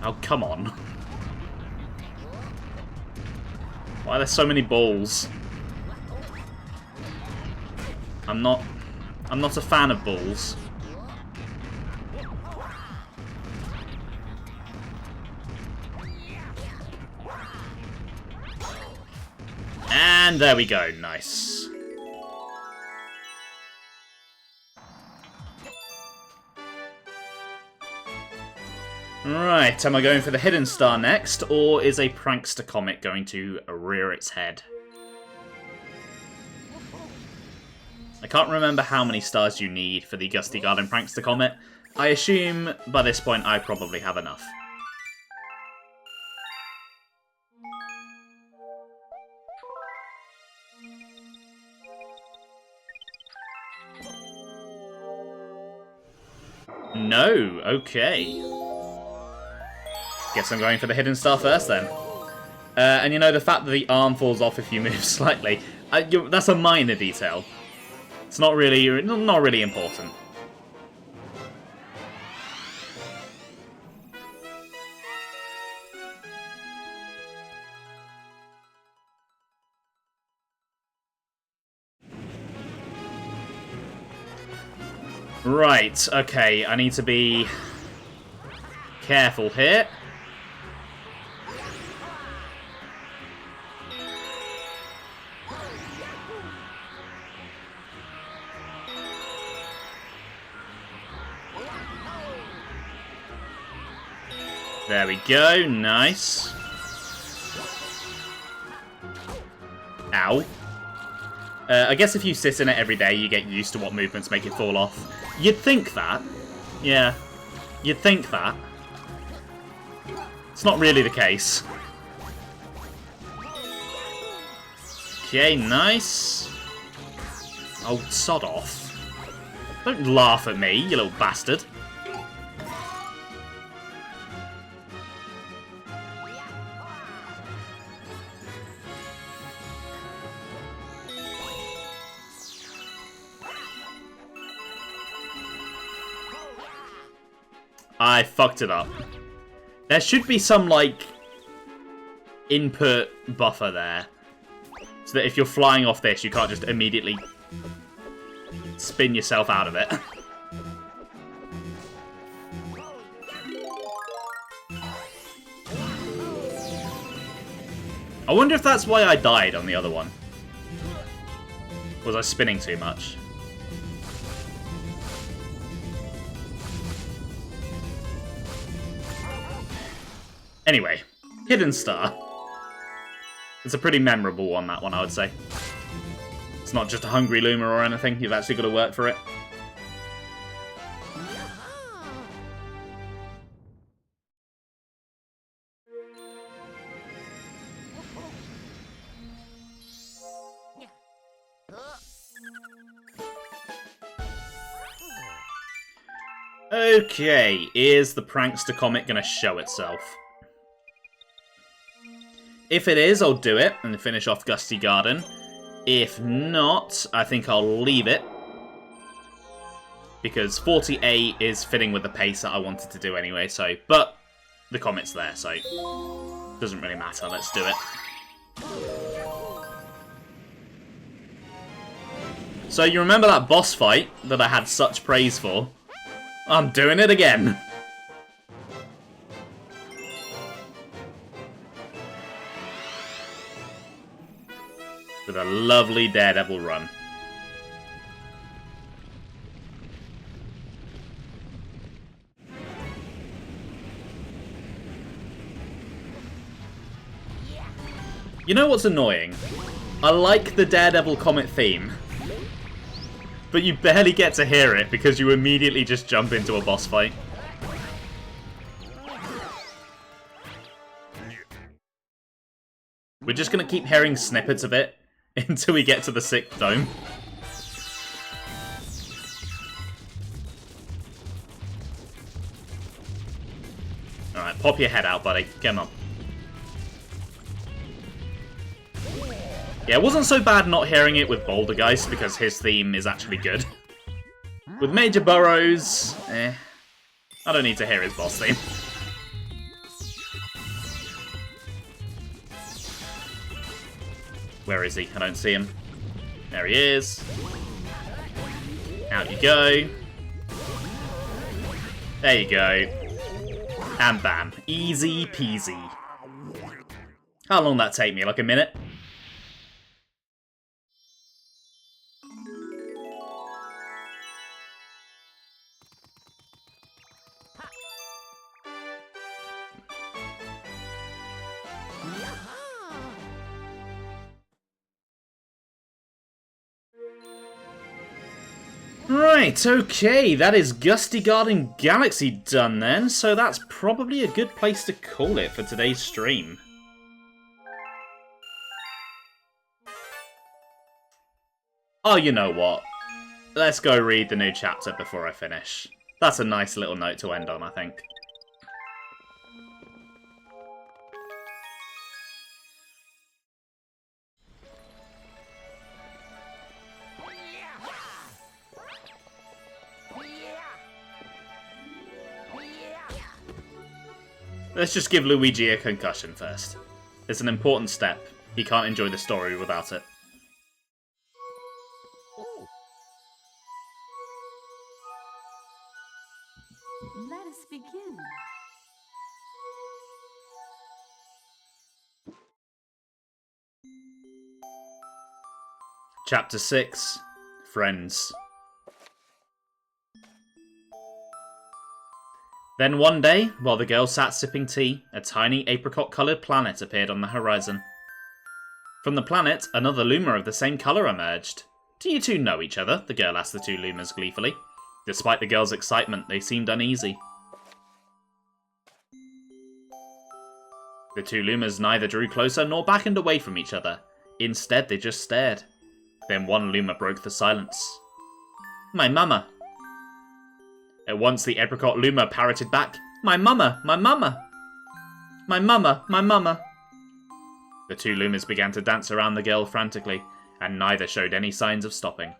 Oh, come on. Why are there so many balls? I'm not a fan of balls. And there we go, nice. Right, am I going for the hidden star next, or is a prankster comet going to rear its head? I can't remember how many stars you need for the Gusty Garden prankster comet. I assume by this point I probably have enough. No, okay. Guess I'm going for the hidden star first then. And you know, the fact that the arm falls off if you move slightly, that's a minor detail. It's not really important. Right, okay, I need to be careful here. There we go, nice. Ow. I guess if you sit in it every day, you get used to what movements make it fall off. You'd think that. Yeah. You'd think that. It's not really the case. Okay, nice. Oh, sod off. Don't laugh at me, you little bastard. I fucked it up. There should be some, like, input buffer there. So that if you're flying off this, you can't just immediately spin yourself out of it. I wonder if that's why I died on the other one. Was I spinning too much? Anyway, hidden star. It's a pretty memorable one, that one, I would say. It's not just a hungry loomer or anything, you've actually got to work for it. Okay, is the prankster comet gonna show itself? If it is, I'll do it and finish off Gusty Garden. If not, I think I'll leave it. Because 48 is fitting with the pace that I wanted to do anyway, so... But, the comet's there, so... Doesn't really matter, let's do it. So, you remember that boss fight that I had such praise for? I'm doing it again! With a lovely Daredevil run. You know what's annoying? I like the Daredevil Comet theme, but you barely get to hear it because you immediately just jump into a boss fight. We're just gonna keep hearing snippets of it until we get to the 6th dome. Alright, pop your head out, buddy. Come on. Yeah, it wasn't so bad not hearing it with Bouldergeist, because his theme is actually good. With Major Burrows, I don't need to hear his boss theme. Where is he? I don't see him. There he is. Out you go. There you go. And bam. Easy peasy. How long did that take me? Like a minute? Right, okay, that is Gusty Garden Galaxy done then, so that's probably a good place to call it for today's stream. Oh, you know what? Let's go read the new chapter before I finish. That's a nice little note to end on, I think. Let's just give Luigi a concussion first. It's an important step. He can't enjoy the story without it. Let us begin. Chapter 6. Friends. Then one day, while the girl sat sipping tea, a tiny apricot-coloured planet appeared on the horizon. From the planet, another Luma of the same colour emerged. Do you two know each other? The girl asked the two Lumas gleefully. Despite the girl's excitement, they seemed uneasy. The two Lumas neither drew closer nor backed away from each other. Instead, they just stared. Then one Luma broke the silence. My mama. At once the apricot Luma parroted back, My mama, my mama. My mama, my mama. The two Lumas began to dance around the girl frantically, and neither showed any signs of stopping.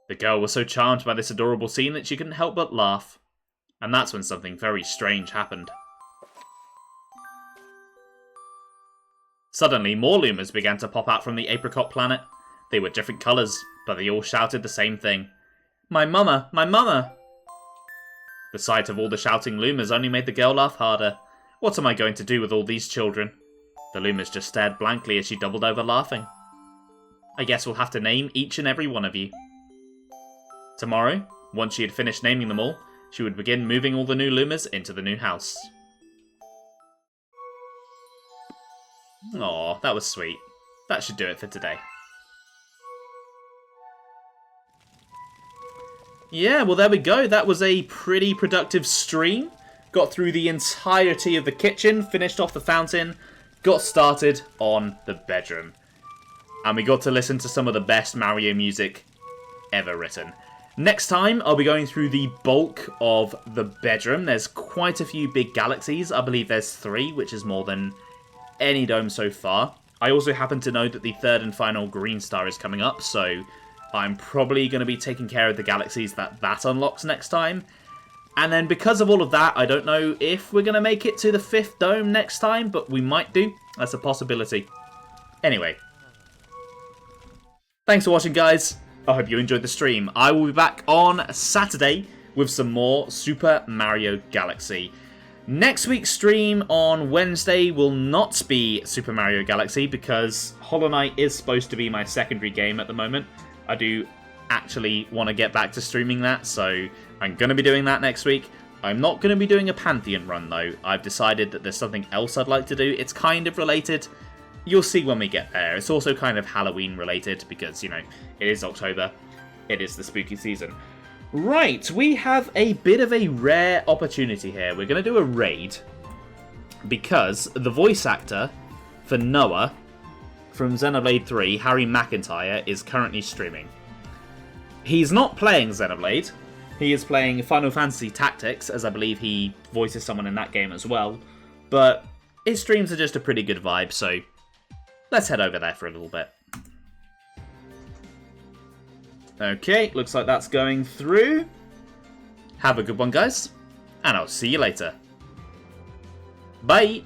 The girl was so charmed by this adorable scene that she couldn't help but laugh. And that's when something very strange happened. Suddenly, more Lumas began to pop out from the apricot planet. They were different colours, but they all shouted the same thing. My mama, my mama. The sight of all the shouting Lumas only made the girl laugh harder. What am I going to do with all these children? The Lumas just stared blankly as she doubled over laughing. I guess we'll have to name each and every one of you. Tomorrow, once she had finished naming them all, she would begin moving all the new Lumas into the new house. Aw, that was sweet. That should do it for today. Yeah, well there we go. That was a pretty productive stream. Got through the entirety of the kitchen, finished off the fountain, got started on the bedroom. And we got to listen to some of the best Mario music ever written. Next time, I'll be going through the bulk of the bedroom. There's quite a few big galaxies. I believe there's 3, which is more than any dome so far. I also happen to know that the third and final green star is coming up, so I'm probably going to be taking care of the galaxies that unlocks next time. And then because of all of that, I don't know if we're going to make it to the 5th dome next time, but we might do. That's a possibility. Anyway. Thanks for watching, guys. I hope you enjoyed the stream. I will be back on Saturday with some more Super Mario Galaxy. Next week's stream on Wednesday will not be Super Mario Galaxy because Hollow Knight is supposed to be my secondary game at the moment. I do actually want to get back to streaming that, so I'm going to be doing that next week. I'm not going to be doing a Pantheon run, though. I've decided that there's something else I'd like to do. It's kind of related. You'll see when we get there. It's also kind of Halloween related because, you know, it is October. It is the spooky season. Right, we have a bit of a rare opportunity here. We're going to do a raid because the voice actor for Noah from Xenoblade 3, Harry McIntyre, is currently streaming. He's not playing Xenoblade. He is playing Final Fantasy Tactics, as I believe he voices someone in that game as well. But his streams are just a pretty good vibe, so let's head over there for a little bit. Okay, looks like that's going through. Have a good one, guys, and I'll see you later. Bye!